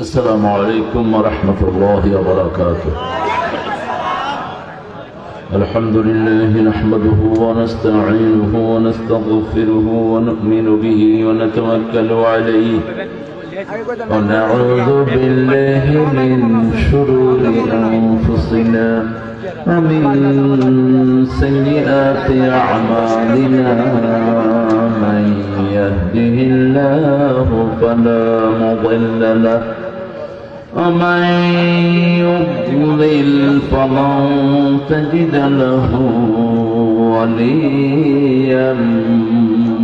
السلام عليكم ورحمة الله وبركاته. الحمد لله نحمده ونستعينه ونستغفره ونؤمن به ونتوكل عليه ونعوذ بالله من شرور أنفسنا ومن سيئات أعمالنا من يهده الله فلا مضل له ومن يضلل فلن تجد له وليا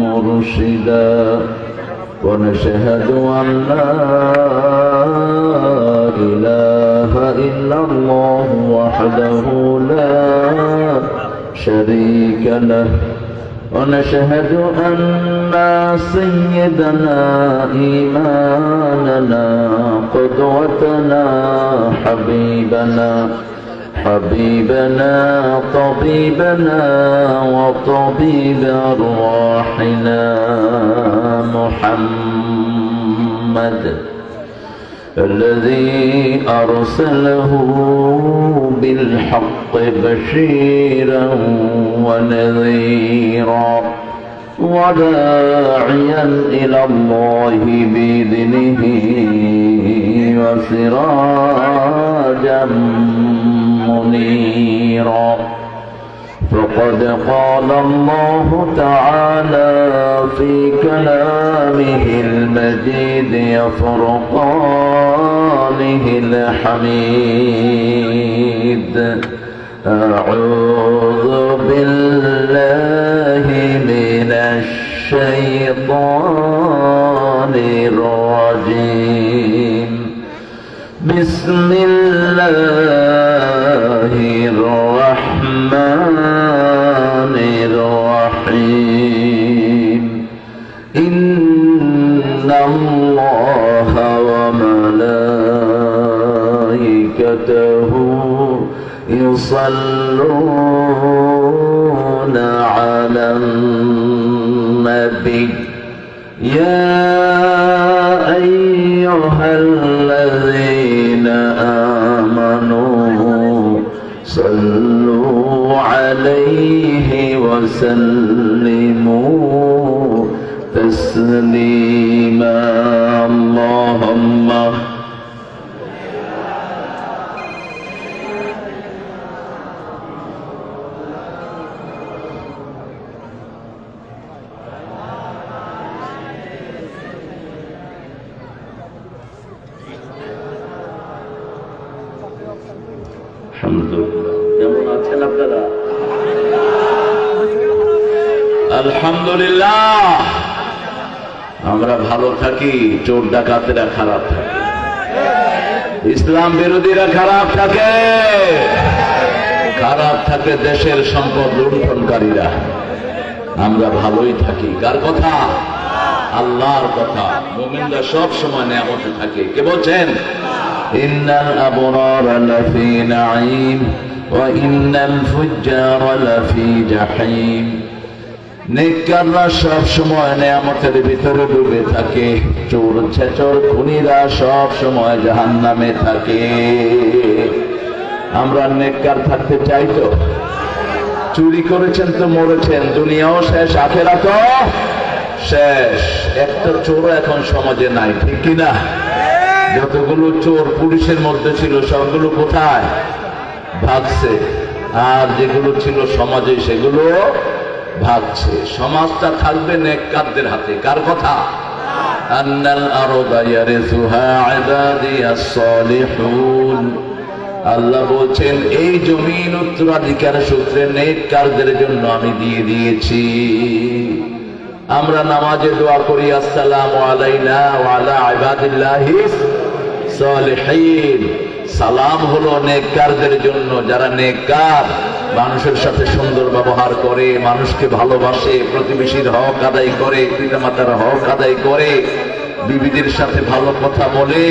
مرشدا ونشهد أن لا إله إلا الله وحده لا شريك له ونشهد أن سيدنا إمامنا قدوتنا حبيبنا طبيبنا وطبيب أرواحنا محمد الذي أرسله بالحق بشيرا ونذيرا وداعيا إلى الله بإذنه وسراجا منيرا فقد قال الله تعالى في كلامه المجيد وفرقانه الحميد أعوذ بالله من الشيطان الرجيم بسم الله الرحمن الرحيم إن الله وملائكته يصلون على النبي يا أيها الذين آمنوا صلوا عليه وسلموا تسليما اللهم আলহামদুলিল্লাহ আমরা ভালো থাকি, চোর ডাকাতেরা খারাপ থাকে, ইসলাম বিরোধীরা খারাপ থাকে দেশের সম্পদ লুণ্ঠনকারীরা। আমরা ভালোই থাকি। কার কথা? আল্লাহর কথা। মুমিনরা সব সময় নিয়ামতে থাকে। কে বলছেন? ইন্নাল আবরারা লাফি নাঈম ওয়া ইন্নাল ফুজ্জারা লাফি জাহিম। নেককাররা সব সময় নিয়ামতের ভিতরে ডুবে থাকে, চোর ছেচর খুনিরা সব সময় জাহান্নামে থাকে। আমরা নেককার থাকতে চাই তো? চুরি করেছেন তো মরেছেন, দুনিয়াও শেষ, আখিরাতও শেষ। একটা চোর এখন সমাজে নাই, ঠিক কিনা? যতগুলো চোর পুলিশের মধ্যে ছিল সবগুলো কোথায়? ভাগছে। আর যেগুলো ছিল সমাজে সেগুলো ভাগছে। সমাজটা থাকবে নেককারদের হাতে। কার কথা? আন্নাল আরদা ইয়ারিসুহা ইবাদিয়াস সালিহুন। আল্লাহ বলছেন এই জমিন উত্তরাধিকার সূত্রে নেককারদের জন্য আমি দিয়ে দিয়েছি। আমরা নামাজে দোয়া করি আসসালামু আলাইনা ওয়া আলা ইবাদিল্লাহিস সালিহিন। সালাম হলো নেককারদের জন্য, যারা নেককার, মানুষের সাথে সুন্দর ব্যবহার করে, মানুষকে ভালোবাসে, প্রতিবেশীর হক আদায় করে, পিতামাতার হক আদায় করে, বিবিদের সাথে ভালো কথা বলে,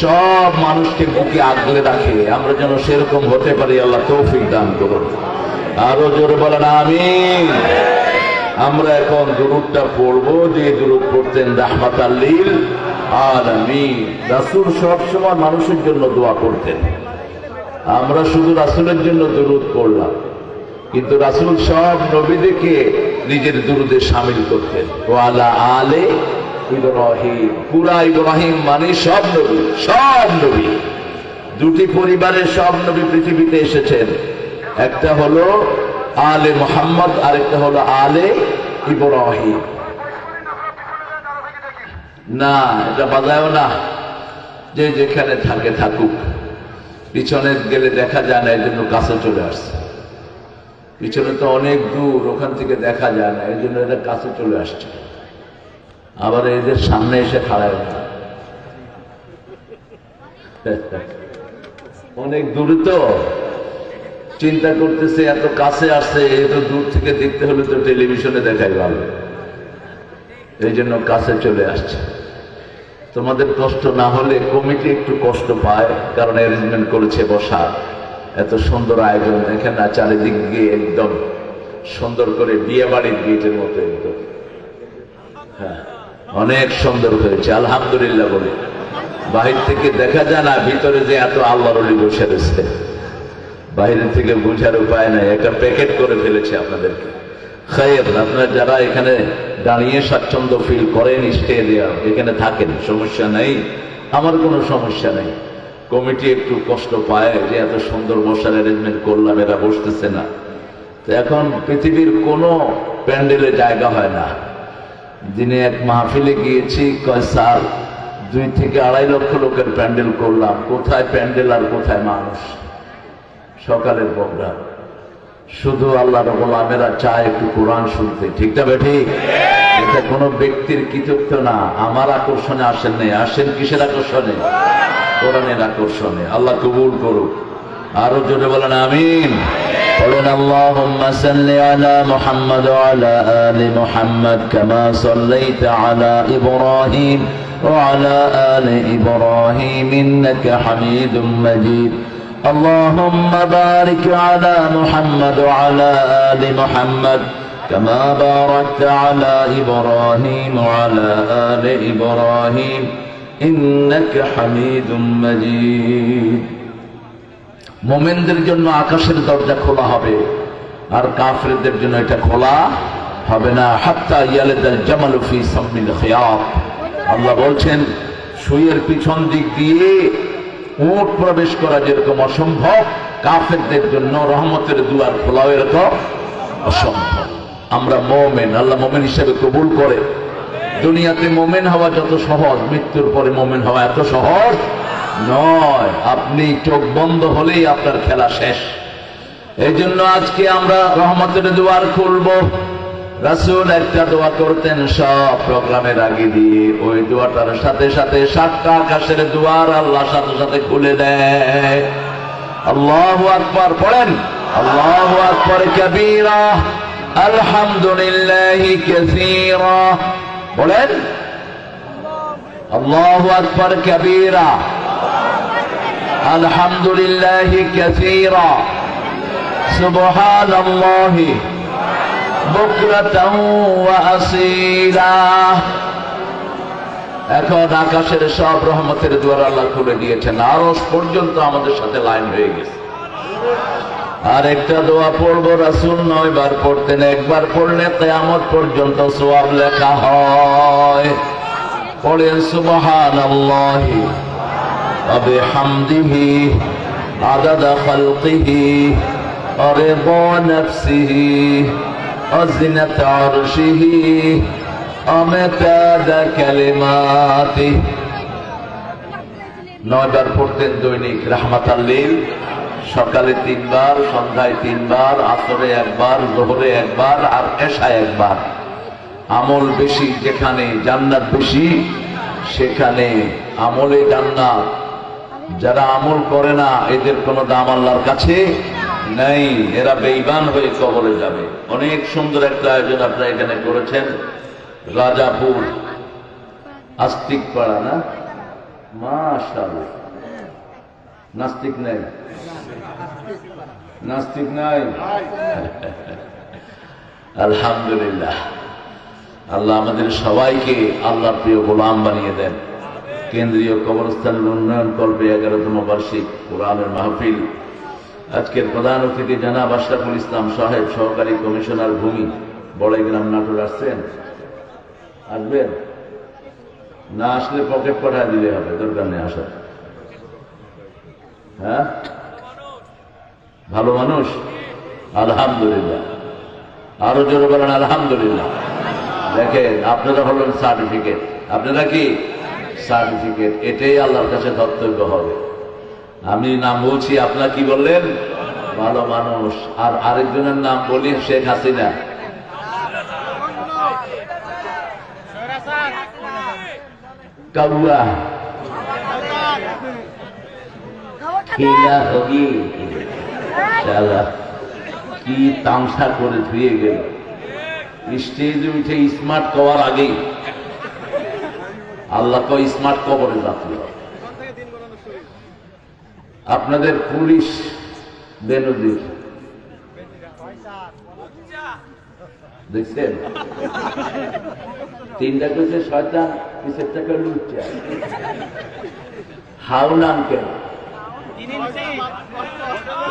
সব মানুষকে বুকে আগলে রাখে। আমরা যেন সেরকম হতে পারি, আল্লাহ তৌফিক দান করুন। আরো জোরে বলেন আমিন। আমরা এখন দুরূদটা পড়বো, যে দুরূদ পড়তেন রাহমাতাল লিল আলামিন। রাসূল সব সময় মানুষের জন্য দোয়া করতেন। আমরা শুধু রাসূলের জন্য দুরূদ পড়লাম, কিন্তু রাসূল সব নবীদেরকে নিজের দুরূদে শামিল করতেন। ওয়ালা আলে ইব্রাহিম, পুরা ইব্রাহিম মানে সব নবী, সব নবী। দুটি পরিবারের সব নবী পৃথিবীতে এসেছেন, একটা হলো আলে মুহাম্মদ, আরেকটা হলো আলে ইব্রাহিম। না, এটা বাজায়ও না, যে যেখানে থাকে থাকুক। পিছনে গেলে দেখা যায় না, এই জন্য কাছে চলে আসছে। পিছনে তো অনেক দূর, ওখান থেকে দেখা যায় না, এই জন্য এটা কাছে চলে আসছে। আবার এদের সামনে এসে খাড়ায় না, অনেক দূরে তো চিন্তা করতেছে, এত কাছে আসছে, এত দূর থেকে দেখতে হলে তো টেলিভিশনে দেখাই ভালো, এই জন্য কাছে চলে আসছে। তোমাদের কষ্ট না হলে কমিটি একটু কষ্ট পায়, কারণ অ্যারেঞ্জমেন্ট করেছে বসা, এত সুন্দর আয়োজন দেখেন না, চারিদিক দিয়ে একদম সুন্দর করে বিয়ে বাড়ির গেটের মতো একদম। হ্যাঁ, অনেক সুন্দর হয়েছে, আলহামদুলিল্লাহ বলি। বাহির থেকে দেখা যায় না, ভিতরে যে এত আল্লাহর ওলি বসে রয়েছে, বাইরে থেকে বোঝার উপায় নাই, একটা প্যাকেট করে ফেলেছে আপনাদেরকে। খায়ের, আপনারা যারা এখানে দাঁড়িয়ে স্বাচ্ছন্দ্য ফিল করেন, স্টেডিয়াম এখানে থাকেন, সমস্যা নেই, আমার কোনো সমস্যা নেই। কমিটি একটু কষ্ট পায় যে এত সুন্দর বসার অ্যারেঞ্জমেন্ট করলাম, এরা বসতেছে না। তো এখন পৃথিবীর কোনো প্যান্ডেলে জায়গা হয় না। দিনে এক মাহফিলে গিয়েছি, কয় স্যার 2 থেকে 2.5 লক্ষ লোকের প্যান্ডেল করলাম, কোথায় প্যান্ডেল আর কোথায় মানুষ? সকালের প্রোগ্রাম, শুধু আল্লাহর গোলামেরা চায় একটু কোরআন শুনতে, ঠিক না বেঠিক? এটা কোনো ব্যক্তির কৃতিত্ব না, আমার আকর্ষণে আসেন নাই, আসেন কিসের আকর্ষণে? কোরআনের আকর্ষণে। আল্লাহ কবুল করুক। আরো জোরে বলেন আমিন। বলেন আল্লাহুম্মা সাল্লি আলা মুহাম্মাদ ওয়া আলা আলি মুহাম্মাদ কামা সাল্লাইতা আলা ইব্রাহিম ওয়া আলা আলি ইব্রাহিম ইন্নাকা হামিদুম মাজিদ। اللهم بارك على محمد وعلى آل محمد كما باركت على إبراهيم وعلى آل إبراهيم إنك حميد مجيد। মুমিনদের জন্য আকাশের দরজা খোলা হবে, আর কাফেরদের জন্য এটা খোলা হবে না। হাত্তা ইয়ালিদাল জামালু ফি সাম্মিল খিয়াত। আল্লাহ বলছেন, সুইয়ের পিছন দিক দিয়ে উট প্রবেশ করা যেরকম অসম্ভব, কাফেরদের জন্য রহমতের দুয়ার খোলাও এরকম অসম্ভব। আমরা মুমিন, আল্লাহ মুমিন হিসেবে কবুল করে। দুনিয়াতে মুমিন হওয়া যত সহজ, মৃত্যুর পরে মুমিন হওয়া এত সহজ নয়। আপনি চোখ বন্ধ হলেই আপনার খেলা শেষ। এই জন্য আজকে আমরা রহমতের দুয়ার খুলবো। রাসূল একটা দোয়া করতেন সব প্রোগ্রামের আগে দিয়ে, ওই দোয়াটার সাথে সাথে 7টা আকাশের দুয়ার আল্লাহ সাথে সাথে খুলে দেয়। আল্লাহু আকবার পড়েন, আল্লাহু আকবার কাবীরা আলহামদুলিল্লাহি কাসীরা। বলেন আল্লাহু আকবার কাবীরা আলহামদুলিল্লাহি কাসীরা সুবহানাল্লাহি বুকরাতাও ওয়া আসীলা। এখন আকাশের সব রহমতের দুয়ার আল্লাহ খুলে দিয়েছেন, আরশ পর্যন্ত আমাদের সাথে লাইন হয়ে গেছে। আর একটা দোয়া পড়বো, রাসূল 9 বার পড়তেন, একবার পড়লে কিয়ামত পর্যন্ত সওয়াব লেখা হয়। পড়েন সুবহানাল্লাহি ওয়া বিহামদিহি আদাদা খালকিহি ওয়া রিদা নাফসিহি ওয়া জিনাতা আরশিহি ওয়া মিদাদা কালিমাতিহি। 9 বার পড়তেন দৈনিক, রাহমাতাল লিল। সকালে 3 বার, সন্ধ্যায় 3 বার, আসরে 1 বার, যোহরে 1 বার, আর এশায় 1 বার। আমল বেশি যেখানে, জান্নাত বেশি সেখানে। আমলে জান্নাত। যারা আমল করে না, এদের কোনো দাম আল্লাহর কাছে নাই, এরা বেঈমান হয়ে কবরে যাবে। অনেক সুন্দর একটা আয়োজন আপনারা এখানে করেছেন, রাজাপুর আস্তিক পাড়া, না? মাশাআল্লাহ। নাস্তিক নাই, নাস্তিক নাই, আলহামদুলিল্লাহ। আল্লাহ আমাদের সবাইকে আল্লাহর প্রিয় গোলাম বানিয়ে দেন। কেন্দ্রীয় কবরস্থানের উন্নয়ন কল্পে 11তম বার্ষিক কোরআনের মাহফিল। আজকের প্রধান অতিথি জনাব আশরাফুল ইসলাম সাহেব, সহকারী কমিশনার ভূমি, বড়াইগ্রাম, নাটোর। আসছেন? আসবেন না? আসলে পকেট পাঠা দিলে হবে, দরকার নেই আসার। হ্যাঁ, ভালো মানুষ, আলহামদুলিল্লাহ। আরো জোরে বলেন আলহামদুলিল্লাহ। দেখেন, আপনারা হলেন সার্টিফিকেট। আপনারা কি সার্টিফিকেট? এটাই আল্লাহর কাছে ধর্তব্য হবে। আমি নাম বলছি, আপনারা কি বললেন? ভালো মানুষ। আর আরেকজনের নাম বলি, শেখ হাসিনা। কাউয়া খেলা হবি কি তামসা করে ধুয়ে গেল। স্টেজে উঠে স্মার্ট করার আগেই আল্লাহ কয় স্মার্ট কবরে যাত্রী। আপনাদের পুলিশ বেনজির দেখছেন? 3টা কইছে শয়তান, পিছের টাকা লুচ্চা। হাউন আঙ্কেল,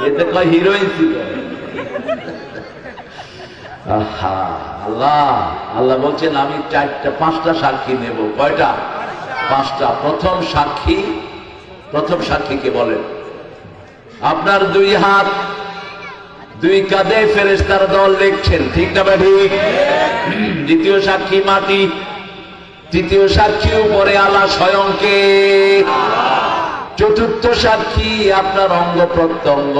এতে কয় হিরোইন ছিল। আল্লাহ আল্লাহ বলছেন আমি 5টা সাক্ষী নেব। কয়টা? 5টা। প্রথম সাক্ষীকে বলেন আপনার 2 হাত 2 কাঁধে ফেরেশতার দল লিখছেন, ঠিক না ঠিক? দ্বিতীয় সাক্ষী মাটি, তৃতীয় সাক্ষী উপরে আল্লাহ স্বয়ংকে, চতুর্থ সাক্ষী আপনার অঙ্গ প্রত্যঙ্গ,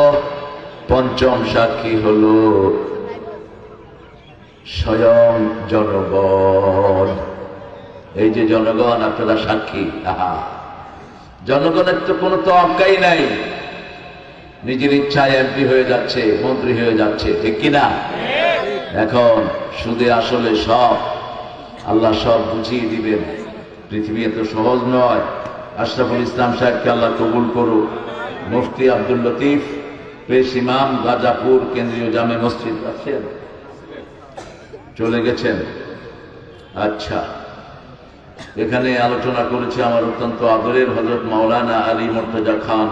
পঞ্চম সাক্ষী হলো স্বয়ং জনগণ। এই যে জনগণ, আপনারা সাক্ষী। জনগণের তো কোনো তওয়াক্কাই নাই, নিজের ইচ্ছায় এমপি হয়ে যাচ্ছে, মন্ত্রী হয়ে যাচ্ছে, ঠিক কিনা? এখন সুদে আসলে সব আল্লাহ সব বুঝিয়ে দিবেন। পৃথিবী এত সহজ নয়। আশরাফুল ইসলাম সাহেবকে আল্লাহ কবুল করুক। মুফতি আব্দুল লতিফ, পেশ ইমাম, গাজাপুর কেন্দ্রীয় জামে মসজিদ। আছেন? চলে গেছেন? আচ্ছা, এখানে আলোচনা করেছে আমার অত্যন্ত আদরের হযরত মাওলানা আলী মুর্তজা খান,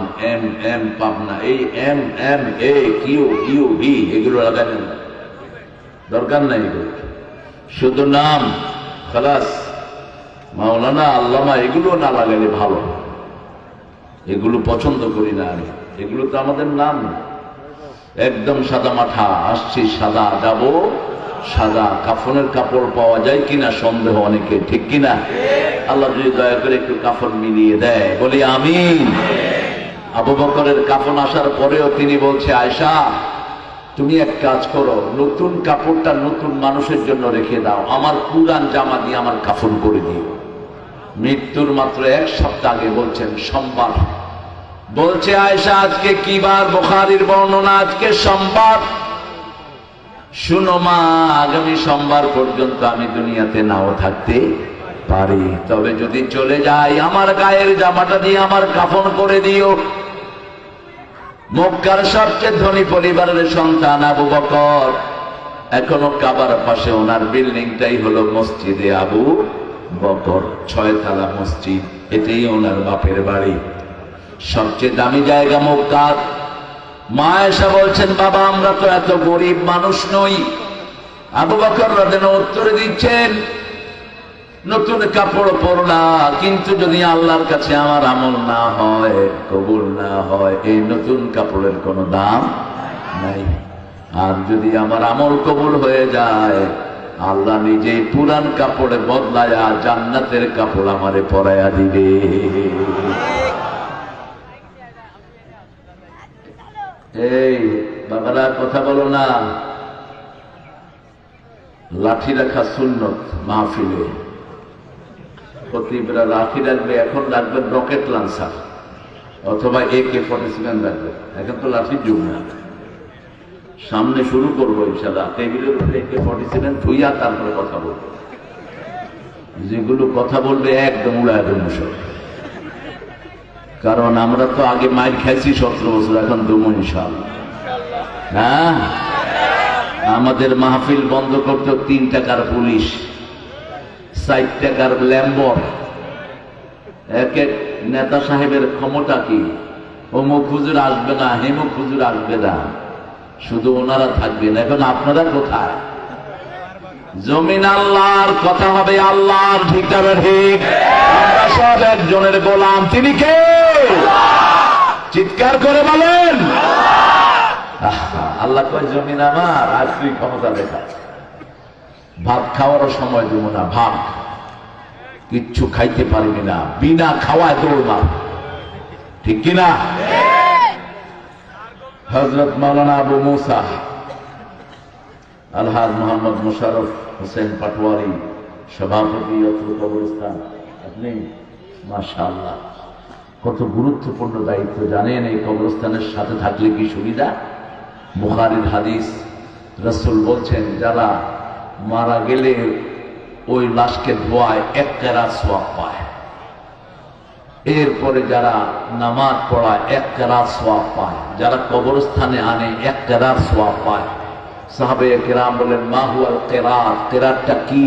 এম পাবনা। এই এম এ কিউ বি এগুলো লাগাবেন না, দরকার নাই। এগুলো শুধু নাম, খালাস। মাওলানা, আল্লামা এগুলো না লাগালে ভালো। এগুলো পছন্দ করি না আমি। এগুলো তো আমাদের নাম না। একদম সাদা মাঠা, আসছি সাদা, যাব সাদা। কাফনের কাপড় পাওয়া যায় কিনা সন্দেহ অনেকে, ঠিক কিনা? আল্লাহ যদি দয়া করে একটু কাফন মিলিয়ে দেয়, বলি আমিন। আবু বকরের কাফন আসার পরেও তিনি বলছে, আয়েশা তুমি এক কাজ করো, নতুন কাপড়টা নতুন মানুষের জন্য রেখে দাও, আমার পুরান জামা দিয়ে আমার কাফন করে দিও। মৃত্যুর মাত্র 1 সপ্তাহ আগে বলছেন সোমবার। বলছে আয়েশা আজকে কি বার? বুখারীর বর্ণনা, আজকে সোমবার। শুনো মা, আগামী সোমবার পর্যন্ত আমি দুনিয়াতে নাও থাকতে পারি, তবে যদি চলে যাই আমার গায়ের জামাটা দিয়ে আমার কাফন করে দিও। মক্কার সবচেয়ে ধনী পরিবারের সন্তান আবু বকর, এখনো কাবার পাশে ওনার বিল্ডিংটাই হলো মসজিদে আবু বকর, 6 তলা মসজিদ। এটাই ওনার বাপের বাড়ি, সবচেয়ে দামি জায়গা মক্কার। মা আয়েশা বলছেন, বাবা আমরা তো এত গরিব মানুষ নই। আবু বকর রাদিয়াল্লাহু উত্তরে দিচ্ছেন, নতুন কাপড় পরলা, কিন্তু যদি আল্লাহর কাছে আমার আমল না হয়, কবুল না হয়, এই নতুন কাপড়ের কোনো দাম নাই। আর যদি আমার আমল কবুল হয়ে যায়, আল্লাহ নিজেই পুরান কাপড়ে বদলায়া জান্নাতের কাপড় আমারে পরাইয়া দিবে। এই বাবারা কথা বলো না। লাঠি রাখা সুন্নত মাহফিলে। খতিবরা লাঠি রাখবে, এখন রাখবেন রকেট লঞ্চার অথবা AK-47 রাখবে। এখন তো লাঠির যুগ না। সামনে শুরু করবো ইনশাআল্লাহ, টেবিলের উপরে AK-47 থুইয়া তারপরে কথা বলবো। যেগুলো কথা বলবে একদম উড়ায় দেবো সব। কারণ আমরা তো আগে মাইর খাইছি 17 বছর, এখন দেবো ইনশাআল্লাহ। হ্যাঁ, আমাদের মাহফিল বন্ধ করতো 3 টাকার পুলিশ। 60 টাকার ল্যাম্বর। এক এক নেতা সাহেবের ক্ষমতা কি, অমুক হুজুর আসবে না, হেমুক হুজুর আসবে না, শুধু ওনারা থাকবেন। এখন আপনারা কোথায়? জমিন আল্লাহর, কথা হবে আল্লাহর, ঠিক না ঠিক? আমরা সব একজনের গোলাম, তিনি কে? চিৎকার করে বলেন। আল্লাহ কয় জমিন আমার, আজ তুই ক্ষমতা দেখা। ভাত খাওয়ারও সময় দেব না, ভাত কিচ্ছু খাইতে পারবি না, বিনা খাওয়ায় দৌড়, ঠিক কিনা? হযরত মাওলানা আবু মুসা আলহাজ মোহাম্মদ মোশাররফ হোসেন পাটোয়ারি, সভাপতি অত্র কবরস্থান। আপনি মাশাআল্লাহ কত গুরুত্বপূর্ণ দায়িত্ব জানেন। এই কবরস্থানের সাথে থাকলে কি সুবিধা? বুখারীর হাদিস, রাসূল বলছেন যারা মারা গেলে ওই লাশকে ধোয়ায় 1 কেরাত সওয়াব পায়, এরপরে যারা নামাজ পড়ায় 1 কেরাত সওয়াব পায়, যারা কবরস্থানে আনে 1 কেরাত সওয়াব পায়। সাহাবায়ে কেরাম বলেন মা হুয়াল কেরাত, কেরাতটা কি?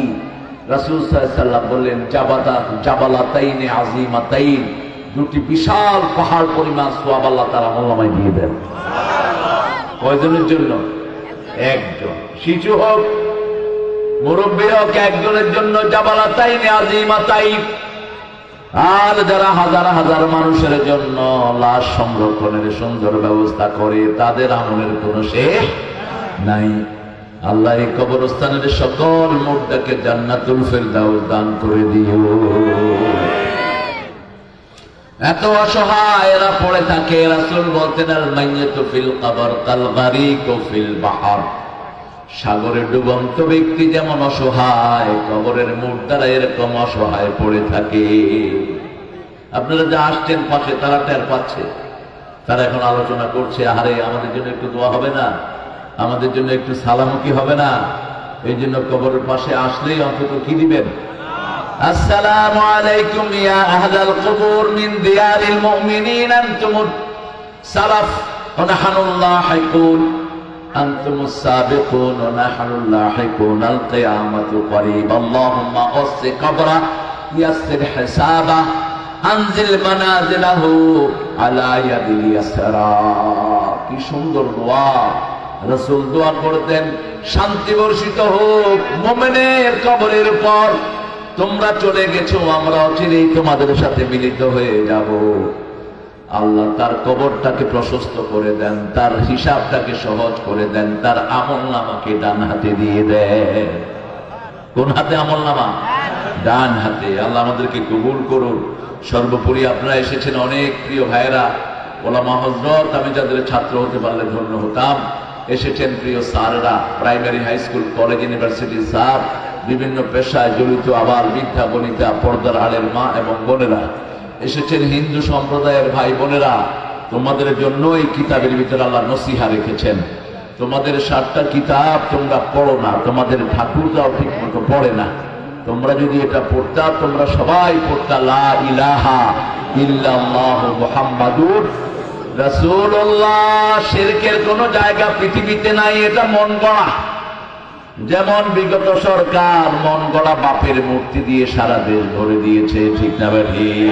রাসূল সাল্লাল্লাহু আলাইহি ওয়াসাল্লাম বললেন জাবালাতাইন আযীমাতাইন, দুটি বিশাল পাহাড় পরিমাণ সওয়াব আল্লাহ তাআলা আমলনামায় দিয়ে দেন। কয়জনের জন্য? একজন। শিশু হোক, মুরব্বী হোক, একজনের জন্য জাবালাতাইন আযীমাতাইন। আর যারা হাজার হাজার মানুষের জন্য লাশ সংরক্ষণের সুন্দর ব্যবস্থা করে, তাদের আমলের কোনো শেষ নাই। আল্লাহ এই কবরস্থানের সকল মুর্দাকে জান্নাতুল ফেরদাউস দান করে দিও। এত অসহায় এরা পড়ে থাকে। রাসূল বলতেন আল মাইয়াতু ফিল কবর কাল গারিকু ফিল বাহর, সাগরে ডুবন্ত ব্যক্তি যেমন অসহায়, কবরের মুর্দারা এরকম অসহায় পড়ে থাকে। আপনারা যা আসছেন পাশে, তারা টের পাচ্ছে, তারা এখন আলোচনা করছে, আরে আমাদের জন্য একটু দোয়া হবে না, আমাদের জন্য একটু সালামও কি হবে না? এই জন্য কবরের পাশে আসলেই অন্তত কি দিবেন? আসসালামু আলাইকুম ইয়া আহলাল কুবুর মিন দিয়ারিল মুমিনিন আনতুমুস সালাফ ওয়া নাহনুল লাহিকুন, আনতুমুস সাবিকুন ওয়া নাহনুল লাহিকুন, আল কিয়ামাতু করিব, আল্লাহুম্মা ওয়াসি কবরা ইয়াসসির হিসাবা, আনজিল মানাজিলাহু আলা ইয়াদিল ইয়াসরা। কি সুন্দর দোয়া! রাসূল দোয়া করতেন শান্তি বর্ষিত হোক মুমিনের কবরের উপর। তোমরা চলে গেছো, আমরা অচিরেই তোমাদের সাথে মিলিত হয়ে যাব। আল্লাহ তার কবরটাকে প্রশস্ত করে দেন, তার হিসাবটাকে সহজ করে দেন, তার আমলনামাকে ডান হাতে দিয়ে দেন। কোন হাতে আমলনামা? ডান হাতে। আল্লাহ আমাদেরকে কবুল করুন। সর্বোপরি আপনারা এসেছেন অনেক প্রিয় ভাইয়েরা, ওলামা হযরত, আমি যাদের ছাত্র হতে পারলে ধন্য হতাম। এসেছেন প্রিয় স্যাররা, প্রাইমারি, হাই স্কুল, কলেজ, ইউনিভার্সিটির স্যার, বিভিন্ন পেশায় জড়িত আবার বৃদ্ধা বনিতা, পর্দার আলের মা এবং বোনেরা, এসেছেন হিন্দু সম্প্রদায়ের ভাই বোনেরা। তোমাদের জন্য এই কিতাবের ভিতরে আল্লাহ নসিহা রেখেছেন। তোমাদের 7টা কিতাব তোমরা পড়ো না, তোমাদের ঠাকুররাও ঠিক মতো পড়ে না। তোমরা যদি এটা পড়তা, তোমরা সবাই পড়তা লা ইলাহা ইল্লাল্লাহু মুহাম্মাদুর রাসূলুল্লাহ। শিরকের কোন জায়গা পৃথিবীতে নাই, এটা মন গড়া। যেমন বিগত সরকার মন গড়া বাপের মূর্তি দিয়ে সারা দেশ ভরে দিয়েছে, ঠিক না ঠিক?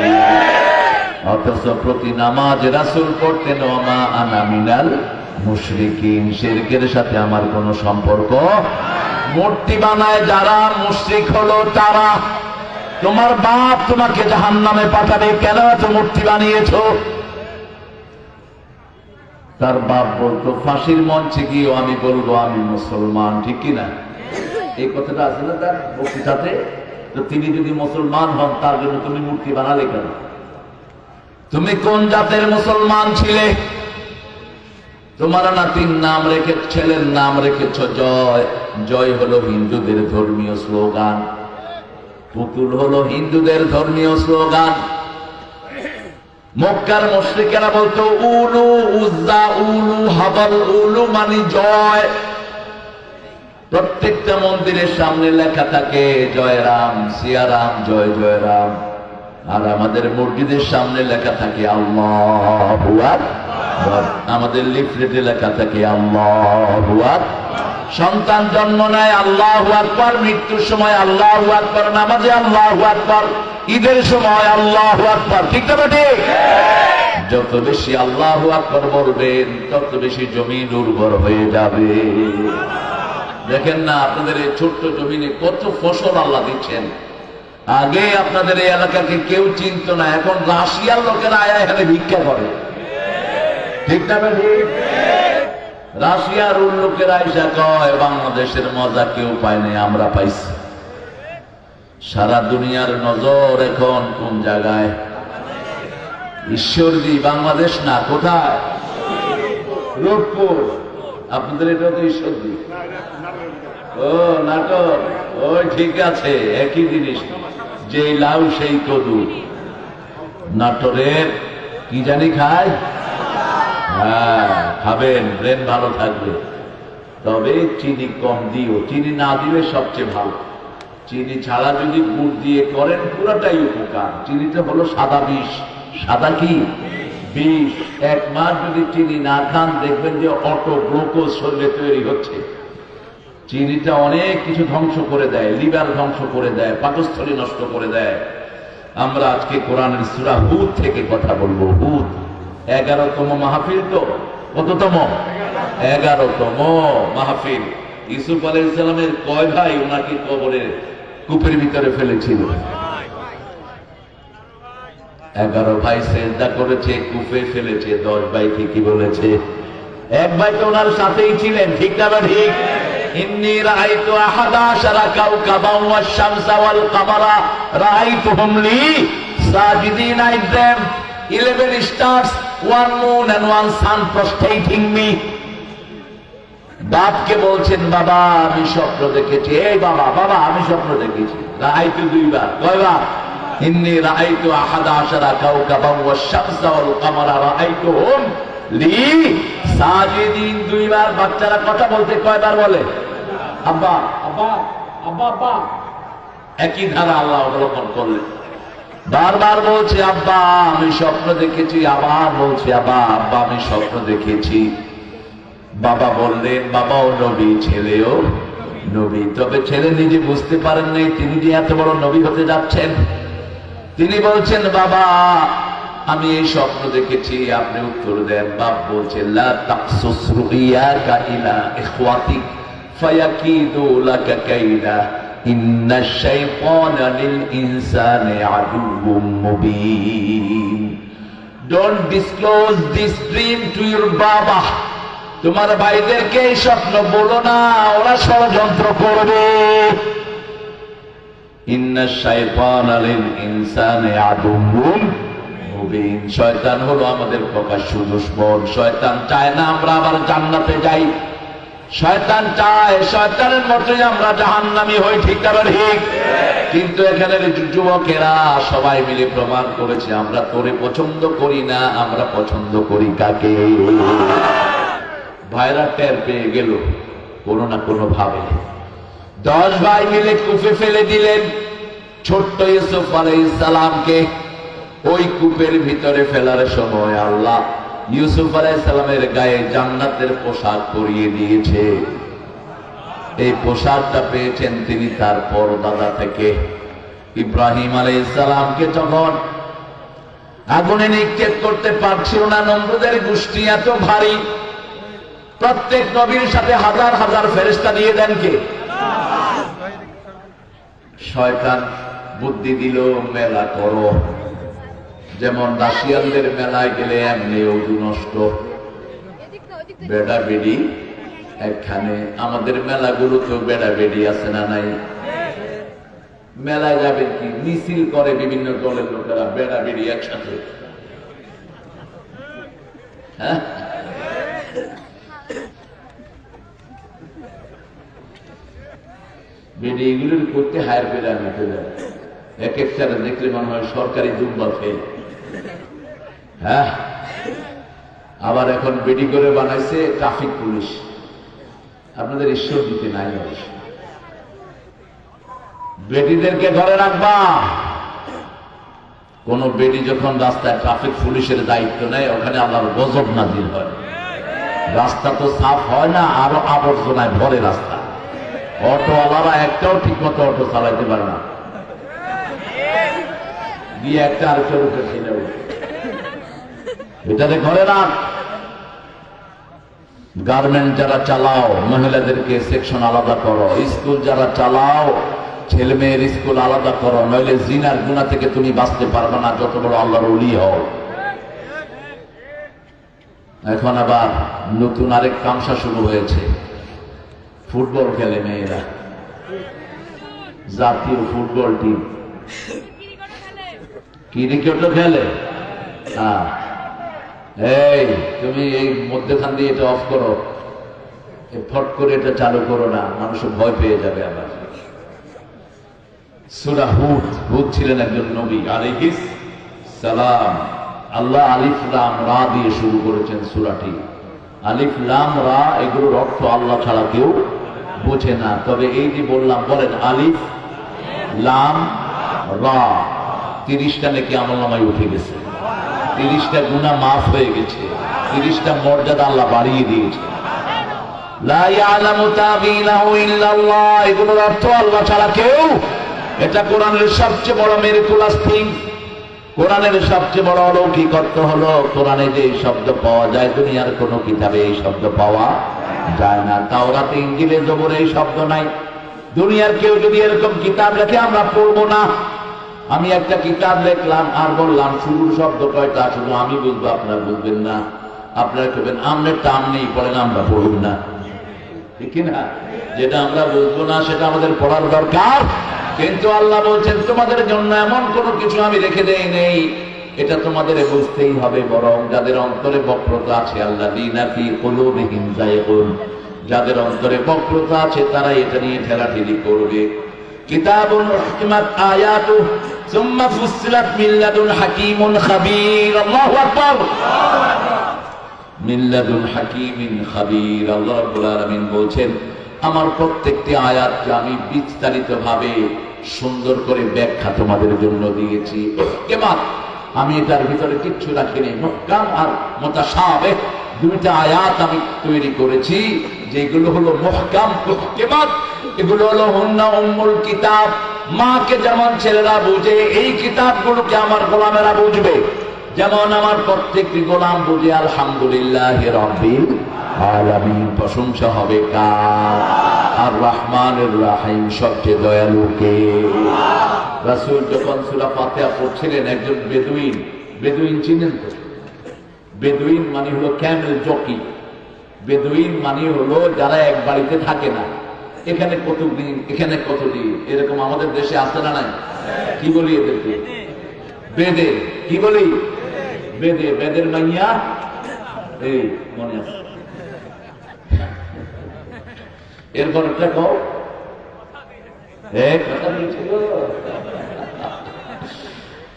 অথচ প্রতি নামাজ রাসূল পড়তেন ওমা আনা মিনাল মুশরিকিন, শিরকের সাথে আমার কোনো সম্পর্ক। মূর্তি বানায় যারা, মুশরিক হলো তারা। তোমার বাপ তোমাকে জাহান্নামে পাঠাবে, কেন এত মূর্তি বানিয়েছো? তার বাপ বলতো ফাঁসির মঞ্চে গিয়েও আমি বলবো আমি মুসলমান, ঠিক কিনা? এই কথাটা আছে না তার বক্তৃতাতে? তো তিনি যদি মুসলমান হন, তার জন্য তুমি মূর্তি বানালে কেন? তুমি কোন জাতের মুসলমান ছিলে? তোমার নাতির নাম রেখে, ছেলের নাম রেখেছ জয়। জয় হলো হিন্দুদের ধর্মীয় স্লোগান, পুতুল হলো হিন্দুদের ধর্মীয় স্লোগান। মক্কার মুশরিকেরা বলতো উলু উজ্জা, উলু হাবল, উলু মানে জয়। প্রত্যেকটা মন্দিরের সামনে লেখা থাকে জয় রাম, সিয়ারাম, জয় জয় রাম। আর আমাদের মসজিদের সামনে লেখা থাকে আল্লাহু আকবার, আমাদের লিফলেটে লেখা থাকে আল্লাহু আকবার। সন্তান জন্ম নেয় আল্লাহু আকবার, মৃত্যুর সময় আল্লাহু আকবার, নামাজে আল্লাহু আকবার, ঈদের সময় আল্লাহু আকবার। ঠিক না ঠিক? যত বেশি আল্লাহু আকবার বলবেন তত বেশি জমিন উর্বর হয়ে যাবে। দেখেন না আপনাদের এই ছোট্ট জমিনে কত ফসল আল্লাহ দিচ্ছেন। আগে আপনাদের এই এলাকাকে কেউ চিনত না, এখন রাশিয়ার লোকেরা আয়া এখানে ভিক্ষা করে। ঠিক না ঠিক? রাশিয়ার লোকেরা এসে কয় বাংলাদেশের মজা কেউ পায় নাই, আমরা পাইছি। সারা দুনিয়ার নজর এখন কোন জায়গায়? ঈশ্বরদী, বাংলাদেশ না, কোথায়? রূপপুর। আপনাদের এটা তো ঈশ্বরদী। ও নাটক, ওই ঠিক আছে, একই জিনিস, যে লাউ সেই কদু। নাটোরের কি জানি খায়? হ্যাঁ খাবেন, ব্রেন ভালো থাকবে। তবে চিনি কম দিও, চিনি না দিলে সবচেয়ে ভালো। চিনি ছাড়া যদি গুড় দিয়ে করেন পুরোটাই উপকার। চিনিতে হলো সাদা বিষ। সাদা কি বিষ? 1 মাস যদি চিনি না খান দেখবেন যে অটো গ্লুকোজ শরীরে তৈরি হচ্ছে। চিনিটা অনেক কিছু ধ্বংস করে দেয়, লিভার ধ্বংস করে দেয়, পাকস্থলী নষ্ট করে দেয়। আমরা আজকে কোরআনের সূরা হুদ থেকে কথা বলবো। হুদ 11তম মাহফিল। তো কততম? 11তম মাহফিল। ইউসুফ আলাইহিস সালামের কয় ভাই ওনাকে কবরের কূপের ভিতরে ফেলেছিল? 11 ভাই সেজদা করেছে, কূপে ফেলেছে। 10 ভাই ঠিকই বলেছে। 1 ভাই তো ওনার সাথেই ছিলেন। ঠিক না ঠিক? ইন্নী রাআইতু 11 কাওকাবান ওয়াশ-শামসা ওয়াল Camara রাআইতুহুম Li সাজিদিন। I them 11 stars, 1 moon and 1 sun prostrating me. বাপকে বলছেন বাবা আমি স্বপ্ন দেখেছি। এই বাবা, বাবা আমি স্বপ্ন দেখেছি। রাআইতু 2 বার। কয়বার? ইন্নী রাআইতু 11 কাওকাবান ওয়াশ-শামসা ওয়াল কামারা রাআইতুহুম লি সাজিদিন। 2 বার। বাচ্চারা কথা বলতে কয়বার বলে? আব্বা আব্বা আব্বা আব্বা। একই ধারা আল্লাহ অবলম্বন করলেন। বারবার বলছে আব্বা আমি স্বপ্ন দেখেছি, আবার বলছে আব্বা আব্বা আমি স্বপ্ন দেখেছি। বাবা বললেন বাবাও নবী, ছেলেও নবী। তবে ছেলে নিজে বুঝতে পারেন নাই তিনি যে এত বড় নবী হতে যাচ্ছেন। তিনি বলছেন বাবা আমি এই স্বপ্ন দেখেছি। আপনি উত্তর দেন। বাপ বলছে লা তাকসুস রুইয়াকা ইলা ইখওয়াতিক ফায়াকিদু লাকা কাইদা ইন্নাশ শাইতানা লিল ইনসানি আদুউম Mubin. Don't disclose this dream to your বাবা। তোমার ভাইদেরকে এই স্বপ্ন বলো না, ওরা ষড়যন্ত্র করবে। ইন্নাশ শাইতানা লিল ইনসানি আদুউম মুবিন। শয়তান হলো আমাদের প্রকাশ্য দুশমন। শয়তান চায় না আমরা আবার জান্নাতে যাই। শয়তান চায় শয়তানের মতোই আমরা জাহান্নামী হই। ঠিক না ঠিক? কিন্তু এখানের যুবকেরা সবাই মিলে প্রমাণ করেছে আমরা তোরে পছন্দ করি না, আমরা পছন্দ করি কাকে? ভাইরা টের পেয়ে গেল কোনো না কোনো ভাবে। 10 ভাই মিলে কূপে ফেলে দিলেন ছোট্ট ইউসুফ আলাইহিস সালামকে। ওই কূপের ভিতরে ফেলার সময় আল্লাহ ইউসুফ আলাইহিস সালামের গায়ে জান্নাতের পোশাক পরিয়ে দিয়েছে। এই পোশাকটা পেয়েছেন তিনি তার পরদাদা থেকে। ইব্রাহিম আলাইহিস সালামকে যখন আগুনে নিক্ষেপ করতে পারছিল না, নমরুদের গোষ্ঠী এত ভারী, প্রত্যেক নবীর সাথে হাজার হাজার ফেরেশতা দিয়ে দেন কে? শয়তান বুদ্ধি দিল মেলা করো। যেমন রাশিয়ানদের মেলায় গেলে এমনি ওজু নষ্ট, বেড়া বেড়ি একখানে। আমাদের মেলাগুলোতেও বেড়া বেড়ি আছে না নাই? মেলায় যাবে কি মিছিল করে বিভিন্ন দলের লোকেরা, বেড়া বেড়ি একসাথে। হ্যাঁ বেড়ি এগুলোর করতে হায়ার বেড়া নিতে যায়। এক একটারে দেখলে মনে হয় সরকারি দুম্বা ফেল। হ্যাঁ আবার এখন বেডি করে বানাইছে ট্রাফিক পুলিশ। আপনাদের ঈশ্বর দিতে নাই অবশ্য। বেডিদেরকে ধরে রাখবা। কোন বেডি যখন রাস্তায় ট্রাফিক পুলিশের দায়িত্ব নেয় ওখানে আল্লাহর গজব নাজিল হয়। রাস্তা তো সাফ হয় না, আরো আবর্জনায় ভরে রাস্তা। অটোওয়ালারা একটাও ঠিক মতো অটো চালাইতে পারে না, দিয়ে একটা আরেকটার উপরে ছেলে এটাতে ঘরে না। গার্মেন্ট যারা চালাও মহিলাদেরকে সেকশন আলাদা করো, স্কুল যারা চালাও ছেলে মেয়ের স্কুল আলাদা করো, নইলে জিনার গুনাহ থেকে তুমি বাঁচতে পারবে না, যত বড় আল্লাহর ওলি হও। এখন আবার নতুন আরেক তামসা শুরু হয়েছে, ফুটবল খেলে মেয়েরা, জাতীয় ফুটবল টিম, ক্রিকেটও খেলে। এই তুমি এই মধ্যখান দিয়ে এটা অফ করো, ফট করে এটা চালু করো না, মানুষ ভয় পেয়ে যাবে। আবার সূরা হুদ, হুদ ছিলেন একজন নবী আলাইহিস সালাম। আল্লাহ আলিফ লাম রা দিয়ে শুরু করেছেন সূরাটি। আলিফ লাম রা এগুলোর অর্থ আল্লাহ ছাড়া কেউ বোঝে না। তবে এই যে বললাম, বলেন আলিফ লাম রা, 30টা নাকি আমলনামায় উঠে গেছে, 30টা গুনাহ মাফ হয়ে গেছে, 30টা মর্যাদা আল্লাহ বাড়িয়ে দিয়েছে। লা ইয়ালামু তাবিলাহু ইল্লাল্লাহ, এগুলোর অর্থ আল্লাহ ছাড়া কেউ। এটা কোরআনের সবচেয়ে বড় মিরাকুলাস থিং, কোরআনের সবচেয়ে বড় অলৌকিকত্ব হলো কোরআনে যে এই শব্দ পাওয়া যায়, দুনিয়ার কোন কিতাবে এই শব্দ পাওয়া যায় না। তাওরাতে, ইনজিলে, জবুরে এই শব্দ নাই। দুনিয়ার কেউ যদি এরকম কিতাব লেখে আমরা পড়বো না। আমি একটা কিতাব লিখলাম আর বললাম শুরুর শব্দ কয়টা, শুধু আমি বুঝবো, আপনারা বুঝবেন না। আপনারা কেবেন আমনের টান নেই, পড়েন আমরা পড়ব না, ঠিক না? যেটা আমরা বুঝবো না সেটা আমাদের পড়ার দরকার। কিন্তু আল্লাহ বলছেন তোমাদের জন্য এমন কোনো কিছু আমি রেখে দেই নেই, এটা তোমাদের বুঝতেই হবে। বরং যাদের অন্তরে বক্রতা আছে, আল্লাযীনা ফী কুলূবিহিম যায়গুন, যাদের অন্তরে বক্রতা আছে তারা এটা নিয়ে ঠেলাঠেলি করবে। কিতাবুন উহকিমাত আয়াতুহু সুম্মা ফুসসিলাত মিন লাদুন হাকীমুন খাবীর। আল্লাহু আকবার, মিন লাদুন হাকীমিন খাবীর। আল্লাহ রাব্বুল আলামিন বলছেন আমার প্রত্যেকটি আয়াতকে আমি বিস্তারিতভাবে সুন্দর করে ব্যাখ্যা তোমাদের জন্য দিয়েছি। উহকিমাত, আমি এটার ভিতরে কিচ্ছু রাখিনি। মুহকাম আর মুতাশাবিহ, দুইটা আয়াত আমি তৈরি করেছি যেগুলো হলো মুহকাম, উহকিমাত। এগুলো হলো হুন্না উম্মুল কিতাব। মাকে যেমন ছেলেরা বুঝে, এই কিতাবগুলোকে আমার গোলামেরা বুঝবে। যেমন আমার প্রত্যেকটি গোলাম বুঝে আলহামদুলিল্লাহি রাব্বিল আলামিন, প্রশংসা হবে কার? আর রহমানুর রহিম, সবচেয়ে দয়ালু কে? রাসূল যখন সূরা ফাতিহা পড়ছিলেন, একজন বেদুইন, বেদুইন চিনেন তো? বেদুইন মানে হলো ক্যামেল জকি। বেদুইন মানে হলো যারা এক বাড়িতে থাকে না, এখানে কতদিন এখানে কতদিন, এরকম আমাদের দেশে আছে না নাই? কি বলি এদেরকে? বেদে। কি বলি? বেদে। বেদের মাইয়া, এই মনে আছে? এরপর একটা কও,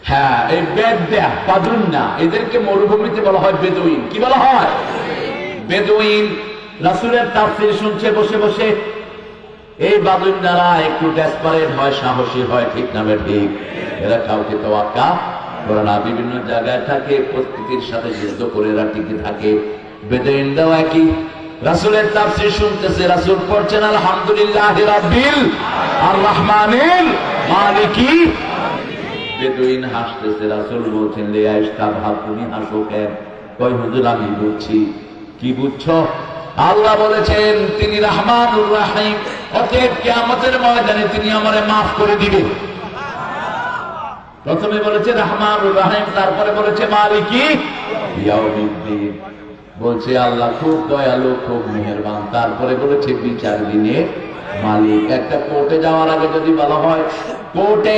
হ্যাঁ, এই বেদ দেয়া পাদুন না, এদেরকে মরুভূমিতে বলা হয় বেদুইন। কি বলা হয়? বেদুইন। রাসূলের তাফসীর শুনছে বসে বসে। এই বাদুইনরা একটু ডেসপারেট হয়, সাহসী হয়, ঠিক না ঠিক? এরা কাউকে তোয়াক্কা করে না, বিভিন্ন জায়গায় থাকে, প্রস্তুতির সাথে যুদ্ধ করে এরা টিকে থাকে। বেদুইনরাও একই। রাসূলের তাফসীর শুনতেছে, রাসূল পড়ছেন আলহামদুলিল্লাহি রাব্বিল আর রহমানিল মালিকি। বেদুইন হাসতেছে, রাসূল বলছেন লে আইস্তাবহা, তুমি হাসো কেন? কই হুজুর আমি বুঝছি। কি বুঝছো? আল্লাহ বলেছেন তিনি রহমানুর রহিম, অতএব কিয়ামতের ময়দানে তিনি আমারে মাফ করে দিবেন। প্রথমে বলেছে রহমানুর রহিম, তারপরে বলেছে মালিকি ইয়াউমিদ্দিন। বলছে আল্লাহ খুব দয়ালু, খুব মেহেরবান, তারপরে বলেছে বিচার দিনে মালিক। একটা কোর্টে যাওয়ার আগে যদি বলা হয় কোর্টে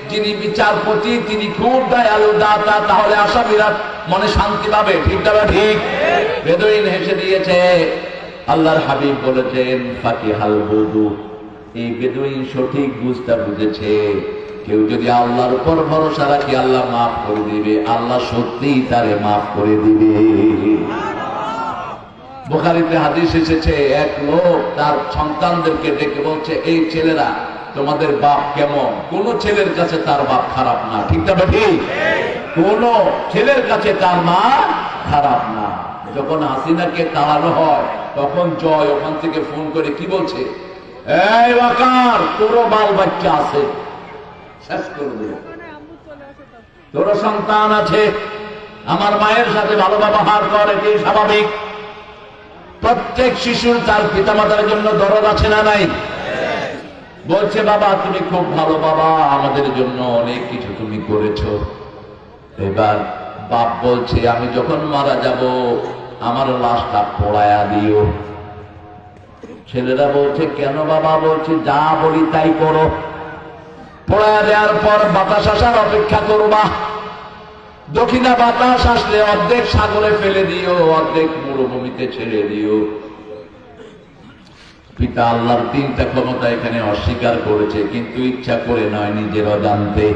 যিনি বিচারপতি তিনি খুব দয়ালু দাতা, তাহলে আসামিরা মনে শান্তি পাবে, ঠিক না ঠিক? বেদুইন হেসে দিয়েছে। আল্লাহর হাবিব বলেছেন ফাকিহাল বুদু, এই বেদুইন সঠিক বুঝতে বুঝেছে। কেউ যদি আল্লাহর উপর ভরসা রাখে আল্লাহ মাফ করে দিবে, আল্লাহ সত্যিই তারে মাফ করে দিবে। বুখারীতে হাদিস এসেছে, এক লোক তার সন্তানদেরকে ডেকে বলছে এই ছেলেরা তোমাদের বাপ কেমন? কোন ছেলের কাছে তার বাপ খারাপ না, ঠিক না ঠিক? কোন ছেলের কাছে তার মা খারাপ না। যখন হাসিনাকে তাড়ানো হয় তখন জয় ওখান থেকে ফোন করে কি বলছে, এই ওয়াকার তোরও বাল বাচ্চা আছে, শেষ করে দিল, তোর সন্তান আছে, আমার মায়ের সাথে ভালো ব্যবহার কর, এটি স্বাভাবিক। প্রত্যেক শিশুর তার পিতামাতার জন্য দরদ আছে না নাই? বলছে বাবা তুমি খুব ভালো বাবা, আমাদের জন্য অনেক কিছু তুমি করেছো। এবার বাপ বলছে আমি যখন মারা যাব আমার লাশটা পোড়ায়া দিও। ছেলেরা বলছে কেন বাবা? বলছে যা বলি তাই করো, পোড়ায়া দেওয়ার পর বাতাস আসার অপেক্ষা করবা, দক্ষিণা বাতাস আসলে অর্ধেক সাগরে ফেলে দিও, অর্ধেক মরুভূমিতে ছেড়ে দিও। পিতা আল্লাহর তিনটা ক্ষমতা এখানে অস্বীকার করেছে, কিন্তু ইচ্ছা করে নয়, নিজের অজান্তে।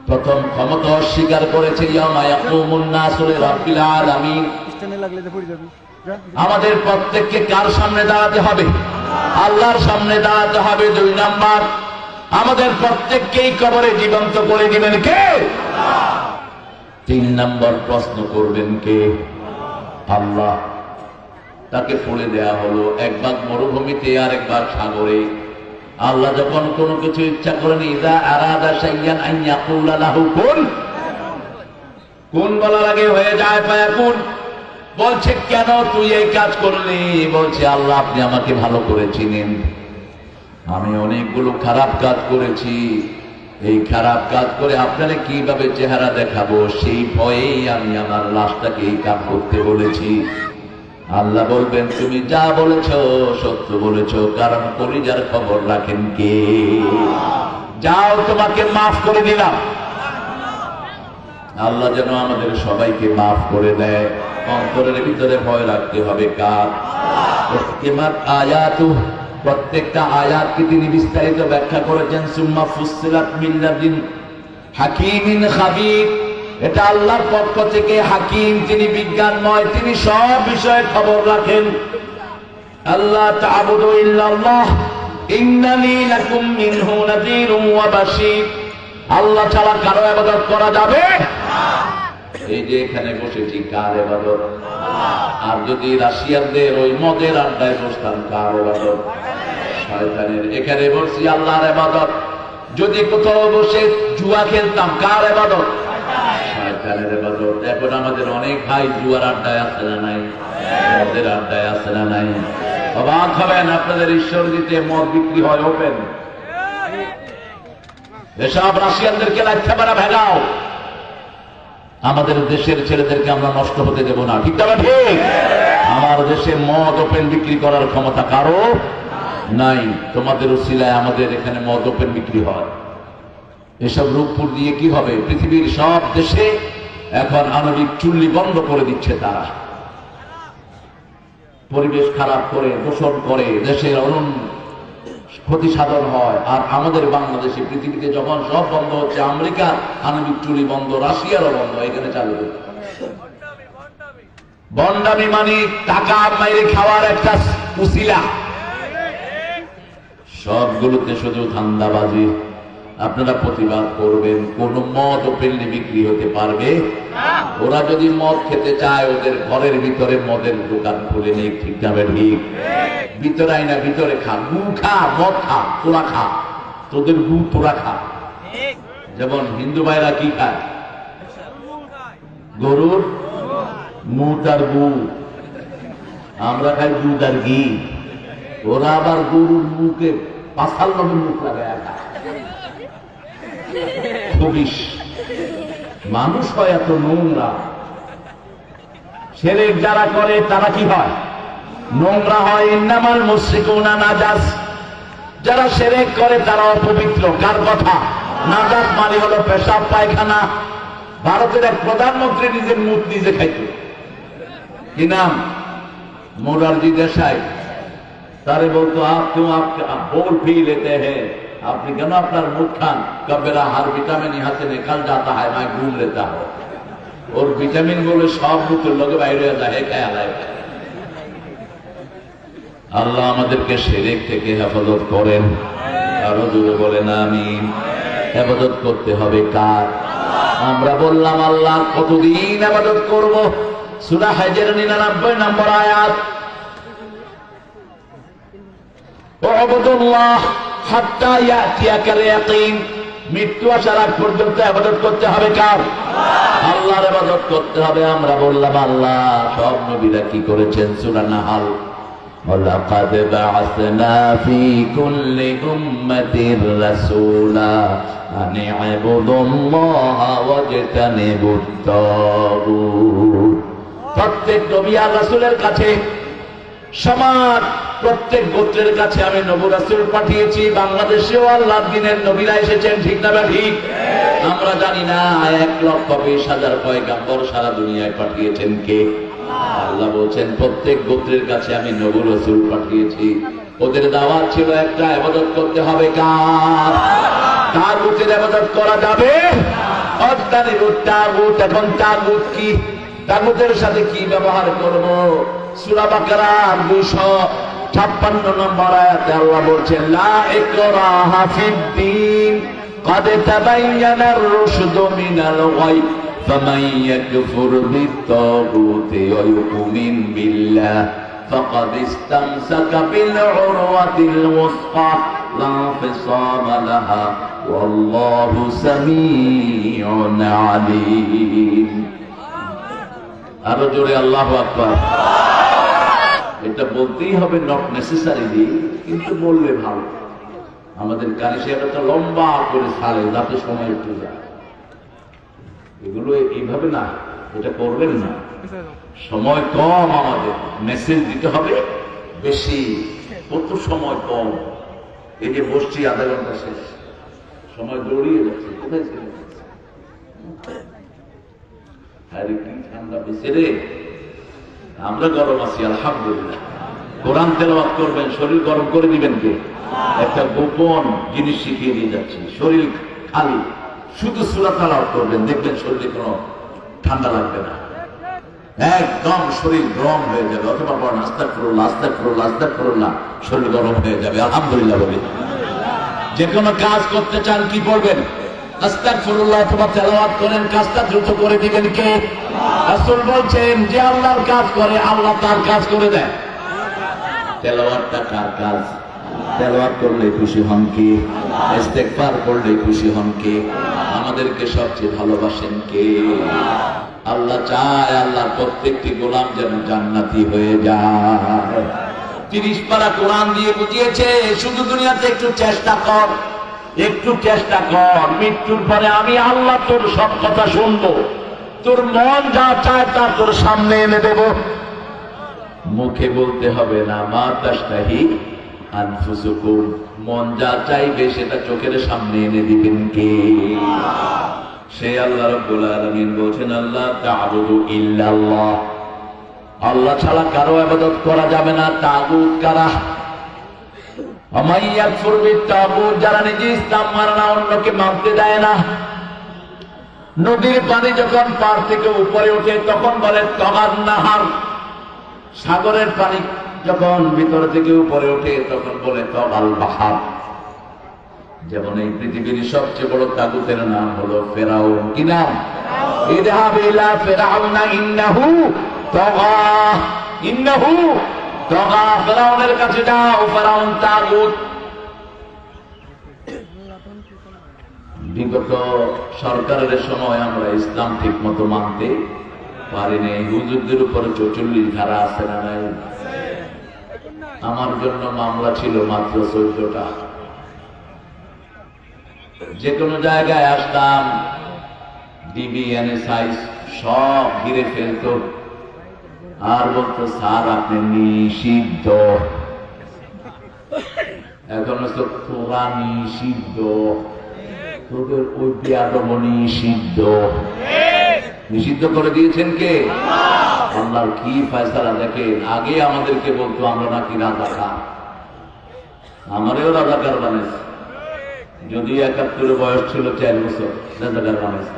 প্রথম ক্ষমতা অস্বীকার করেছে ইয়াউমা ইয়াকুমুন নাসু লিরাব্বিল আলামিন। আমাদের প্রত্যেককে কার সামনে দাঁড়াতে হবে? আল্লাহর সামনে দাঁড়াতে হবে। 2 নাম্বার, আমাদের প্রত্যেককেই কবরে জীবন্ত করে দিবেন কে? 3 নাম্বার, প্রশ্ন করবেন কে? আল্লাহ। তাকে পড়ে দেয়া হলো, একবার মরুভূমিতে আর একবার সাগরে। আল্লাহ যখন কোনো কিছু ইচ্ছা করেন, ইযা আরাদা শাইয়ান আন ইয়াকুলা লাহু কুন, কোন বলার আগে হয়ে যায় ফায়াকুন। বলছে কেন তুই এই কাজ করলি? বলছে আল্লাহ আপনি আমাকে ভালো করে চিনেন, আমি অনেকগুলো খারাপ কাজ করেছি, এই খারাপ কাজ করে আপনারা কিভাবে চেহারা দেখাবো সেই ভয়েই আমি আমার লাশটাকে এই কাজ করতে বলেছি। আল্লাহ বলবেন তুমি যা বলেছো সত্য বলেছো, কারণ কলিজার খবর রাখেন কে? যাও তোমাকে মাফ করে দিলাম। আল্লাহ যেন আমাদের সবাইকে মাফ করে দেয়। অন্তরের ভিতরে ভয় রাখতে হবে কার? আয়াতু, প্রত্যেকটা আয়াতকে তিনি বিস্তারিত ব্যাখ্যা করেছেন। সুম্মা ফুসসিলাত মিন লাদিন হাকিমিন খাবীর, এটা আল্লাহর পক্ষ থেকে হাকিম, তিনি বিজ্ঞানময়, তিনি সব বিষয়ে খবর রাখেন। আল্লাহ তা'বুদু ইল্লাল্লাহ ইন্নানী লাকুম মিনহু নাযীরুম ওয়া বাশীর। আল্লাহ ছাড়া কারো ইবাদত করা যাবে না। এই যে এখানে বসেছি কার ইবাদত? আর যদি রাশিয়ানদের ওই মদের আড্ডায় বসতাম কার ইবাদত? শয়তানের। এখানে বসছি আল্লাহর ইবাদত। যদি কোথাও বসে জুয়া খেলতাম কার ইবাদত? শয়তানের ইবাদত। এখন আমাদের অনেক ভাই জুয়ার আড্ডায় আছে না নাই? মদের আড্ডায় আছে না নাই? অবাক হবেন, আপনাদের ঈশ্বর দিতে মদ বিক্রি হয় ওপেন। এসব রাশিয়ানদেরকে লাগতে পারা ভেগাও। আমাদের দেশের ছেলেদেরকে আমরা নষ্ট হতে দেব না, ঠিক না? ঠিক। আমার দেশে মদ ওপেন বিক্রি করার ক্ষমতা কারো নাই। তোমাদের উসিলায় আমাদের এখানে মদ ওপেন বিক্রি হয়। এসব রূপপুর দিয়ে কি হবে? পৃথিবীর সব দেশে এখন আণবিক চুল্লি বন্ধ করে দিচ্ছে তারা। পরিবেশ খারাপ করে, দূষণ করে, দেশের ক্ষতি সাধন হয়। আর আমাদের বাংলাদেশে পৃথিবীতে যখন সব বন্ধ হচ্ছে, আমেরিকার আণবিক চুল্লি বন্ধ, রাশিয়ারও বন্ধ, এখানে চালু হচ্ছে। বন্ডামি মানে টাকা মাইরে খাওয়ার একটা উসিলা। সবগুলোতে শুধু ধান্দাবাজি। আপনারা প্রতিবাদ করবেন, কোন মদ ওপেনলি বিক্রি হতে পারবে না। ওরা যদি মদ খেতে চায় ওদের ঘরের ভিতরে মদের দোকান খুলে নেই, ঠিক না? ঠিক। ভিতরে আইনা ভিতরে খা, গু খা, মদ খা, তোরা খা, তোদের গু তোরা খা। যেমন হিন্দু ভাইরা কি খায়? গরুর মুট আর গু। আমরা খাই দুধ আর ঘি। ওরা আবার গরুর মুখে ৫ মুখ লাগায় খায়। মানুষ হয় এত নোংরা। শিরক যারা করে তারা কি হয়? নোংরা হয়। ইন্নামাল মুশরিকুনা নাজাস। যারা শিরক করে তারা অপবিত্র। কার কথা? নাজাস মানে হলো পেশাব পায়খানা। ভারতের এক প্রধানমন্ত্রী নিজের মুখ নিজে খাইত। কি নাম? মোরারজি দেশাই। তারে বলতো আপ क्यों आप बोल पी लेते हैं, আপনি কেন আপনার মুখ খান? কবেরা हर विटामिन यहाँ से निकल जाता है, मैं घूम लेता हूँ। और विटामिन গুলো সব মুখের লগে বাইরে যায়, খেয়াল রাখবেন। আল্লাহ আমাদেরকে শিরক থেকে হেফাজত করেন। আরো জোরে বলেন আমিন। ইবাদত করতে হবে কার? আমরা বললাম আল্লাহ, কতদিন ইবাদত করব? সূরা হজের 99 নম্বর আয়াত, উবুদুল্লাহ হাত্তা ইয়াতিয়াকাল ইয়াকিন। মৃত্যু আসার আগ পর্যন্ত ইবাদত করতে হবে কার? আল্লাহর ইবাদত করতে হবে। আমরা বললাম আল্লাহ সব নবীরা কি করেছেন? সূরা নাহল, ওয়ালাকাদ বা'আসনা ফি কুল্লি উম্মাতির রাসূলা আন ইবুদুল্লাহা ওয়াজতানিবুত তাগুত। প্রত্যেক নবী আর রাসূলের কাছে, সমাজ প্রত্যেক গোত্রের কাছে আমি নবী রাসূল পাঠিয়েছি। বাংলাদেশেও আল্লাহর দ্বীনের নবীরা এসেছেন, ঠিক না ঠিক? আমরা জানি না 1,20,000 পয়গাম্বর সারা দুনিয়ায় পাঠিয়েছেন কে? আল্লাহ বলছেন প্রত্যেক গোত্রের কাছে আমি নবী রাসূল পাঠিয়েছি। ওদের দাওয়াত ছিল একটা, ইবাদত করতে হবে কার? তাগুতের ইবাদত করা যাবে? অত্যানিবুত তাগুত। এখন তাগুত কি? তাগুতের সাথে কি ব্যবহার করব? সূরা বাকারা 256 নম্বর আয়াতে আল্লাহ বলছেন লা ইকরাহা ফিদ-দীন قد تبين الرشد من الغي فمن يكفر بالطاغوت ويؤمن بالله فقد استمسك بالعروة الوثقى لا انفصام لها والله سميع عليم। আরো জোরে আল্লাহু আকবার। এটা বলতেই হবে, নট নেসেসারিলি, কিন্তু বললে ভালো। আমাদের কানে সে একটা লম্বা করে ছাড়ে যাতে সময় একটু যায়। এগুলো এইভাবে না, এটা করবেন না। সময় কম, আমাদের মেসেজ দিতে হবে বেশি। কত সময় কম। এই যে বসছি আধা ঘন্টা শেষ, সময় দৌড়িয়ে যাচ্ছে। কোথায় ছিল? আরে কি ঠান্ডা বেশি রে। আমরা গরম আছি আলহামদুলিল্লাহ। কোরআন তেলাওয়াত করবেন, শরীর গরম করে দিবেন কে? একটা গোপন জিনিস শিখিয়ে দিয়ে যাচ্ছি। শরীর খালি, শুধু সূরা তেলাওয়াত করবেন, দেখবেন শরীরে কোনো ঠান্ডা লাগবে না, একদম শরীর গরম হয়ে যাবে। অথবা পড়েন আস্তাগফিরুল্লাহ আস্তাগফিরুল্লাহ আস্তাগফিরুল্লাহ, শরীর গরম হয়ে যাবে। আলহামদুলিল্লাহ বলি। যে কোনো কাজ করতে চান কি বলবেন? আস্তাগফিরুল্লাহ অথবা তেলাওয়াত করেন, কাজটা দ্রুত করে দিবেন কে? রাসূল বলছেন যে আল্লাহর কাজ করে আল্লাহ তার কাজ করে দেয়। তেলাওয়াতটা কার কাজ? তেলাওয়াত করলে খুশি হন কে? ইস্তেগফার করলে খুশি হন কে? আমাদেরকে সবচেয়ে ভালোবাসেন কে? আল্লাহ চায় আল্লাহ প্রত্যেকটি গোলাম যেন জান্নাতি হয়ে যায়। 30 পারা কোরআন দিয়ে বুঝিয়েছে, শুধু দুনিয়াতে একটু চেষ্টা কর, একটু চেষ্টা কর। মৃত্যুর পরে আমি আল্লাহ তোর সব কথা শুনবো, তোর মন যা চায় তা তোর সামনে এনে দেব। মুখে বলতে হবে না, মা তাশতাহি আনফুসুকুম, মন যা চাইবে সেটা চোখের সামনে এনে দিবেন কে? সেই আল্লাহ রাব্বুল আলামিন বলছেন আল্লাহ তা'বুদু ইল্লাল্লাহ, আল্লাহ ছাড়া কারো ইবাদত করা যাবে না। তাগুত কারা? আমাইয়াকফুর বিত-তাগুত, যারা নিজে ইসলাম মানে না, অন্যকে মানতে দেয় না। নদীর পানি যখন পার থেকে উপরে ওঠে তখন বলে তগার নাহার, সাগরের পানি যখন ভিতর থেকে উপরে ওঠে তখন বলে তগাল বাহার। যেমন এই পৃথিবীর সবচেয়ে বড় তাগুতের নাম হলো ফেরাউন। কি নাম? ইযহাব ইলা ফিরআউনা ইন্নাহু তাগা, ইন্নাহু তাগা। ফেরাউনের কাছে যাও, ফেরাউন তাগুত। বিগত সরকারের সময় আমরা ইসলাম ঠিক মতো মানতে পারিনি। হুজুরদের উপরে 44 ধারা আছে না নাই? আমার জন্য মামলা ছিল মাত্র 14টা। যে কোনো জায়গায় আসতাম, ডিবি এনএসআই সব ঘিরে ফেলত আর বলতো স্যার আপনি নিষিদ্ধ। এখন তো তোরা নিষিদ্ধ, তোদের ওই বেয়াদব নিষিদ্ধ। নিষিদ্ধ করে দিয়েছেন কে? আল্লাহর কি ফয়সালা দেখেন। আগে আমাদেরকে বলতো আমরা নাকি রাজাকার, আমারও রাজাকার বানাইছে। যদি 71 বয়স ছিল, 4 বছর রাজাকার বানাইছে।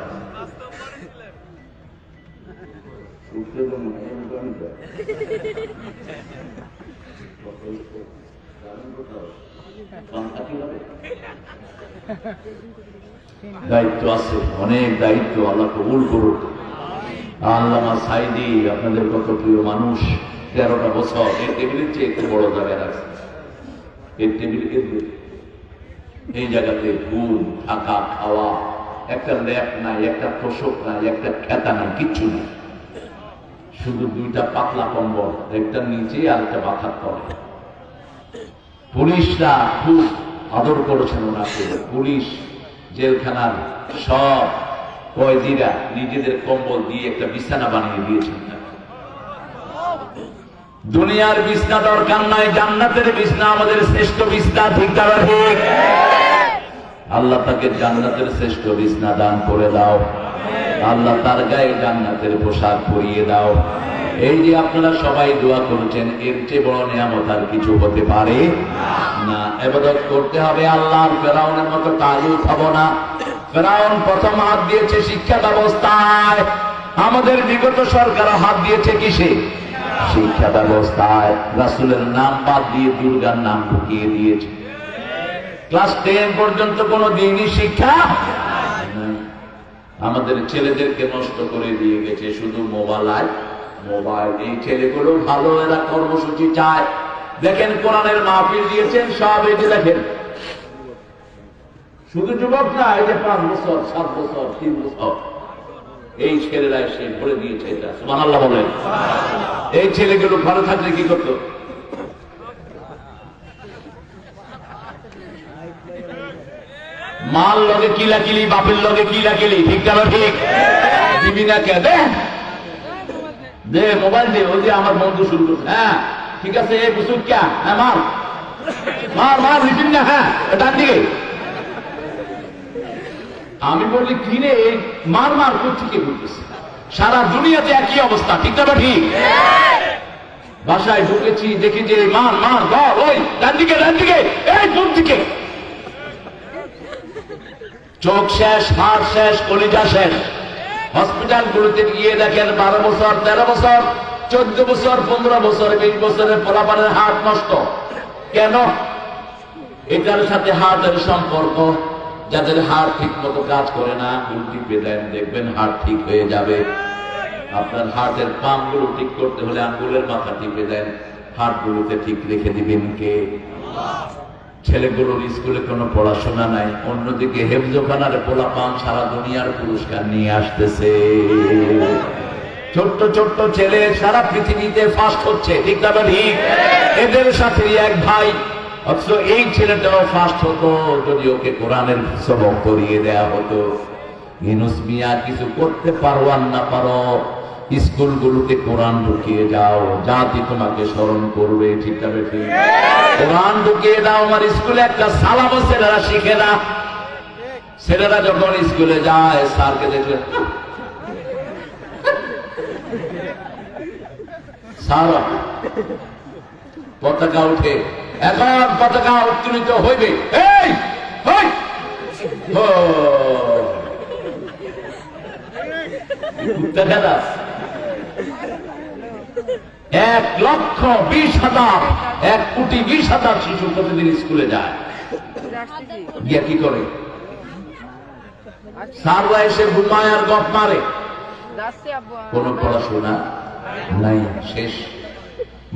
দায়িত্ব আছে, অনেক দায়িত্ব, আল্লাহ কবুল করুক। আল্লামা সাইদি আপনাদের কত প্রিয় মানুষ, 13টা বছর এই টেবিলের চেয়ে একটু বড় জায়গায় রাখছে। এই টেবিল এই জায়গাতে ঘুম, থাকা, খাওয়া, একটা ল্যাপ নাই, একটা তোষক নাই, একটা খেতা নাই, কিচ্ছু নাই, শুধু 2টা পাতলা কম্বল, একটা নিচে আর একটা মাথার তলে। পুলিশরা খুব আদর করেছেন ওনাকে। পুলিশ জেলখানার সব কয়েদিরা নিজেদের কম্বল দিয়ে একটা বিছানা বানিয়ে দিয়েছেন। দুনিয়ার বিছনা দরকার নাই, জান্নাতের বিছনা আমাদের শ্রেষ্ঠ বিছনা। ঠিক না ঠিক? আল্লাহ তাকে জান্নাতের শ্রেষ্ঠ বিছনা দান করে দাও। আল্লাহ তার গায়ে জান্নাতের পোশাক পরিয়ে দাও। এই যে আপনারা সবাই দোয়া করেছেন, এর চেয়ে বড় নিয়ামত আর কিছু হতে পারে না। ইবাদত করতে হবে আল্লাহর। ফেরাউনের মতো তাগুত হব না। ফেরাউন প্রথম হাত দিয়েছে শিক্ষা ব্যবস্থায়, আমাদের বিগত সরকার হাত দিয়েছে কিসে? শিক্ষা ব্যবস্থায়। রাসূলের নাম বাদ দিয়ে দুর্গার নাম ঢুকিয়ে দিয়েছে। ক্লাস 10 পর্যন্ত কোনো দিনই শিক্ষা আমাদের ছেলেদেরকে নষ্ট করে দিয়ে গেছে শুধু মোবাইল। এই ছেলেগুলো ভালো, এরা কর্মসূচি চায়। দেখেন কোরআনের মাহফিল দিয়েছেন সব, এই যে দেখেন শুধু যুবক না, এই যে 5 বছর 7 বছর 3 বছর এই ছেলেরা এসে ভরে দিয়েছে। এটা সুবহানাল্লাহ বলেন। এই ছেলেগুলো ভালো থাকলে কি করতো? মাল লগে কিলাকিলি, বাপের লগে কিলাকিলি। ঠিক না ঠিক? দিবি না কে? দে মোবাইল দে। ওই যে আমার বন্ধু শুরু করছে। হ্যাঁ ঠিক আছে, এই বুঝুক কে? হ্যাঁ মার মার মার, লিখিন না। হ্যাঁ ডান দিকে। আমি বলি কি রে, মার মার কোথেকে বলতেছে? সারা দুনিয়াতে একই অবস্থা। ঠিক না ঠিক? বাসায় ঢুকেছি, দেখি যে মার মার ধর, ওই ডান দিকে ডান দিকে, এই কোন দিকে? চোখ শেষ, হাড় শেষ, কলিজা শেষ। হসপিটাল গুলোতে গিয়ে দেখেন 12 বছর 13 বছর 14 বছর 15 বছর 20 বছরের পোলাপানের হার্ট নষ্ট। কেন? এটার সাথে হার্টের সম্পর্ক। যাদের হার্ট ঠিক মতো কাজ করে না, উল্টি পেলেন দেখবেন হার্ট ঠিক হয়ে যাবে। আপনার হার্টের পাম্প গুলো ঠিক করতে হলে আঙ্গুলের মাথা টিপে দেন, হার্ট গুলোতে ঠিক রেখে দিবেন কে? ছেলেগুলোর স্কুলে কোনো পড়াশোনা নাই, অন্যদিকে হেফজোখানার পোলাপান সারা দুনিয়ার পুরস্কার নিয়ে আসতেছে। ছোট্ট ছোট্ট ছেলে সারা পৃথিবীতে ফার্স্ট হচ্ছে। ঠিক না ঠিক? এদের সাথে এক ভাই, অথচ এই ছেলেটাও ফার্স্ট হতো যদি ওকে কোরআনের সবক করিয়ে দেয়া হতো। ইউনুস মিয়া কিছু করতে পারো আর না পারো, স্কুলগুলোতে কোরআন ঢুকিয়ে যাও, জাতি তোমাকে স্মরণ করবে। ঠিক না ঠিক? কোরআন ঢুকিয়ে দাও। আমার স্কুলে একটা সালামও ছেলেরা শিখে না। ছেলেরা যখন স্কুলে যায়, স্যারকে দেখলে স্যার পতাকা উঠে, এখন পতাকা উত্তোলিত হইবে। এই দেখা 1,20,000 1,20,000 শিশু প্রতিদিন স্কুলে যায়। গিয়া কি করে? স্যাররা এসে ঘুমায় আর গপ মারে। কোন পড়াশোনা নাই, শেষ।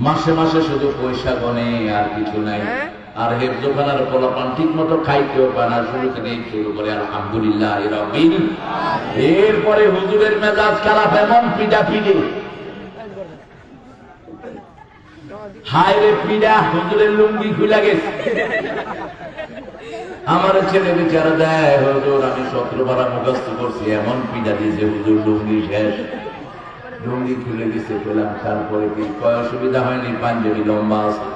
মাসে মাসে শুধু পয়সা গনে আর কিছু নাই। আর হেফজোখানার পোলাপান ঠিক মতো খাইতেও পায় না, শুরু থেকে শুরু করে আলহামদুলিল্লাহ রাব্বিল। এরপরে হুজুরের মেজাজ খারাপ, এমন পিডা পিডে, হায় রে পিডা, হুজুরের লুঙ্গি খুলে গেছে। আমার ছেলে বেচারা দেয়, হুজুর আমি 17 বার মুখস্থ করছি, এমন পিডা দিয়েছে হুজুর লুঙ্গি শেষ, লুঙ্গি খুলে গেছে। পেলাম তারপরে কি কয় অসুবিধা হয়নি, পাঞ্জাবি লম্বা আছে।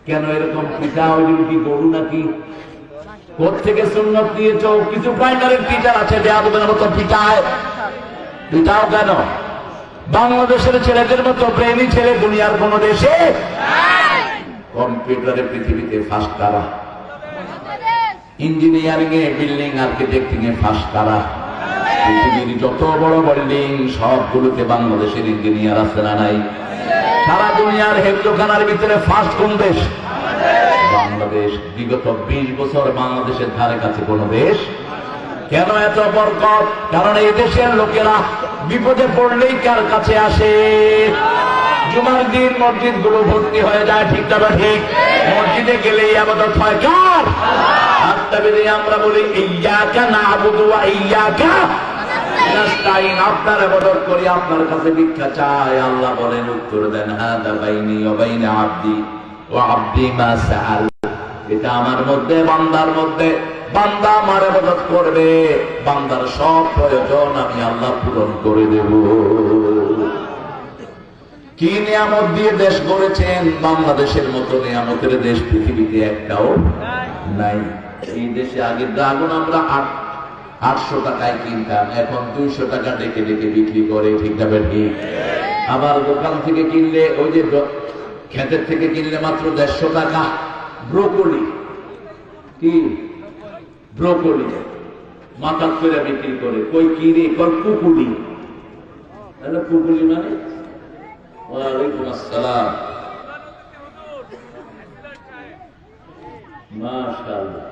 কেন এরকম পিঠা? ওই কি গরু নাকি? কোথেকে সুন্নত দিয়েছ? কিছু প্রাইমারির টিচার আছে বেয়াদবের মতো পিঠায়। পিঠাও কেন? বাংলাদেশের ছেলেদের মতো ব্রেনি ছেলে দুনিয়ার কোন দেশে? কম্পিউটারে পৃথিবীতে ফার্স্ট কারা, ইঞ্জিনিয়ারিং এ বিল্ডিং আর্কিটেক্টিং এ ফার্স্ট কারা। পৃথিবীর যত বড় বিল্ডিং সবগুলোতে বাংলাদেশের ইঞ্জিনিয়ার আছে না নাই? সারা দুনিয়ার হেফজোখানার ভিতরে ফার্স্ট কোন দেশ? বাংলাদেশ। বিগত 20 বছর বাংলাদেশের ধারে কাছে কোন দেশ? কেন এত বরকত? কারণ এই দেশের লোকেরা বিপদে পড়লেই কার কাছে আসে? জুমার দিন মসজিদ গুলো ভর্তি হয়ে যায়, ঠিক না ঠিক? মসজিদে গেলেই ইবাদত হয় কার? হাতটা বেঁধে আমরা বলি ইয়্যাকা না'বুদু ওয়া ইয়্যাকা নাস্তাইন, আপনার ইবাদত করি, আপনার কাছে ভিক্ষা চাই। আল্লাহ বলেন, উত্তর দেন, হাদা বাইনি ওয়া বাইনা আবদি ওয়া আবদি মা সাআল, এটা আমার মধ্যে বান্দার মধ্যে, বান্দা আমার ইবাদত করবে, বান্দার সব প্রয়োজন আমি আল্লাহ পূরণ করে দেব। কি নিয়ামত দিয়ে দেশ গড়েছেন! বাংলাদেশের মতো নিয়ামতের দেশ পৃথিবীতে একটাও নাই। এই দেশে আগে ড্রাগন আমরা 800 টাকায় কিনতাম, এখন 200 টাকা ডেকে ডেকে বিক্রি করে, ঠিক না ঠিক? আবার দোকান থেকে কিনলে, ওই যে ক্ষেতের থেকে কিনলে মাত্র 150 টাকা। ব্রোকলি, কি ব্রোকলি মাথা করে বিক্রি করে, কই কি রে? কই কুকুলি। কুকুলি মানে ওয়ালাইকুম আসসালাম, মাশাআল্লাহ।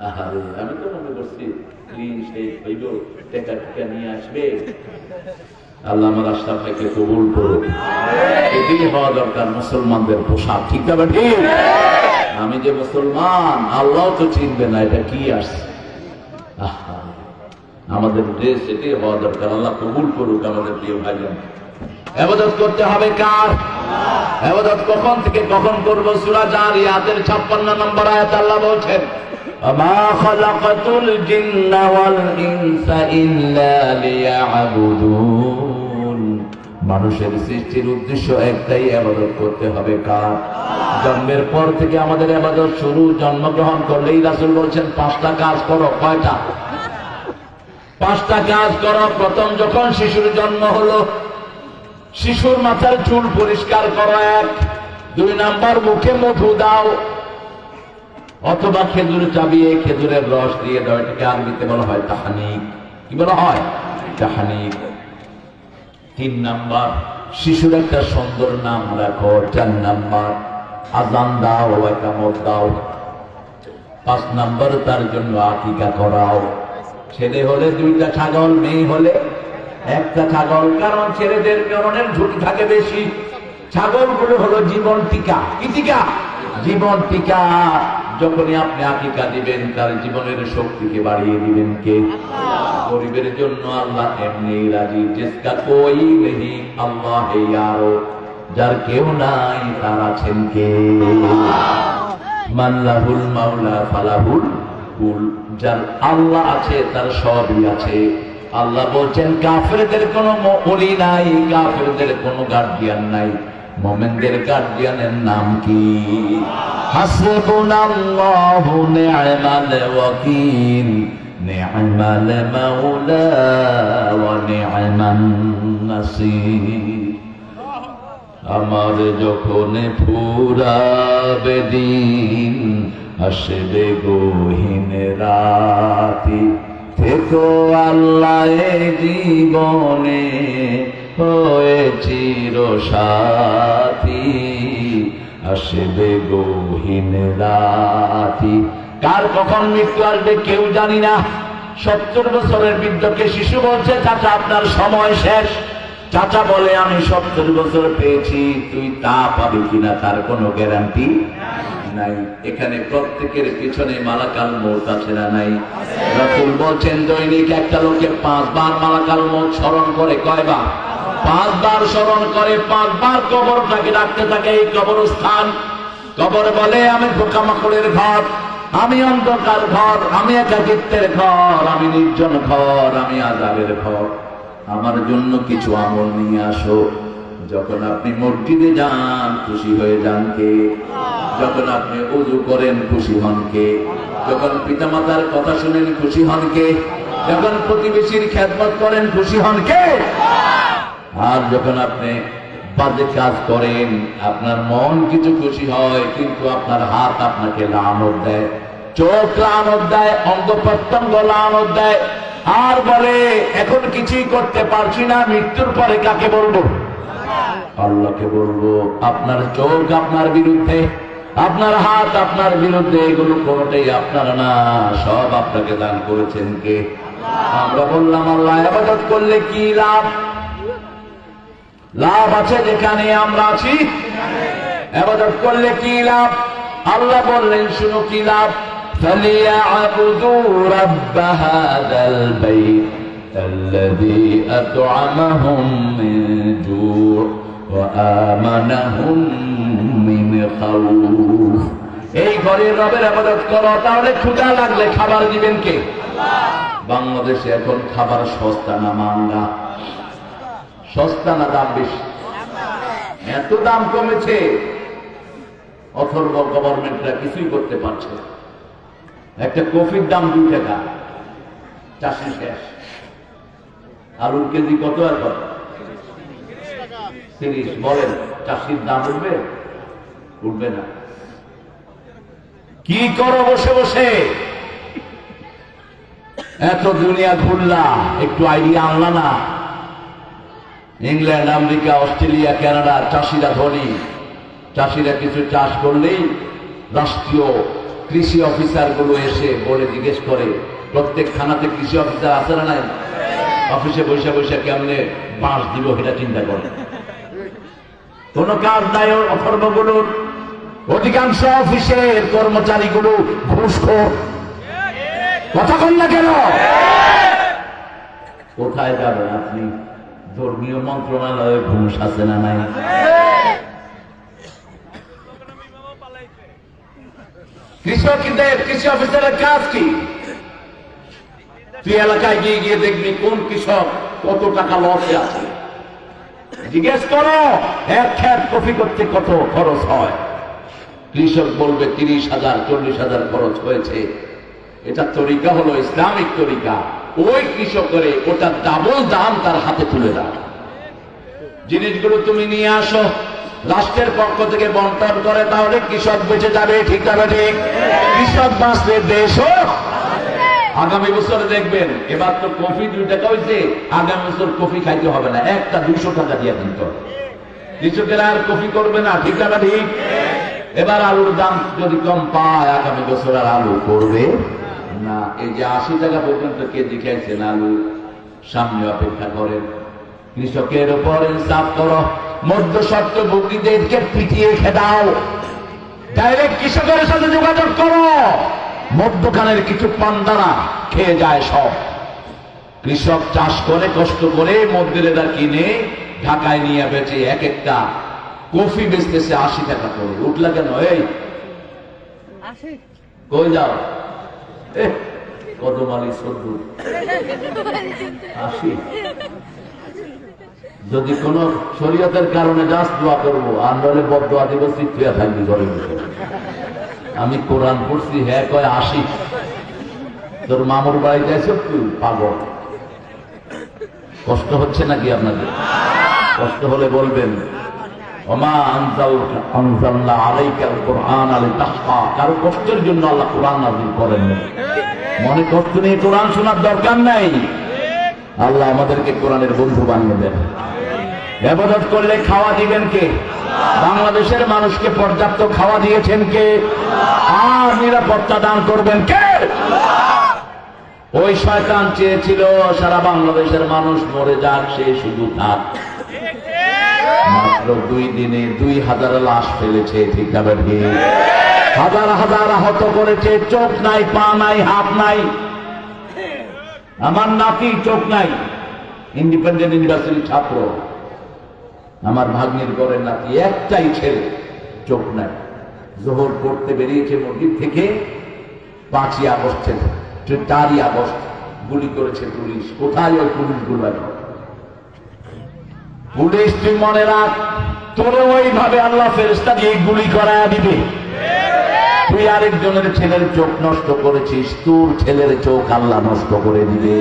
আহারে, আমি তো মনে করছি ক্লিন শেপ হইল, টাকা টাকা নিয়ে আসবে। আল্লাহ আমার আশরাফ ভাইকে কবুল করুন। এটাই হওয়া দরকার মুসলমানদের পোশাক, ঠিক না ঠিক? আমি যে মুসলমান, আল্লাহ তো চিনবে না এটা কি আসছে। আমাদের দেশ এটাই হওয়া দরকার। আল্লাহ কবুল করুক আমাদের প্রিয় ভাইজান। ইবাদত করতে হবে কার? ইবাদত কখন থেকে কখন করব? সূরা জারিয়াতের 56 নম্বর আয়াত আল্লাহ বলছেন, আমা খালাকাতুল জিন্না ওয়াল ইনসা ইল্লা লিয়াবুদুন, মানুষের সৃষ্টির উদ্দেশ্য একটাই, ইবাদত করতে হবে কার? জন্মের পর থেকে আমাদের ইবাদত শুরু। জন্মগ্রহণ করলেই রাসূল বলছেন 5টা কাজ করো। কয়টা? 5টা কাজ করো। প্রথম যখন শিশুর জন্ম হলো, শিশুর মাথার চুল পরিষ্কার করো, 1। 2 নাম্বার, মুখে মধু দাও অথবা খেজুর চাবিয়ে খেজুরের রস দিয়ে দাও, এটাকে আরবিতে বলা হয় তাহনিক। কি বলা হয়? তাহনিক। 3 নাম্বার, শিশুর একটা সুন্দর নাম রাখো। 4 নাম্বার, আযান দাও, ইকামত দাও। 5 নাম্বার, তার জন্য আকিকা করাও। ছেলে হলে 2টা ছাগল, মেয়ে হলে 1টা ছাগল, কারণ ছেলেদের জননের ঝুঁকি থাকে বেশি। ছাগলগুলো হলো জীবন টিকা। কি টিকা? জীবন টিকা। যখনই আপনি আকিকা দিবেন, তার জীবনের শক্তিকে বাড়িয়ে দিবেন কে? গরিবের জন্য আল্লাহ এমনি রাজি। জিসকা কোই নেহি আল্লাহ হে ইয়ারো, যার কেউ নাই তার আছেন কে? মাল্লাহুল মাওলা ফালাহুল কুল, যার আল্লাহ আছে তার সবই আছে। আল্লাহ বলছেন কাফেরদের কোনো ওলি নাই, কাফেরদের কোনো গার্ডিয়ান নাই। মুমিনদের গার্ডিয়ানের নাম কি? হাসবুনাল্লাহু নি'মাল ওয়াকিল, নি'মাল মাওলা ওয়া নি'মান নাসির। আমার যখন ফুরাবে দিন, আসবে গহীন রাতি, থেকো আল্লাহ জীবনে হয়ে চির সাথী, আসবে গহীন রাতি। কার কখন মৃত্যু আসবে কেউ জানি না। 70 বছরের বৃদ্ধকে শিশু বলছে, চাচা আপনার সময় শেষ। চাচা বলে, আমি 70 বছর পেয়েছি, তুই তা পাবি কিনা তার কোনো গ্যারান্টি নাই। এখানে প্রত্যেকের পিছনে মালাকাল মউত আছে না নাই? রাসূল বলছেন দৈনিক একটা লোকে 5 বার মালাকাল মউত স্মরণ করে। কয়বার? 5 বার স্মরণ করে। 5 বার কবরটাকে ডাকতে থাকে। এই কবরস্থান, কবর বলে আমি পোকামাকড়ের ঘর, আমি অন্ধকার ঘর, আমি একাকিত্বের ঘর, আমি নির্জন ঘর, আমি আযাবের ঘর, আমার জন্য কিছু আমল নিয়ে আসো। যখন আপনি মসজিদে যান খুশি হয়ে যান কে? যখন আপনি ওযু করেন খুশি হন কে? যখন পিতামাতার কথা শুনেন খুশি হন কে? যখন প্রতিবেশীর খেদমত করেন খুশি হন কে? আর যখন আপনি বাজে কাজ করেন আপনার মন কিছু খুশি হয়, কিন্তু আপনার হাত আপনাকে লানত দেয়, চোখ লানত দেয়, অঙ্গ প্রত্যঙ্গ লানত দেয়, আর বলে এখন কিছুই করতে পারছি না, মৃত্যুর পরে কাকে বলবো? আল্লাহকে বলবো। আপনার চোখ আপনার বিরুদ্ধে, আপনার হাত আপনার বিরুদ্ধে, এগুলো কোনটাই আপনার না, সব আপনাকে দান করেছেন কে? আমরা বললাম আল্লাহ। ইবাদত করলে কি লাভ? লাভ আছে যেখানে আমরা আছি। ইবাদত করলে কি লাভ? আল্লাহ বললেন শুনো কি লাভ। ফালিয়াবুদু রাব্ব হাযাল বাইত আল্লাযী আত'আমাহুম মিন জু' ওয়া আমানাহুম মিন খাউফ। এই ঘরের রবের ইবাদত করো, তাহলে ক্ষুধা লাগলে খাবার দিবেন কে? বাংলাদেশে এখন খাবার সস্তা না মাঙ্গা? সস্তা না দাম বেশি? এত দাম কমেছে, অথর্ব গভর্নমেন্টরা কিছুই করতে পারছে না। একটা কফির দাম 2 টাকা, চাষি শেষ। আলুর কেজি কত এখন? 30। বলেন চাষির দাম উঠবে? উঠবে না। কি করো বসে বসে? এত দুনিয়া ঘুরলা, একটু আইডিয়া আনলা না? ইংল্যান্ড, আমেরিকা, অস্ট্রেলিয়া, কানাডা, চাষিরা ধনী। চাষিরা কিছু চাষ করলেই রাষ্ট্রীয় কৃষি অফিসার গুলো এসে বলে জিজ্ঞেস করে, প্রত্যেক থানাতে কৃষি অফিসার আছে না নাই? অফিসে বসে বসে কেমনে বাঁশ দিব এটা চিন্তা করে। কোন কাজ নাই অথর্বগুলোর। অধিকাংশ অফিসের কর্মচারীগুলো ঘুষখোর। কথা বল না কেন? কোথায় যাবেন আপনি? ধর্মীয় মন্ত্রণালয়ে ঘুষ আছে না নাই? কৃষকদের, কৃষি অফিসারের কাজ কি? তুই এলাকায় গিয়ে গিয়ে দেখবি কোন কৃষক কত টাকা লসে আছে। জিজ্ঞেস করো এক খেত কফি করতে কত খরচ হয়। কৃষক বলবে 30,000 40,000 খরচ হয়েছে। এটা তরিকা হলো ইসলামিক তরিকা। ওই কৃষকের ওটা ডাবল দাম তার হাতে তুলে দাও। জিনিসগুলো তুমি নিয়ে আসো, রাষ্ট্রের পক্ষ থেকে বন্টন করে, তাহলে কৃষক বেঁচে যাবে। ঠিক যাবে? ঠিক। কৃষক বাঁচলে দেশও। আগামী বছর দেখবেন, এবার তো কফি 2 টাকা হয়েছে, আগামী বছর কফি খাইতে হবে না, একটা 200 টাকা দিয়ে কিনতে হবে। কৃষকেরা আর কফি করবে না। ঠিক না? ঠিক। এবার আলুর দাম যদি কম পায়, আগামী বছর আর আলু করবে না। এই যে 80 টাকা পর্যন্ত কেজি খাইছেন আলু, সামনে অপেক্ষা করেন। কৃষকের উপর ইনসাফ করো, মধ্যস্বত্ব ভোগীদেরকে পিটিয়ে খেদাও। ডাইরেক্ট কৃষকের সাথে যোগাযোগ করো। মধ্যখানের কিছু পান্ডারা খেয়ে যায় সব। কৃষক চাষ করে কষ্ট করে, মধ্যেরা কিনে ঢাকায় নিয়ে বেচে এক একটা কফি বেচতেছে 80 টাকা করে। উঠলা কেন? এই কই যাও? কদমালি 14 80। যদি কোন শরীয়তের কারণে যাস দোয়া করবো, আর নইলে বদদোয়া দিব, চিত্রিয়া থাকবি ঘরে বসে। আমি কোরআন পড়ছি, হ্যাঁ কয় 80। তোর মামুর বাড়ি যাইছ তুই পাগল। কষ্ট হচ্ছে নাকি আপনাদের? কষ্ট হলে বলবেন। ওমা আনজালনা আলাইকাল কুরআন লিতাশকা। কারো কষ্টের জন্য আল্লাহ কোরআন নাযিল করেন না। মনে কষ্ট নিয়ে কোরআন শোনার দরকার নাই। আল্লাহ আমাদেরকে কোরআনের বন্ধু বানিয়ে দেন। ইবাদত করলে খাওয়া দিবেন কে? বাংলাদেশের মানুষকে পর্যাপ্ত খাওয়া দিয়েছেন কে? আর নিরাপত্তা দান করবেন কে? ওই শয়তান চেয়েছিল সারা বাংলাদেশের মানুষ মরে যাক, সে শুধু থাক। মাত্র 2 দিনে 2000 লাশ ফেলেছে। ঠিক না? হাজার হাজার আহত করেছে। চোখ নাই, পা নাই, হাত নাই। আমার নাতি চোখ নাই, ইন্ডিপেন্ডেন্ট ইউনিভার্সিটির ছাত্র। আমার ভাগ্নের ঘরের নাতি, একটাই ছেলে, চোখ নাই। জোহর পড়তে বেরিয়েছে মসজিদ থেকে, 5ই আগস্টের 4ই আগস্ট গুলি করেছে পুলিশ। কোথায় ওই পুলিশগুলো? পুলিশ তুই মনে রাখ, তোরে ওইভাবে আল্লাহ ফেরেশতা দিয়ে গুলি করায় দিবে। তুই আরেকজনের ছেলের চোখ নষ্ট করেছিস, তোর ছেলের চোখ আল্লাহ নষ্ট করে দিবে।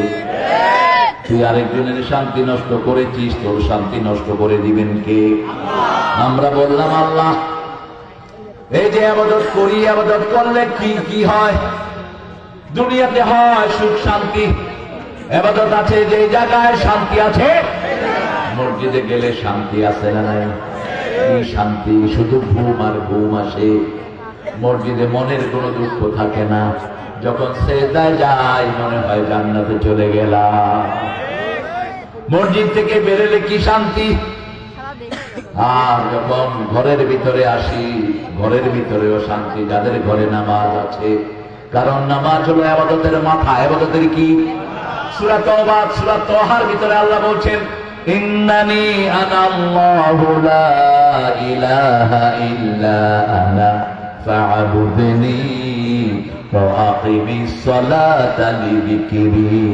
তুই আরেকজনের শান্তি নষ্ট করেছিস, তোর শান্তি নষ্ট করে দিবেন কে? আমরা বললাম আল্লাহ। এই যে ইবাদত করি, ইবাদত করলে কি কি হয়? দুনিয়াতে হয় সুখ শান্তি। ইবাদত আছে যে জায়গায় শান্তি আছে। মসজিদে গেলে শান্তি আছে না নাই? কি শান্তি! শুধু ঘুম আর ঘুম আসে। মসজিদে মনের কোনো দুঃখ থাকে না, যখন সেজদায় যায় মনে হয় জান্নাতে চলে গেলাম। মসজিদ থেকে বেরোলে কি শান্তি, আর যখন ঘরের ভিতরে আসি ঘরের ভিতরেও শান্তি, যাদের ঘরে নামাজ আছে। কারণ নামাজ হলো ইবাদতের মাথা। ইবাদতের কি? সূরা তাওবা, সূরা তাহার ভিতরে আল্লাহ বলছেন, ইন্নানি আনাল্লাহু লা ইলাহা ইল্লা আনা ফা'বুদনি ওয়া আকিমিস সালাতা লিযিকরি।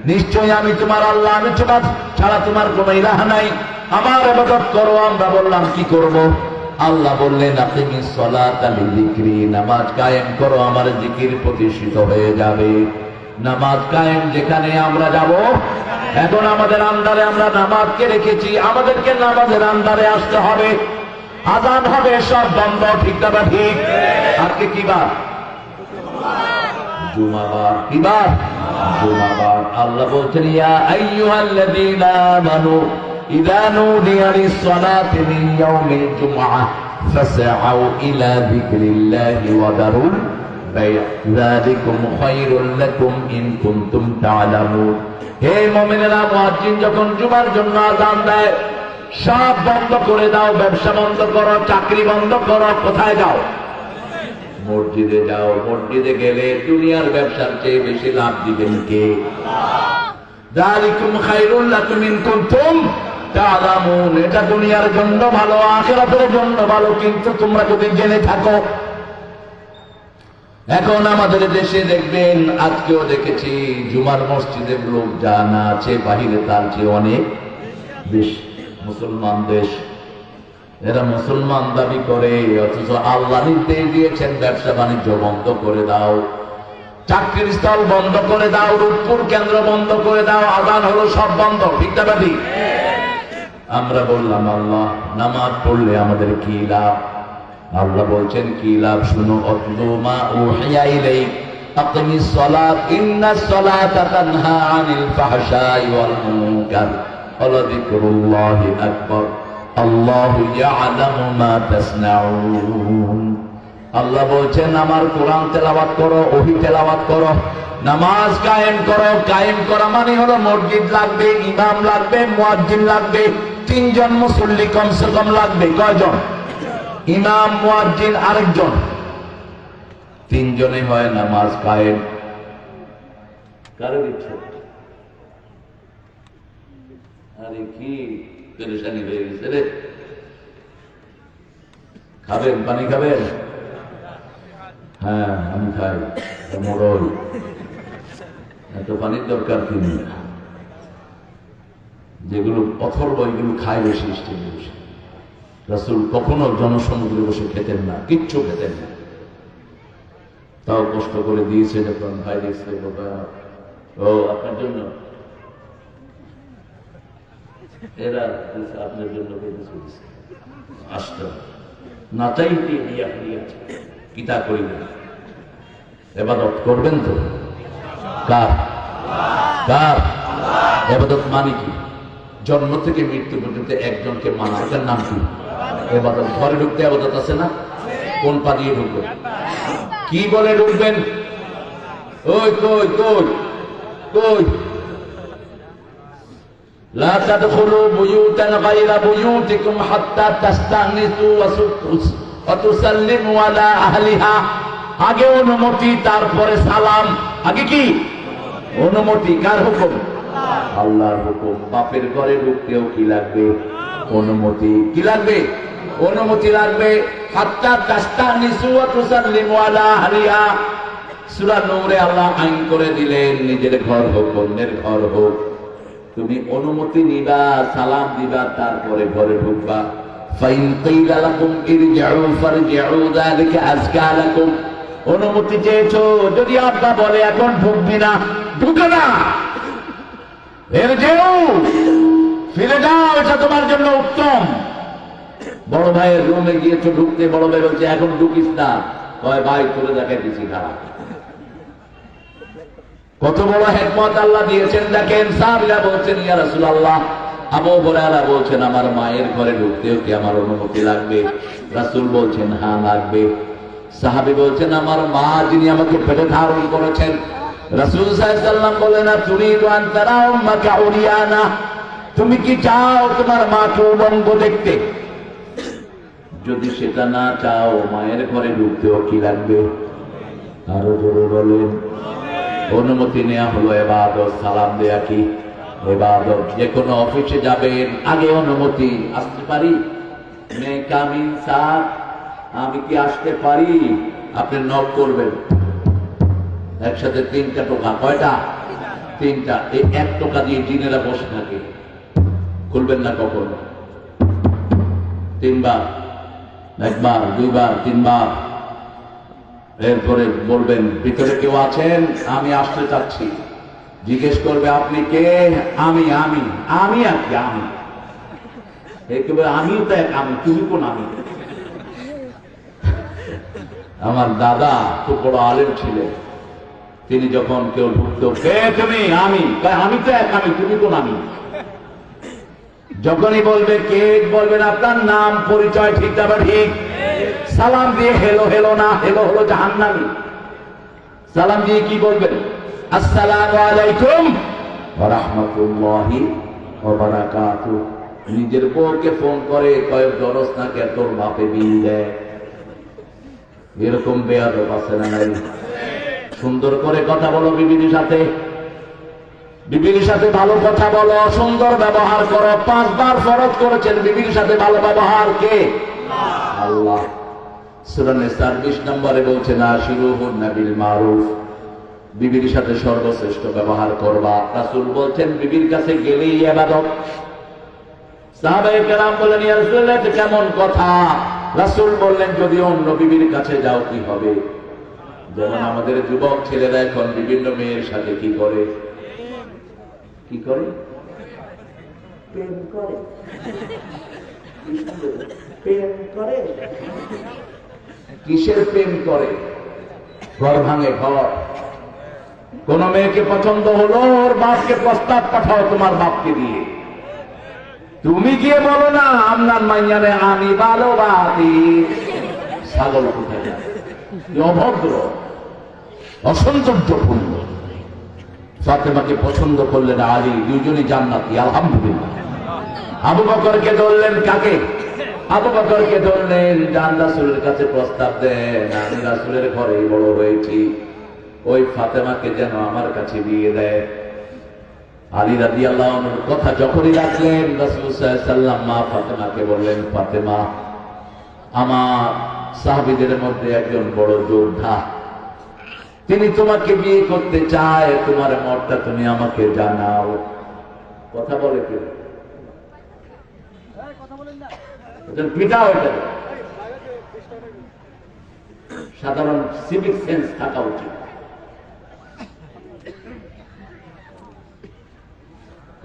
নিশ্চয় আমি তোমার আল্লাহ, আমি তোমার ছাড়া তোমার কোনো ইলাহ নাই, আমার ইবাদত করো। আমরা বললাম কি করব? আল্লাহ বললেন, আকিমিস সালাতা লিযিকরি, নামাজ কায়েম করো, আমার জিকির প্রতিষ্ঠিত হয়ে যাবে। নামাজ কায়েম যেখানে আমরা যাব, এখন আমাদের আন্ডারে আমরা নামাজকে রেখেছি, আমাদেরকে নামাজের আন্ডারে আসতে হবে। আযান হবে, সব বন্ধ, ঠিক না ঠিক? আজকে কি বার? জুমাবার। কি বার? জুমাবার। আল্লাহ বলছেন, ইয়া আইয়ুহাল্লাযীনা আমানু ইযা নুদিয়া লিস-সালাতি মিন ইয়াউমিল জুমআহ ফাসআউ ইলা যিকরিল্লাহি ওয়া দারুল বাই', যালিকুম খায়রুল লাকুম ইন কুনতুম তা'লামুন। হে মুমিনেরা, মুয়াজ্জিন যখন জুমার জন্য আযান দেয়, সব বন্ধ করে দাও, ব্যবসা বন্ধ করো, চাকরি বন্ধ করো। কোথায় যাও? মসজিদে যাও। মসজিদে গেলে দুনিয়ার ব্যবসার চেয়ে বেশি লাভ দিবেন কে? যালিকুম খায়রুল লাকুম ইন কুনতুম তা'লামুন। এটা দুনিয়ার জন্য ভালো, আখিরাতের জন্য ভালো, কিন্তু তোমরা যদি জেনে থাকো। এখন আমাদের দেশে দেখবেন, আজকেও দেখেছি, জুমার মসজিদে লোক জানা আছে বাহিরে তার চেয়ে অনেক বেশি। মুসলমান দেশ, এরা মুসলমান দাবি করে, অথচ আল্লাহ নির্দেশ দিয়েছেন ব্যবসা বাণিজ্য বন্ধ করে দাও, চাকরির স্থল বন্ধ করে দাও, রূপপুর কেন্দ্র বন্ধ করে দাও, আযান হলো সব বন্ধ, ঠিক না বাদি? আমরা বললাম, আল্লাহ, নামাজ পড়লে আমাদের কি লাভ? আল্লাহ বলছেন কি লাভ? শুনো, আতলু মা উহিয়া ইলাইক আকিমিস সালাত ইন্নাস সালাতা তানহা আনিল ফাহশাই ওয়াল মুনকার ওয়া যিকরুল্লাহি আকবার আল্লাহু ইয়ালামু মা তাসনাউন। আল্লাহ বলছেন, আমার কোরআন তেলাওয়াত করো, ওহী তেলাওয়াত করো, নামাজ কায়েম করো। কায়েম করা মানে হলো মসজিদ লাগবে, ইমাম লাগবে, মুয়াজ্জিন লাগবে, তিনজন মুসল্লি কমসে কম লাগবে। কয়জন? ইমাম, মুয়াজ্জিন, আরেকজন, তিনজনে হয় নামাজ কায়েম। কারো ইচ্ছে? আরে কি পেরেশানি হয়ে গেছে রে। খাবেন? পানি খাবেন? হ্যাঁ, আমি খাই। মরল এত পানির দরকার কি? যেগুলো অথর্ব, এগুলো খায় বেশি, স্টিলে বেশি। রাসূল কখনো জনসমুদ্রে বসে খেতেন না, কিচ্ছু খেতেন না। তাও কষ্ট করে দিয়েছে যখন ভাই দেখছে, ও আপনার জন্য, এরা আপনার জন্য আসতে না চাইতে দিয়া ফিরিয়াছে। কিতা করিলেন? ইবাদত করবেন তো? কার? কার? ইবাদত মানে কি? জন্ম থেকে মৃত্যু পর্যন্ত একজনকে মানা, এটার নাম কি? ইবাদত। ঘরে ঢুকতে ইবাদত আছে না? কোন পা দিয়ে ঢুকবেন? কি বলে ঢুকবেন? ওই কই কই কই, লা তাদখুলু বুয়ুতান গায়রা বুয়ুতিকুম হাত্তা তাস্তানিসু ওয়া তুসাল্লিমু আলা আহলিহা। আগে অনুমতি, তারপরে সালাম। আগে কি? অনুমতি। কার হুকুম? আল্লাহর হুকুম। বাপের ঘরে ঢুকতেও কি লাগবে? অনুমতি। কি লাগবে? অনুমতি লাগবে। হাত্তা তাস্তানিসু ওয়া তুসাল্লিমু আলা আহলিহা। সূরা নূরে আল্লাহ আইন করে দিলেন, নিজের ঘর হোক, অন্যের ঘর হোক, তুমি অনুমতি নিবা, সালাম দিবা, তারপরে ঘরে ঢুকবা। ফাইন কিলা লাকুম ইরজিউ ফারজিউ যালিকা আযকা লাকুম। অনুমতি চেয়েছো, যদি আব্বা বলে এখন ঢুকবি না, ঢুকে না, ইরজিউ, ফিরে যাও, এটা তোমার জন্য উত্তম। বড় ভাইয়ের রুমে গিয়েছো, ঢুকতে বড় ভাই বলছে এখন ঢুকিস না, কয় ভাই তোরে দেখাইতেছি খারাপ। কত বড় হিকমত আল্লাহ দিয়েছেন দেখেন। সাহাবীরা বলছেন, ইয়া রাসূলুল্লাহ, আবু হুরায়রা বলছেন, আমার মায়ের ঘরে ঢুকতেও কি আমার অনুমতি লাগবে? রাসূল বলছেন, হ্যাঁ লাগবে। সাহাবী বলছেন, আমার মা যিনি আমাকে পেটে ধারণ করেছেন। রাসূল সাল্লাল্লাহু আলাইহি ওয়াসাল্লাম বলেন, তুরিদু আন তারা উম্মাকা উরিয়ানা, তুমি কি চাও তোমার মাকে উলঙ্গ দেখতে? যদি সেটা না চাও, মায়ের ঘরে ঢুকতেও কি লাগবে? আরো জোরে বলেন। অনুমতি নেওয়া হলো ইবাদত। সালাম দেয়া কি ইবাদত? যে কোনো অফিসে যাবেন, আগে অনুমতি, আসতে পারি? মে কামিন স্যার, আমি কি আসতে পারি? আপনি নক করবেন। একসাথে 3টা টোকা। কয়টা? 3টা। এই 1 টোকা দিয়ে জিনেরা বসে থাকে। খুলবেন না কখনো। 3 বার, 1 বার, 2 বার, 3 বার। এরপরে বলবেন, ভিতরে কেউ আছেন? আমি আসতে চাচ্ছি। জিজ্ঞেস করবে, আপনি কে? আমি আমি আমি আর কি আমি। একেবারে আমিও তো এক আমি, তুমি কোন আমি? আমার দাদা খুব বড় আলেম ছিলেন। তিনি যখন কেউ ঢুকতো, কে তুমি? আমি। আমি তো এক আমি, তুমি কোন আমি? যখনই বলবে কে, বলবেন আপনার নাম পরিচয় ঠিক যাবে ঠিক। সালাম দিয়ে হেলো হেলো না, হেলো হলো জাহান্নামী। সালাম দিয়ে কি বলবেন? আসসালামু আলাইকুম ওয়া রাহমাতুল্লাহি ওয়া বারাকাতুহু। নিজের বউকে ফোন করে কয়েক দরস না কে তোর বাপে বিল দেয়। এরকম বেয়াদব আছে না নাই? সুন্দর করে কথা বলো বিবির সাথে, বিবির সাথে ভালো কথা বলো, সুন্দর ব্যবহার করো। 5 বার ফরজ করেছেন বিবির সাথে ভালো ব্যবহার, কে? আল্লাহ। সূরা নিসার 20 নম্বরে বলছেন, আশিরুহুন্না বিল মারুফ, বিবির সাথে সর্বশ্রেষ্ঠ ব্যবহার করবা। রাসূল বলছেন, বিবির কাছে গেলেই ইবাদত। সাহাবায়ে কেরাম বলেন, ইয়া রাসূলুল্লাহ, এটা কেমন কথা? রাসূল বললেন, যদি অন্য বিবির কাছে যাও কি হবে? যেমন আমাদের যুবক ছেলেরা এখন বিভিন্ন মেয়ের সাথে কি করে? কি করে? প্রেম করে। প্রেম করে। কিসের প্রেম করে? ঘর ভাঙে ঘর। কোন মেয়েকে পছন্দ হলো, ওর বাপকে প্রস্তাব পাঠাও তোমার বাপকে দিয়ে। তুমি গিয়ে বলো না, আপনার মাইয়ারে আমি ভালোবাসি। ছাগল কোথায় যায়? অভদ্র, অসৌন্দর্যপূর্ণ। ফাতেমাকে পছন্দ করলেন আলী, দুজনই জান্নাতি, আলহামদুলিল্লাহ। আবু বকরকে ধরলেন, কাকে? আবু বকরকে ধরলেন, যান রাসূলের কাছে প্রস্তাব দেন, আমি রাসূলের ঘরেই বড় হয়েছি, ওই ফাতেমাকে যেন আমার কাছে দিয়ে দেয়। আলী রাদিয়াল্লাহু আনহুর কথা যখনই রাখলেন, রাসূল সাল্লাল্লাহু আলাইহি ওয়াসাল্লাম মা ফাতেমাকে বললেন, ফাতেমা, আমার সাহাবীদের মধ্যে একজন বড় যোদ্ধা, তিনি তোমাকে বিয়ে করতে চায়, তোমার মতটা তুমি আমাকে জানাও। কথা বলে কেউ? পিতা ওইটা সাধারণ সিভিক সেন্স থাকা উচিত।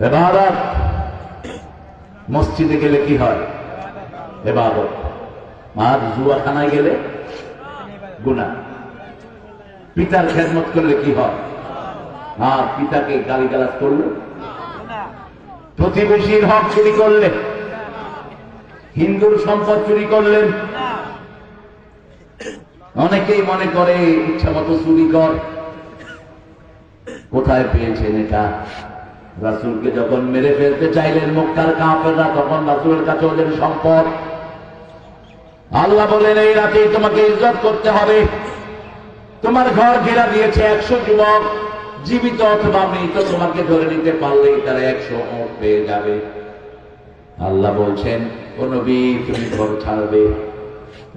ইবাদত। মসজিদে গেলে কি হয়? ইবাদত। আর জুয়াখানায় গেলে গুনাহ। পিতার খেদমত করলে কি হয়? আর পিতাকে গালিগালাজ করলে, প্রতিবেশীর হক চুরি করলে, হিন্দুর সম্পদ চুরি করলেন। অনেকেই মনে করে ইচ্ছা মতো চুরি কর। কোথায় পেয়েছেন এটা? রাসূলকে যখন মেরে ফেলতে চাইলেন মক্কার কাফেররা, তখন রাসূলের কাছে ওদের সম্পদ। আল্লাহ বলেন, এই রাতেই তোমাকে ইজ্জত করতে হবে। তোমার ঘর ঘেরা দিয়েছে 100 যুবক, জীবিত অথবা মৃত, তোমাকে ধরে নিতে পারলেই তারা 100 ওট পেয়ে যাবে। আল্লাহ বলছেন, ও নবী, তুমি ঘর ছাড়বে।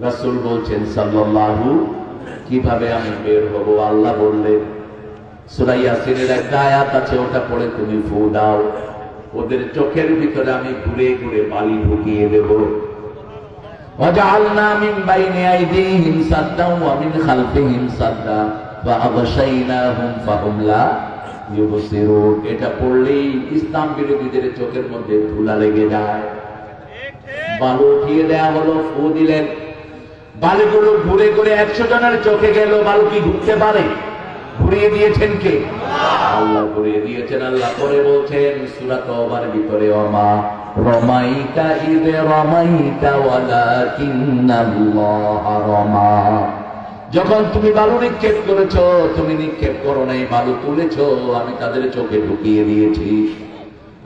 রাসূল বলছেন, সাল্লাল্লাহু, কিভাবে আমি বের হব? আল্লাহ বললেন, সূরা ইয়াসিনের একটা আয়াত আছে, ওটা পড়ে তুমি ফু দাও, ওদের চোখের ভিতরে আমি ঘুরে ঘুরে বালি ঢুকিয়ে দেব। وجعلنا من بين أيديهم سدا ومن خلفهم سدا فأغشيناهم فهم لا يبصرون। এটা পড়লেই ইসলাম বিরোধীদের চোখের মধ্যে ধুলা লেগে যায়। বালু উঠিয়ে দেয়া হলো, ফু দিলেন, বালুগুলো ঘুরে ঘুরে 100 জনের চোখে গেল। বালু কি ঘুরতে পারে? ঘুরিয়ে দিয়েছেন কে? আল্লাহ ঘুরিয়ে দিয়েছেন। আল্লাহ পরে বলছেন সূরা তাওবার ভিতরে, ওমা রমাইতা ইয রমাইতা ওয়ালাকিন্নাল্লাহ রমা। যখন তুমি বালু নিক্ষেপ করেছো, তুমি নিক্ষেপ করো নাই, বালু তুলেছো, আমি তাদের চোখে ঢুকিয়ে দিয়েছি।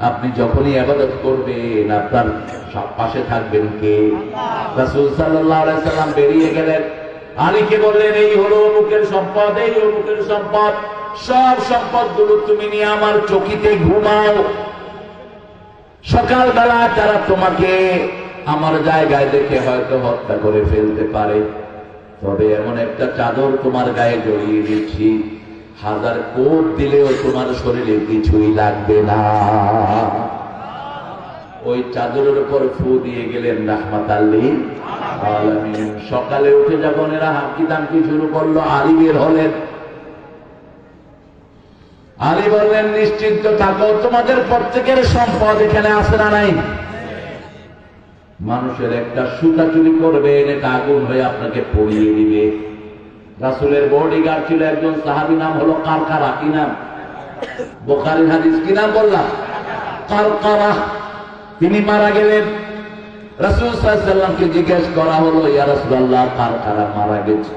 আপনি যখনই ইবাদত করবেন আপনার পাশে থাকবেন কে? রাসূল সাল্লাল্লাহু আলাইহি সাল্লাম বেরিয়ে গেলেন, আলীকে বললেন, এই হলো অমুকের সম্পদ, এই অমুকের সম্পদ, সব সম্পদগুলো তুমি নিয়ে আমার চকিতে ঘুমাও। সকালবেলা তারা তোমাকে আমার জায়গায় দেখে হয়তো হত্যা করে ফেলতে পারে, তবে এমন একটা চাদর তোমার গায়ে জড়িয়ে দিচ্ছি, 1000 কোট দিলেও তোমার শরীরে কিছুই লাগবে না। ওই চাদরের উপর ফু দিয়ে গেলেন রাহমাতাল লিল আলামিন। সকালে উঠে যখন এরা হাঁকি দামকি শুরু করলো, আলী বের হলেন। আলী বললেন, নিশ্চিন্ত থাকো, তোমাদের প্রত্যেকের সম্পদ এখানে আছে না নাই? মানুষের একটা সুতা চুরি করবেন, এটা আগুন হয়ে আপনাকে পড়িয়ে দিবে। রাসূলের বডিগার্ড ছিল একজন সাহাবী, নাম হলো কারকারা। কি নাম? বুখারীর হাদিস। কি নাম বললাম? কারকারা। তিনি মারা গেলেন। রাসূল সাল্লাল্লাহু আলাইহি ওয়াসাল্লামকে জিজ্ঞেস করা হলো, ইয়া রাসূলুল্লাহ, কারকারা মারা গেছে।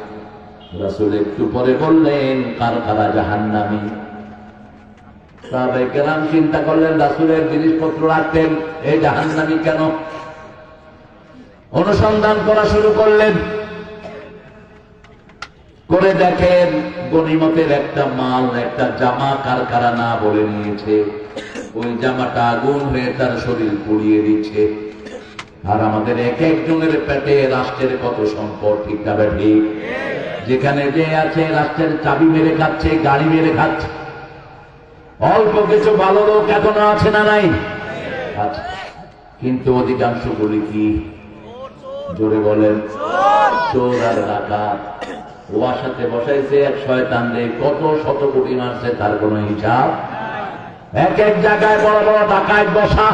রাসূল একটু পরে বললেন, কারকারা জাহান্নামী। সাহাবায়ে কেরাম চিন্তা করলেন, রাসূলের জিনিসপত্র রাখতেন, এই জাহান্নামী কেন? অনুসন্ধান করা শুরু করলেন। করে দেখেন গনিমতের একটা মাল, একটা জামা কারকারা না বলে নিয়েছে। ওই জামাটা আগুন হয়ে তার শরীর পুড়িয়ে দিচ্ছে। আর আমাদের এক একজনের পেটে রাষ্ট্রের কত সম্পদ, ঠিক না ঠিক? যেখানে যে আছে রাষ্ট্রের চাবি মেরে খাচ্ছে, গাড়ি মেরে খাচ্ছে। অল্প কিছু ভালো লোক এখনো আছে না নাই? আচ্ছা, কিন্তু অধিকাংশগুলি কি? জোরে বলেন, চোর আর ডাকাত। ওর সাথে বসাইছে এক শয়তান রে, কত শত কোটি মারছে তার কোনো হিসাব। এক এক জায়গায় বড় বড় ডাকাত বসা,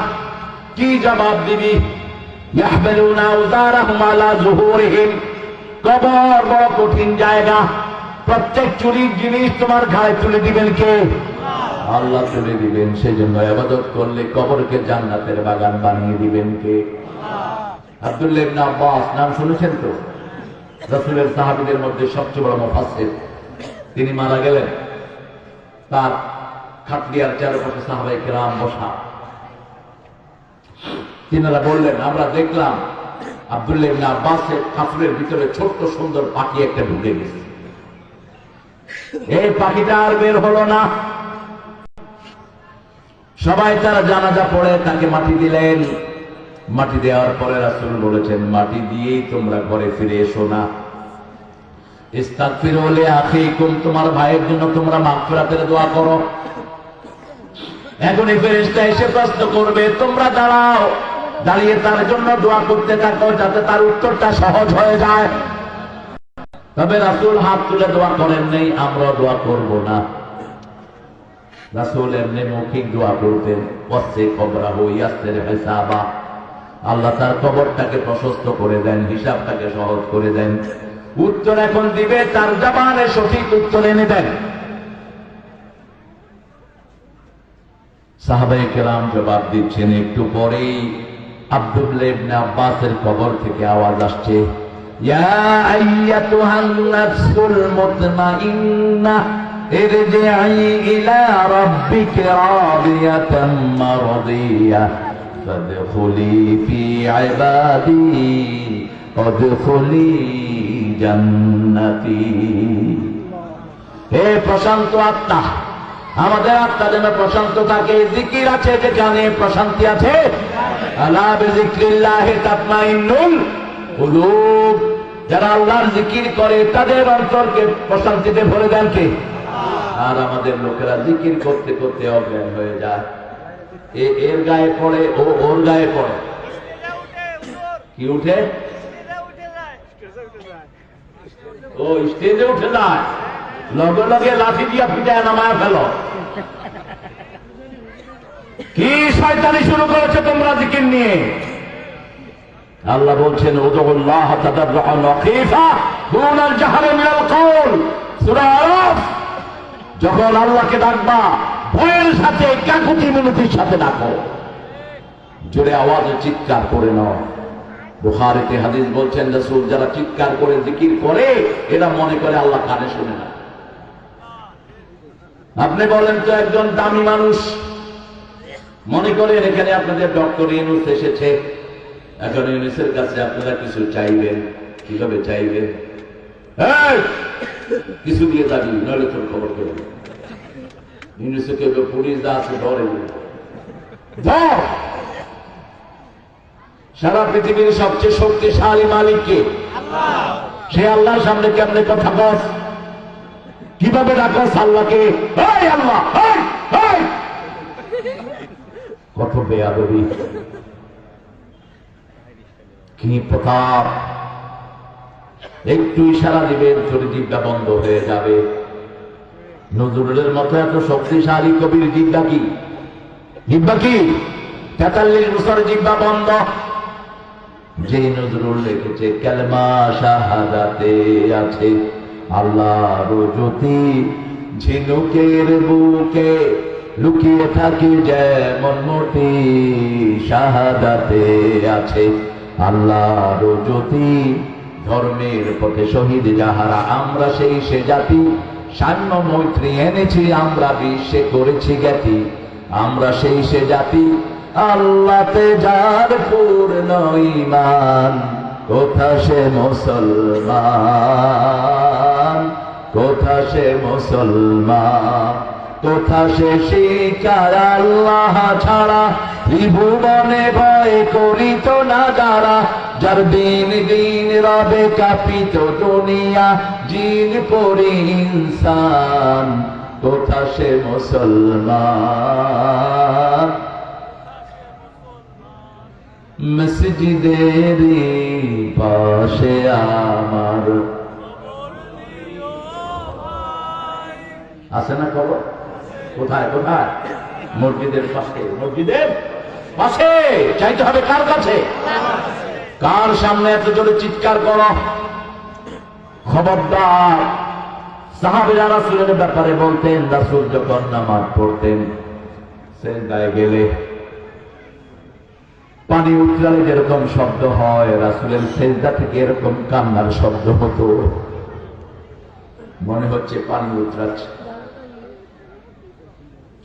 কি জবাব দিবি? ইয়াহমিলুনা আওযারাহুম আলা যুহুরিহিম। কবর বড় কঠিন জায়গা, প্রত্যেক চুরির জিনিস তোমার ঘাড়ে তুলে দিবেন কে? আল্লাহ তুলে দিবেন। সেজন্য ইবাদত করলে কবরকে জান্নাতের বাগান বানিয়ে দিবেন কে? আব্দুল্লাহ ইবনে আব্বাস নাম শুনেছেন তো? রাসূলের সাহাবীদের মধ্যে সবচেয়ে বড় মুফাসসির। তিনি মারা গেলেন, তার খাটলিয়ার চারপাশে সাহাবায়ে কেরাম বসা। তিনারা বললেন, আমরা দেখলাম আব্দুল্লাহ ইবনে আব্বাসের কাফনের ভিতরে ছোট্ট সুন্দর পাখি একটা ঢুকে গেছে। এই পাখিটা আর বের হলো না। সবাই তারা জানাজা পড়ে তাকে মাটি দিলেন। মাটি দেওয়ার পরে রাসূল বলেছেন, মাটি দিয়েই তোমরা ঘরে ফিরে এসো না। ইস্তাগফিরু লিআখিকুম, তোমার ভাইয়ের জন্য তোমরা মাগফিরাতের দোয়া করো। এখন এই ফেরেশতা এসে প্রশ্ন করবে, তোমরা দাঁড়াও, দাঁড়িয়ে তার জন্য দোয়া করতে থাকো, যাতে তার উত্তরটা সহজ হয়ে যায়। তবে রাসূল হাত তুলে দোয়া করেন নেই, আমরা দোয়া করব না। রাসূল এমনি মৌখিক দোয়া করতেন, ওয়াসি কবরাহু ইয়াসসির হিসাবা। আল্লাহ তার কবরটাকে প্রশস্ত করে দেন, হিসাবটাকে সহজ করে দেন। উত্তর এখন দিবে, তার জবানে সঠিক উত্তর এনে দেন। সাহাবায়ে কেরাম জবাব দিচ্ছেন। একটু পরেই আব্দুল্লাহ ইবনে আব্বাসের কবর থেকে আওয়াজ আসছে, ইয়া আইয়াতুহান নাফসুল মুতমাইন্নাহ ইরজিই ইলা রাব্বিকা রাদিয়াতাম মারদিয়াহ ফাদখুলি ফি ইবাদি ওয়াদখুলি জান্নাতি। হে প্রশান্ত আত্মা, আমাদের আত্মা যেন প্রশান্ত থাকে। জিকির আছে যেখানে প্রশান্তি আছে। আলা বিযিকরিল্লাহি তাতমাইন্নুল কুলুব। যারা আল্লাহর জিকির করে তাদের অন্তরকে প্রশান্তিতে ভরে দেন কে? আর আমাদের লোকেরা জিকির করতে করতে অজ্ঞান হয়ে যায়। এর গায়ে পড়ে, ও ওর গায়ে পড়ে। কি উঠে? ও স্টেজে উঠে যায়, লগে লগে লাঠি দিয়া পিটায় নামায় ফেলো। কি শয়তানি শুরু করেছে তোমরা জিকির নিয়ে? আল্লাহ বলছেন, উদুল্লাহ তাদাররুআন ওয়া খীফা দুনাল জাহরি মিনাল কওল। সূরা আরাফ। যখন আল্লাহকে ডাকবা ভয়ের সাথে, কাকুতি মিনতির সাথে ডাকো, জোরে আওয়াজে চিৎকার করে নাও। বুখারীতে হাদিস বলছেন রাসূল যারা চিৎকার করে জিকির করে এরা মনে করে আল্লাহ কানে শুনে না। আপনি বলেন তো একজন দামি মানুষ মনে করেন এখানে আপনাদের ডক্টর ইউনূস এসেছে, এখন ইউনূসের কাছে আপনারা কিছু চাইবেন, কিভাবে চাইবেন? কিছু দিয়ে যাবি, নইলে তোর খবর করবে। ইউনূসকে পুলিশ দা আছে ধরে, সারা পৃথিবীর সবচেয়ে শক্তিশালী মালিককে, সে আল্লাহর সামনে কেমনে কথা বস, কিভাবে ডাকস আল্লাহকে? আল্লাহ কত বেয়াদবি, কি প্রতাপ! একটু ইশারা দিবেন চলে জিব্বা বন্ধ হয়ে যাবে। নজরুলের মতো এত শক্তিশালী কবির জিব্বা কি ৪৩ বছর জিব্বা বন্ধ। যে নজরুল লিখেছে কালেমা শাহাদাতে আছে আল্লাহর জ্যোতি, ঝিনুকের বুকে লুকিয়ে থাকে যেমন মোটি, শাহাদাতে আছে আল্লাহর জ্যোতি, ধর্মের পথে শহীদ যাহারা আমরা সেই সে জাতি, সাম্য মৈত্রী এনেছি আমরা বিশ্বে করেছি জ্ঞাতি, আমরা সেই সে জাতি আল্লাহতে যার পূর্ণ ঈমান, কোথা সে মুসলমান, কোথা সে মুসলমান, কোথা সে শিকার আল্লাহ ছাড়া, ত্রিভুবনে ভয় করিত না যারা, যার দিন দিন রবে কাঁপিত দুনিয়া, জিন পরি ইনসান, কোথা সে মুসলমান। মসজিদের পাশে আমার আছে না খবর? কোথায় কোথায়? মসজিদের পাশে, মসজিদের পাশে। চাইতে হবে কার কাছে? কার সামনে এত জোরে চিৎকার করো? খবরদার! সাহাবীরা রাসূলের ব্যাপারে বলতেন, রাসূল যখন নামাজ পড়তেন সিজদায় গেলে পানি উতরালে যেরকম শব্দ হয়, রাসূলের সিজদা থেকে এরকম কান্নার শব্দ হতো, মনে হচ্ছে পানি উতরাচ্ছে।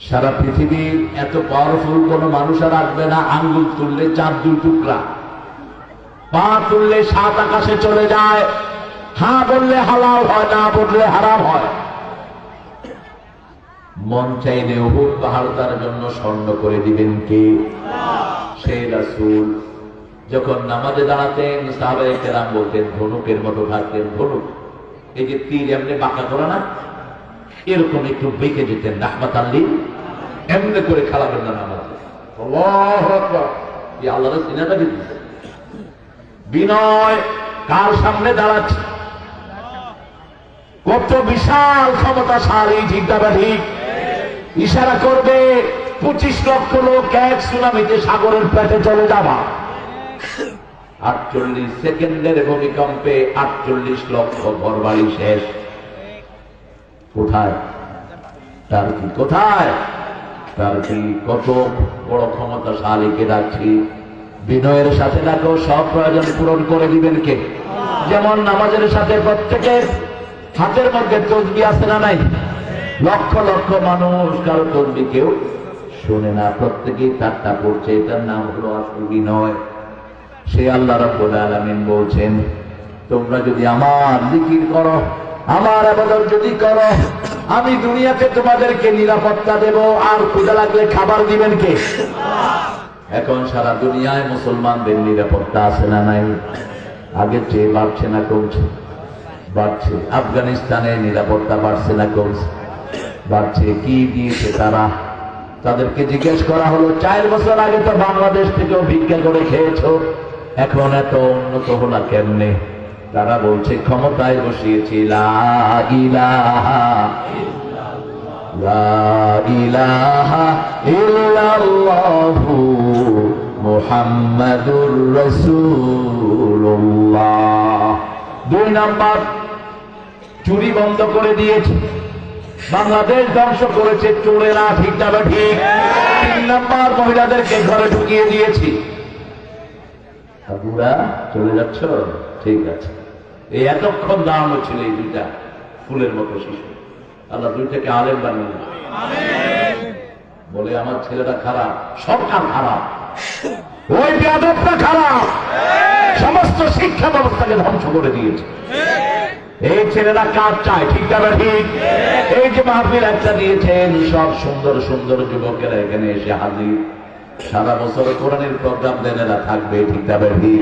সারা পৃথিবীর এত পাওয়ারফুল কোন মানুষ আর আসবে না। আঙ্গুল তুললে 4 টুকরা, পা তুললে 7 আকাশে চলে যায়, হ্যাঁ বললে হালাল হয়, না বললে হারাম হয়। মন চাইলে উহুদ পাহাড় তার জন্য স্বর্ণ করে দিবেন কে? সেই রাসূল যখন নামাজে দাঁড়াতেন সাহাবায়ে কেরাম বলতেন ধনুকের মতো থাকতেন। ধনুক, এই যে তীর এমনি বাঁকা করে না, এরকম একটু বেঁকে যেতেন রাহমাতাল লিল, এমনি করে খেলাবেন না নামাজে। আল্লাহু আকবার! এই আল্লাহর সিনাটা দিতেছে। বিনয় কার সামনে দাঁড়াচ্ছে? কত বিশাল ক্ষমতাশালী, ঠিক? ইশারা করবে 25 লক্ষ লোক এক সুনামিতে সাগরের পেটে চলে যাবা। 48 সেকেন্ডের ভূমিকম্পে 48 লক্ষ ঘরবাড়ি শেষ। কোথায় তার কি? কোথায় তার কি? কত বড় ক্ষমতাশালীকে ডাকছি, বিনয়ের সাথে ডাকো, সব প্রয়োজন পূরণ করে দিবেন কে? যেমন নামাজের সাথে প্রত্যেকের হাতের মধ্যে তসবিহ আছে না নাই? লক্ষ লক্ষ মানুষ, কারো তসবিহ কেউ শুনে না, প্রত্যেকেই তারটা পড়ছে। এটার নাম হলো আসল বিনয়। সে আল্লাহ রাব্বুল আলামিন বলছেন, তোমরা যদি আমার জিকির করো, আমার ইবাদত যদি করো, আমি দুনিয়াতে তোমাদেরকে নিরাপত্তা দেব। আর ক্ষুধা লাগলে খাবার দিবেন কে? এখন সারা দুনিয়ায় মুসলমানদের নিরাপত্তা আছে না নাই? আগের চেয়ে বাড়ছে না কমছে? বাড়ছে। আফগানিস্তানের নিরাপত্তা বাড়ছে না কমছে? বাড়ছে। কি দিয়েছে তারা? তাদেরকে জিজ্ঞেস করা হলো 4 বছর আগে তো বাংলাদেশ থেকেও ভিক্ষা করে খেয়েছো, এখন এত উন্নত হলা কেমনে? তারা বলছে ক্ষমতায় বসিয়েছি লা ইলাহা ইল্লাল্লাহু মুহাম্মাদুর রাসূলুল্লাহ। 2 নাম্বার, চুরি বন্ধ করে দিয়েছে, বাংলাদেশ ধ্বংস করেছে চোরেরা, ঠিক না ঠিক? 3 নাম্বার, মহিলাদেরকে ঘরে ঢুকিয়ে দিয়েছি। বুড়া চলে যাচ্ছ, ঠিক আছে। এই এতক্ষণ দাঁড়ানো ছিল এই দুইটা ফুলের মতো শিশু, আল্লাহ দুইটাকে আলেম বানিয়ে দিল। বলে আমার ছেলেটা খারাপ, সরকার খারাপ, ওই বেয়াদবটা খারাপ, সমস্ত শিক্ষা ব্যবস্থাকে ধ্বংস করে দিয়েছে। এই ছেলেরা কাজ চায়, ঠিক না ঠিক? এই যে মাহফিল একটা দিয়েছেন, সব সুন্দর সুন্দর যুবকেরা এখানে এসে হাজির, সারা বছর কোরআনের প্রোগ্রাম দেন, এরা থাকবে, ঠিক না ঠিক?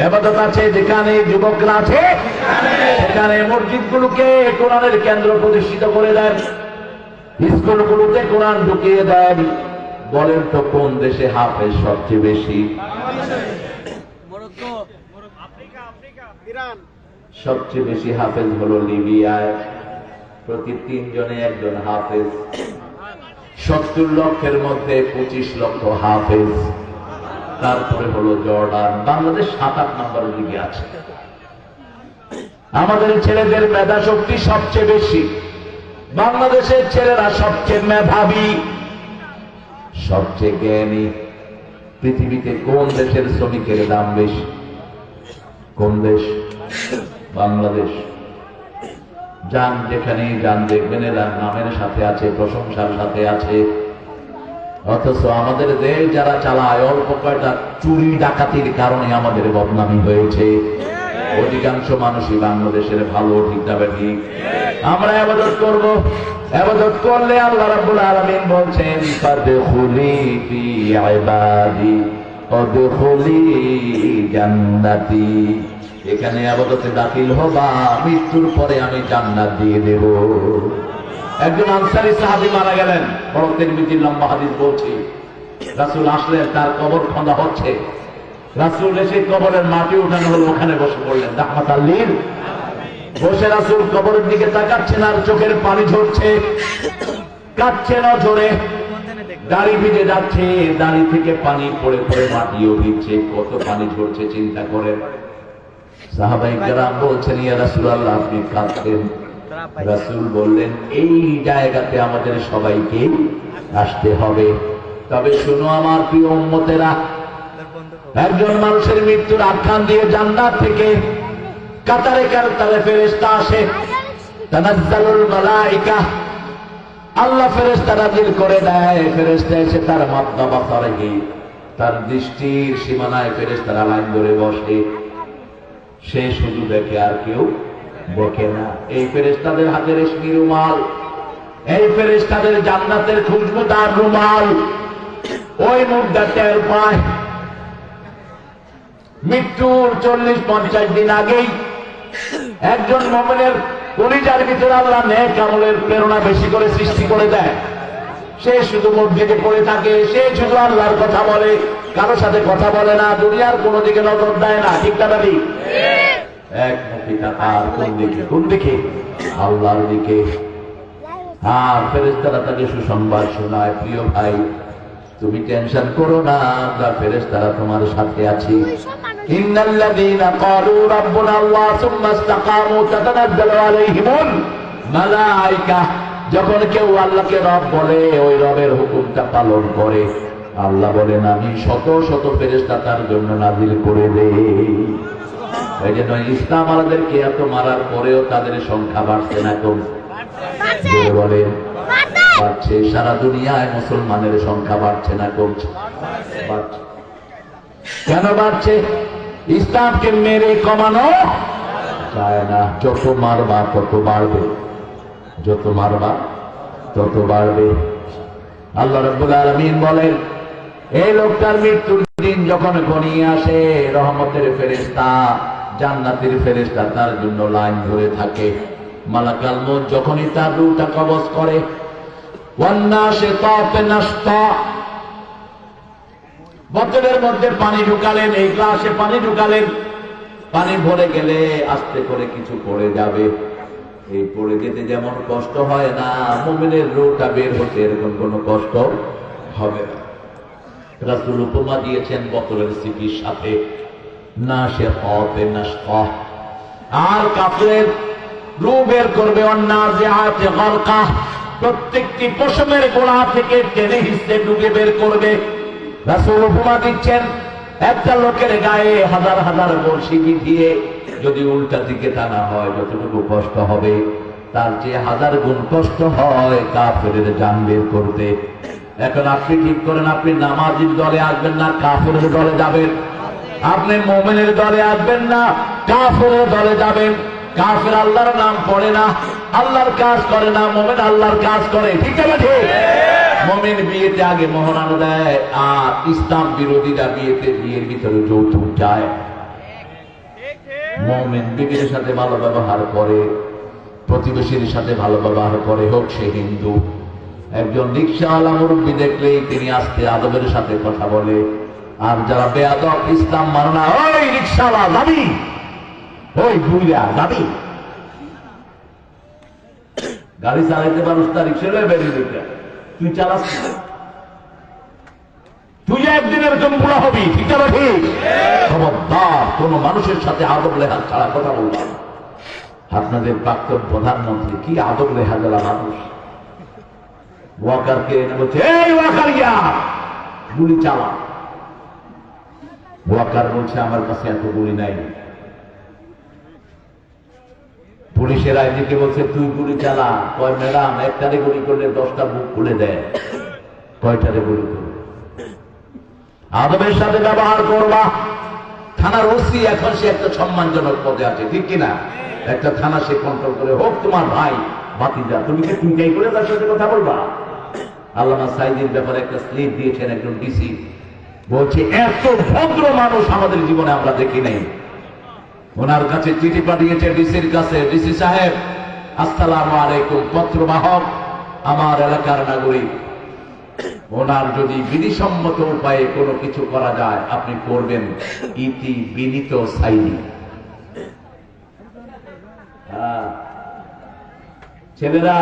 ইবাদত আছে যেখানে যুবকরা আছে, সেখানে মসজিদগুলোকে কোরআনের কেন্দ্র প্রতিষ্ঠিত করে দেন, স্কুলগুলোতে কোরআন ঢুকিয়ে দেন। বলেন তো কোন দেশে হাফেজ সবচেয়ে বেশি? সবচেয়ে বেশি হাফেজ হলো লিবিয়ায়, প্রতি 3 জনে 1 জন হাফেজ। 70 লক্ষের মধ্যে 25 লক্ষ হাফেজ। তারপরে হলো জর্ডান। বাংলাদেশ 7-8 নম্বরের দিকে আছে। আমাদের ছেলেদের মেধা শক্তি সবচেয়ে বেশি, বাংলাদেশের ছেলেরা সবচেয়ে মেধাবী, সবচেয়ে জ্ঞানী। পৃথিবীতে কোন দেশের শ্রমিকের দাম বেশি? কোন দেশ? বাংলাদেশ। যান যেখানে যান, দেখবেন এরা নামের সাথে আছে, প্রশংসার সাথে আছে। অথচ আমাদের দেশ যারা চালায়, অল্প কয়টা চুরি ডাকাতির কারণে আমাদের বদনামি হয়েছে। অধিকাংশ মানুষই বাংলাদেশের ভালো, ঠিক না ঠিক? আমরা ইবাদত করব, ইবাদত করলে আল্লাহ রাব্বুল আলামিন বলছেন ফাদখুলি ফি ইবাদি ওয়াদখুলি জান্নাতি। এখানে ইবাদতে দাখিল হবা, মৃত্যুর পরে আমি জান্নাত দিয়ে দেব। একজন আনসারী সাহাবী মারা গেলেন, বড় তিরমিজির লম্বা হাদিস বলছি। রাসূল আসলেন, তার কবর খোঁড়া হচ্ছে। রাসূল এসে কবরের মাটি উঠানো হলো, ওখানে বসে পড়লেন রাহমাতাল লিল। বসে রাসূল কবরের দিকে তাকাচ্ছেন আর চোখের পানি ঝরছে, কাঁদছেন অঝরে, দাড়ি ভিজে যাচ্ছে, দাড়ি থেকে পানি পড়ে পড়ে মাটিও ভিজছে। কত পানি ঝরছে চিন্তা করেন। সাহাবায়ে কেরাম বলছেন, ইয়া রাসূলুল্লাহ আপনি কাঁদছেন। রাসূল বললেন, এই জায়গাতে আমাদের সবাইকে আসতে হবে। তবে শোনো আমার প্রিয় উম্মতেরা, একজন মানুষের মৃত্যুর আখ্যান দিয়ে জান্নাত থেকে কাতারে কাতারে ফেরেশতা আসে। তানাজ্জালুল মালায়েকা, আল্লাহ ফেরেশতা নাযিল করে দেয়। ফেরেশতা এসে তার মাদ্দা বাসারিহি, তার দৃষ্টির সীমানায় ফেরেশতারা লাইন ধরে বসে। সে শুধু দেখে, আর কেউ দেখে না। এই ফেরেশতাদের হাতে রেশমি রুমাল, এই ফেরেশতাদের জান্নাতের খুশবুদার রুমাল। ওই মুর্দা টের পায়। মৃত্যুর 40-50 দিন আগেই একজন মুমিনের কলিজার ভিতরে আল্লাহ নেক আমলের প্রেরণা বেশি করে সৃষ্টি করে দেয়। সে শুধু মসজিদে পড়ে থাকে, সে শুধু আল্লাহর কথা বলে, কারো সাথে কথা বলে না, দুনিয়ার কোনো দিকে নজর দেয় না, ঠিক না ঠিক? একমুখী তাকার কোন দিকে? কোন দিকে? আল্লাহর দিকে। আর ফেরেশতারা তাকে সুসংবাদ শোনায়, প্রিয় ভাই তুমি টেনশন করো না, আমরা ফেরেশতারা তোমার সাথে আছি। ইন্নাল্লাযীনা ক্বালু রাব্বুনা আল্লাহ সুম্মা ইসতাকামু তাতানাজ্জালু আলাইহিমুল মালায়েকা। যখন কেউ আল্লাহকে রব বলে, ওই রবের হুকুমটা পালন করে, আল্লাহ বলেন আমি শত শত ফেরেশতা তার জন্য নাযিল করে দেই। এই জন্য ইসলাম আমাদেরকে এত মারার পরেও তাদের সংখ্যা বাড়ছে না, কমছে? বলেন বাড়ছে। সারা দুনিয়ায় মুসলমানের সংখ্যা বাড়ছে না কমছে? বাড়ছে। কেন বাড়ছে? ইসলামকে মেরে কমানো যায় না। যত মারবা তত বাড়বে, যত মারবা তত বাড়বে। আল্লাহ রাব্বুল আলামিন বলেন, এই লোকটার মৃত্যুর দিন যখন ঘনিয়ে আসে, রহমতের ফেরেশতা, জান্নাতের ফেরেশতা তার জন্য লাইন ধরে থাকে। মালাকাল মউত যখনই তার রূহটা কবজ করে, ওয়ান্নাশিতাতে নাশতা, বোতলের মধ্যে পানি ঢুকালেন, এই গ্লাসে পানি ঢুকালেন, পানি ভরে গেলে আস্তে করে কিছু পড়ে যাবে। এই পড়ে যেতে যেমন কষ্ট হয় না, মুমিনের রূহটা বের হতে এরকম কোনো কষ্ট হবে না। রাসূল উপমা দিয়েছেন বোতলের সিপির সাথে, নাশিতাতে নাশতা। আর কাফের রূহ বের করবে ওয়ান্নাজিআতে গারকা, প্রত্যেকটি পশমের গোড়া থেকে টেনে হিসেবে ডুবে বের করবে। রাসূল উপমা দিচ্ছেন, একটা লোকের গায়ে হাজার হাজার বড়শি দিয়ে যদি উল্টা দিকে টানা হয় যতটুকু কষ্ট হবে তার চেয়ে হাজার গুণ কষ্ট হয় কাফেরের জান বের করতে। এখন আপনি ঠিক করেন, আপনি নামাজির দলে আসবেন না কাফেরের দলে যাবেন? আপনি মুমিনের দলে আসবেন না কাফেরের দলে যাবেন? কাফের আল্লাহর নাম পড়ে না, আল্লাহর কাজ করে না, মুমিন আল্লাহর কাজ করে। ঠিক আছে? মুমিন বিয়েতে আগে মোহরানা দেয়, আর ইসলাম বিরোধীরা বিয়ের ভিতরে যৌতুক চায়। মুমিন বিবির সাথে ভালো ব্যবহার করে, প্রতিবেশীর সাথে ভালো ব্যবহার করে, হোক সে হিন্দু। একজন রিকশাওয়ালা মুরব্বী দেখলেই তিনি আস্তে আদবের সাথে কথা বলে, আর যারা বেয়াদব ইসলাম মানে না, ওই রিকশাওয়ালা যাবি, ওই বুইরা যাবি, গাড়ি চালাইতে পারুস তা রিক্সা বেরিয়ে দিতে, তুই চালাস না, তুই একদিন এরকম বুড়া হবি। ঠিক আছে? ঠিক। খবরদার কোন মানুষের সাথে আদব লেহাজ ছাড়া কথা বললাম। আপনাদের প্রাক্তন প্রধানমন্ত্রী কি আদব লেহাজ মানুষ, ওয়াকারকে এনে বলছে, এই ওয়াকার ইয়া গুলি চালা। ওয়াকার বলছে, আমার কাছে এত গুলি নাই। পুলিশের আইনকে বলছে, তুই গুলি চালা। কয় ম্যাডাম, একটারে গুলি করলে 10টা বুক খুলে দেয়, কয়টারে গুলি করবে? আদবের সাথে ব্যবহার করবা। থানার ওসি এখন সে একটা সম্মানজনক পদে আছে, ঠিক কিনা? একটা থানা সে কন্ট্রোল করে, হোক তোমার ভাই ভাতিজা, তুমি কি চিন্তাই করে তার সাথে কথা বলবা? আল্লামা সাইদির ব্যাপারে একটা স্লিপ দিয়েছেন একজন ডিসি, বলছে এত ভদ্র মানুষ আমাদের জীবনে আমরা দেখি নাই। ওনার কাছে চিঠি পাঠিয়েছে ডিসির কাছে, ডিসি সাহেব আসসালামু আলাইকুম, পত্রবাহক আমার এলাকার নাগরিক, ওনার যদি বিধিসম্মত উপায়ে কোনো কিছু করা যায় আপনি করবেন, ইতি বিনীত সাইদি। ছেলেরা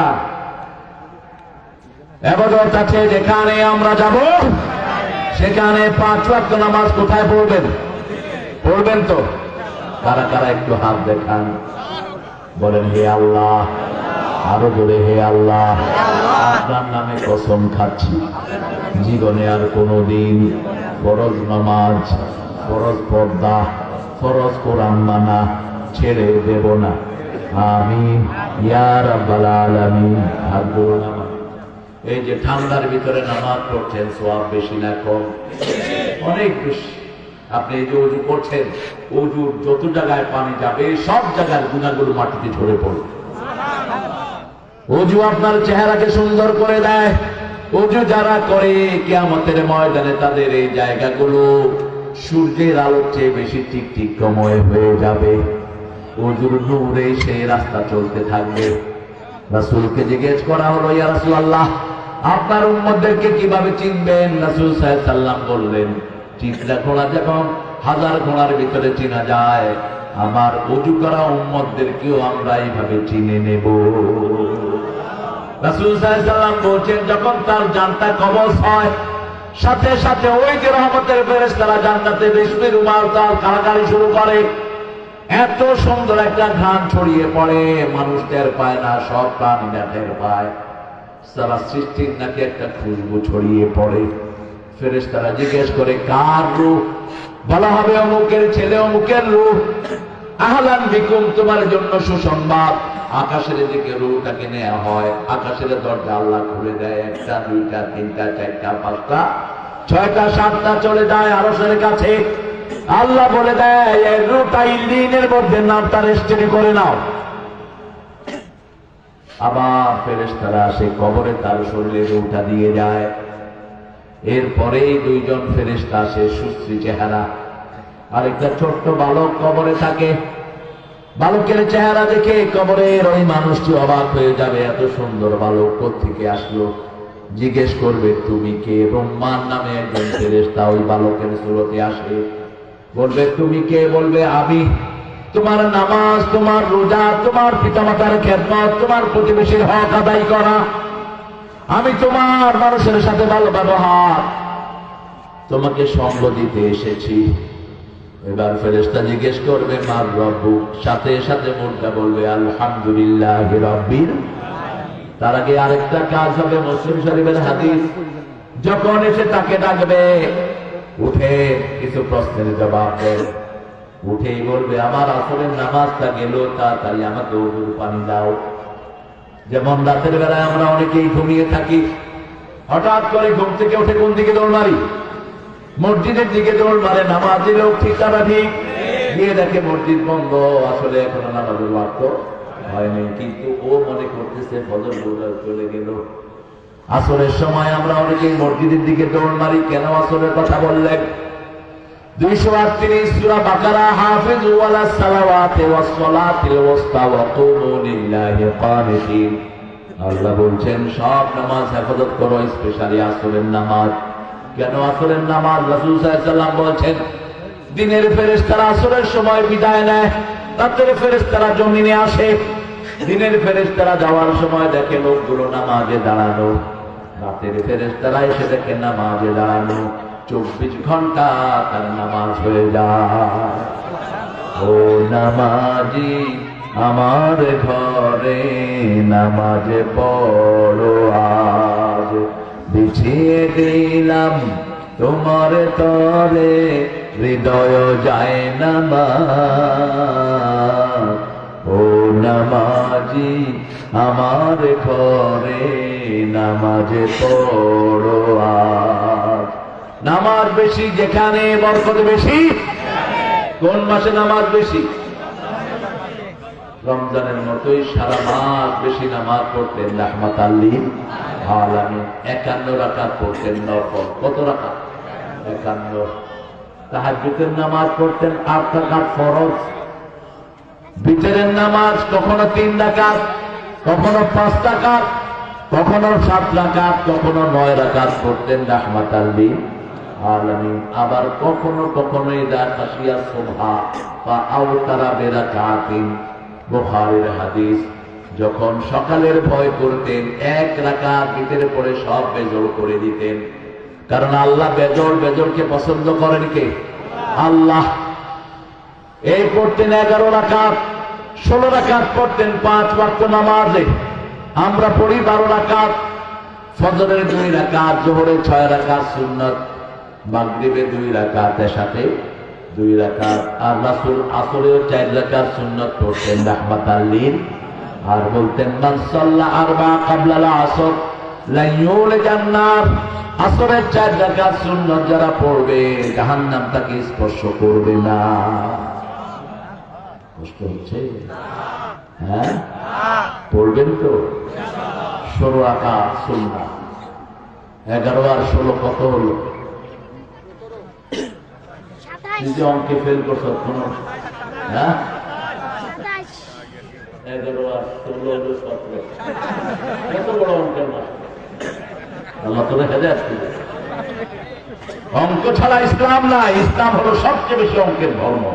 এবাদত আছে যেখানে আমরা যাব সেখানে 5 ওয়াক্ত নামাজ কোথায় পড়বেন? পড়বেন তো? কারা কারা একটু হাত দেখান, বলেন হে আল্লাহ, আরো বলে হে আল্লাহ, আপনার নামে কসম খাচ্ছি জীবনে আর কোনদিন ফরজ নামাজ, ফরজ পর্দা, ফরজ কোরআন মানা ছেড়ে দেব না। আমিন ইয়া রাব্বাল আলামিন। এই যে ঠান্ডার ভিতরে নামাজ পড়ছেন, সওয়াব বেশি না কম? অনেক বেশি। আপনি এই যে ওযু করছেন, ওযুর যত জায়গায় পানি যাবে সব জায়গার গুনাহগুলো মাটিতে ঝরে পড়বে। ওযু আপনার চেহারাকে সুন্দর করে দেয়। ওযু যারা করে কিয়ামতের ময়দানে তাদের এই জায়গাগুলো সূর্যের আলোর চেয়ে বেশি টিকটিকময় হয়ে যাবে। ওযুর নূরে সেই রাস্তা চলতে থাকবে। রাসূলকে জিজ্ঞেস করা হলো, ইয়া রাসূলুল্লাহ, আপনার উম্মতদেরকে কিভাবে চিনবেন? রাসূল সাল্লাল্লাহু আলাইহি ওয়াসাল্লাম বললেন, চিতলা ঘোড়া যেমন 1000 ঘোড়ার ভিতরে চিনা যায়, আমার ওযু করা উম্মতদেরকেও আমরা এইভাবে চিনে নেব। রাসূল সাল্লাল্লাহু আলাইহি ওয়াসাল্লাম বলছেন, যখন তার জানটা কবজ হয় সাথে সাথে ওই যে রহমতের ফেরেশতারা জান্নাতে রেশমি রুমাল তার কাড়াকাড়ি শুরু করে। এত সুন্দর একটা ঘ্রাণ ছড়িয়ে পড়ে, মানুষ টের পায় না, সব প্রাণীরা টের পায়। সারা সৃষ্টির নাকি একটা খুশবু ছড়িয়ে পড়ে। ফেরেশতারা জিজ্ঞেস করে, কার রূহ? বলা হবে অমুকের ছেলে, অমুকের রূহ। আহলান বিকুম, তোমার জন্য সুসংবাদ। আকাশের দিকে রূহটাকে নেওয়া হয়, আকাশের দরজা আল্লাহ খুলে দেয়। 1টা 2টা 3টা 4টা 5টা 6টা 7টা চলে যায় আরশের কাছে। আল্লাহ বলে দেয়, এই রূহটা ইল্লিনের মধ্যে নামটা রেজিস্ট্রি করে নাও। আবার ফেরেশতারা সে কবরে তার শরীরে রূহটা দিয়ে যায়। এরপরেই 2 জন ফেরেশতা আসে, সুশ্রী চেহারা। আরেকটা ছোট্ট বালক কবরে থাকে। বালকের চেহারা দেখে কবরের ওই মানুষটি অবাক হয়ে যাবে, এত সুন্দর বালক কোত্থেকে আসলো? জিজ্ঞেস করবে, তুমি কে? রুম্মান নামে একজন ফেরেশতা ওই বালকের সুরতে আসে। বলবে, তুমি কে? বলবে, আমি। তোমার নামাজ, তোমার রোজা, তোমার পিতামাতার খেদমত, তোমার প্রতিবেশীর হক আদায় করা, আমি তোমার মানুষের সাথে ভালো ব্যবহার, তোমাকে সঙ্গ দিতে এসেছি। এবার ফেরেশতা জিজ্ঞেস করবে, মার রব্বুক? সাথে সাথে মুর্দা বলবে, আলহামদুলিল্লাহি রাব্বিল। তার আগে আরেকটা কাজ হবে, মুসলিম শরীফের হাদিস। যখন এসে তাকে ডাকবে, উঠে কিছু প্রশ্নের জবাব দেন। উঠেই বলবে আমার আসরের নামাজটা গেল, তাড়াতাড়ি আমাকে ওযুর পানি দাও। যেমন রাতের বেলায় আমরা অনেকেই ঘুমিয়ে থাকি, হঠাৎ করে ঘুম থেকে উঠে কোন দিকে দৌড় মারি? মসজিদের দিকে দৌড় মারে। নামাজের লোক ঠিক না ঠিক? গিয়ে দেখে মসজিদ বন্ধ, আসলে এখনো নামাজের ওয়াক্ত হয়নি, কিন্তু ও মনে করতেছে ফজর চলে গেল। আসরের সময় আমরা অনেকেই মসজিদের দিকে দৌড় মারি। কেন আসরের কথা বললেন? 238 সূরা বাকারা, হাফিজু আলাস সালাওয়াতি ওয়াস সালাতিল ওয়াসতা ওয়া কুমু লিল্লাহি কানিতিন। আল্লাহ বলছেন সব নামাজ হেফাজত করো, স্পেশালি আসরের নামাজ। কেন আসরের নামাজ? রাসূল সাল্লাল্লাহু আলাইহি ওয়াসাল্লাম বলছেন দিনের ফেরেশতারা আসরের সময় বিদায় নেয়, রাতের ফেরেশতারা জমিনে আসে। দিনের ফেরেশতারা যাওয়ার সময় দেখে লোকগুলো নামাজে দাঁড়ানো, রাতের ফেরেশতারা এসে দেখে নামাজে দাঁড়ানো। 24 ঘন্টা তার নামাজ হয়ে যায়। ও নামাজি আমার ঘরে নামাজে পড়ো আজ, বিছিয়ে দিলাম তোমার তরে হৃদয় যায় নামাজ। ও নামাজি আমার ঘরে নামাজে পড়ো আজ। নামাজ বেশি যেখানে বরকত বেশি। কোন মাসে নামাজ বেশি? রমজানের মতোই সারা মাস বেশি নামাজ পড়তেন রাহমাতাল লিল আলামিন। 51 রাকাত পড়তেন নফল। কত রাকাত? 51। তাহাজ্জুদের নামাজ পড়তেন 8 রাকাত ফরজ। বিতরের নামাজ কখনো 3 রাকাত, কখনো 5 রাকাত, কখনো 7 রাকাত, কখনো 9 রাকাত পড়তেন রাহমাতাল লিল আলামিন। আবার কখনো কখনো ইদা খাশিয়া সুবহা বা আওতারা বিরাকাতিন। বুখারীর হাদিস, যখন সকালের ভয় করতেন 1 রাকাত ভিতরে পড়ে সব বেজল করে দিতেন। কারণ আল্লাহ বেজলকে পছন্দ করেন কে? আল্লাহ। এই পড়তেন 11 রাকাত, 16 রাকাত পড়তেন 5 ওয়াক্ত নামাজে। আমরা পড়ি 12 রাকাত। ফজরের 2 রাকাত, যোহরের 6 রাকাত সুন্নাত, মাগরিবের 2 রাকাত, এশাতে 2 রাকাত। আর রাসূল আসরের 4 রাকাত সুন্নাত পড়তেন রাহমাতাল লিল। আর বলতেন মান সাল্লা আরবা ক্বাবলা আল আসর লা ইউলিজান নার। আসরের 4 রাকাত সুন্নাত যারা পড়বে জাহান্নাম তাকে স্পর্শ করবে না। কষ্ট হচ্ছে? হ্যাঁ, পড়বেন তো? 16 রাকাত সুন্নাত। 11 আর 16 কত হলো? নিজে অঙ্কে ফেল করছো কোন? হ্যাঁ, 11 আর 16 হলো 17। কত বড় অঙ্কের মাস! আল্লাহ তো দেখা যাচ্ছে অঙ্ক ছাড়া ইসলাম না। ইসলাম হলো সবচেয়ে বেশি অঙ্কের ধর্ম।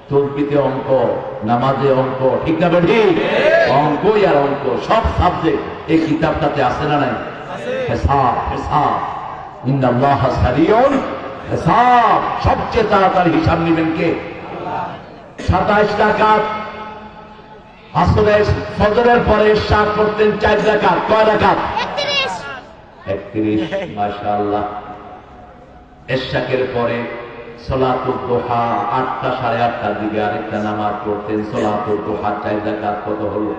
তসবিতে অঙ্ক, নামাজে অঙ্ক, ঠিক না বেঠি? অঙ্কই আর অঙ্ক, সব সাবজেক্ট এই কিতাবটাতে আছে না নাই? হিসাব, হিসাব। ইন্নাল্লাহা সারিউল হিসাব। সবচেয়ে তাড়াতাড়ি হিসাব নেবেন কে? 27 রাকাত। আসরের ফজরের পরে ইশা করতেন 4 রাকাত। কয় রাকাত? 31। মাশাআল্লাহ। ইশাকের পরে সালাতুদ দুহা 8টা 8:30টার দিকে আরেকটা নামাজ পড়তেন সালাতুদ দুহা 4 রাকাত। কত হলো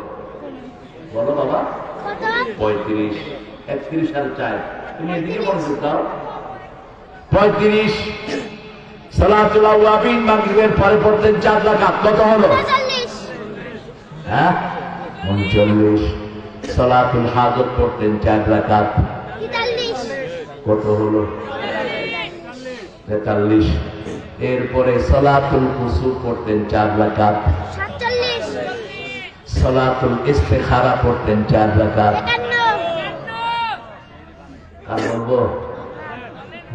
বলো বাবা? 35। 31 আর 4, তুমি এদিকে মনোযোগ দাও। 35। সালাতুল আওয়াবিন মাগরিবের পরে পড়তেন 4 রাকাত। কত হলো? 39। হ্যাঁ, 39। সালাতুল হাজত পড়তেন 4 রাকাত। 43। কত হলো? 43। এরপরে সালাতুল কুসুফ পড়তেন 4 রাকাত। 47। সালাতুল ইস্তিখারা পড়তেন 4 রাকাত। 51। আর বলবো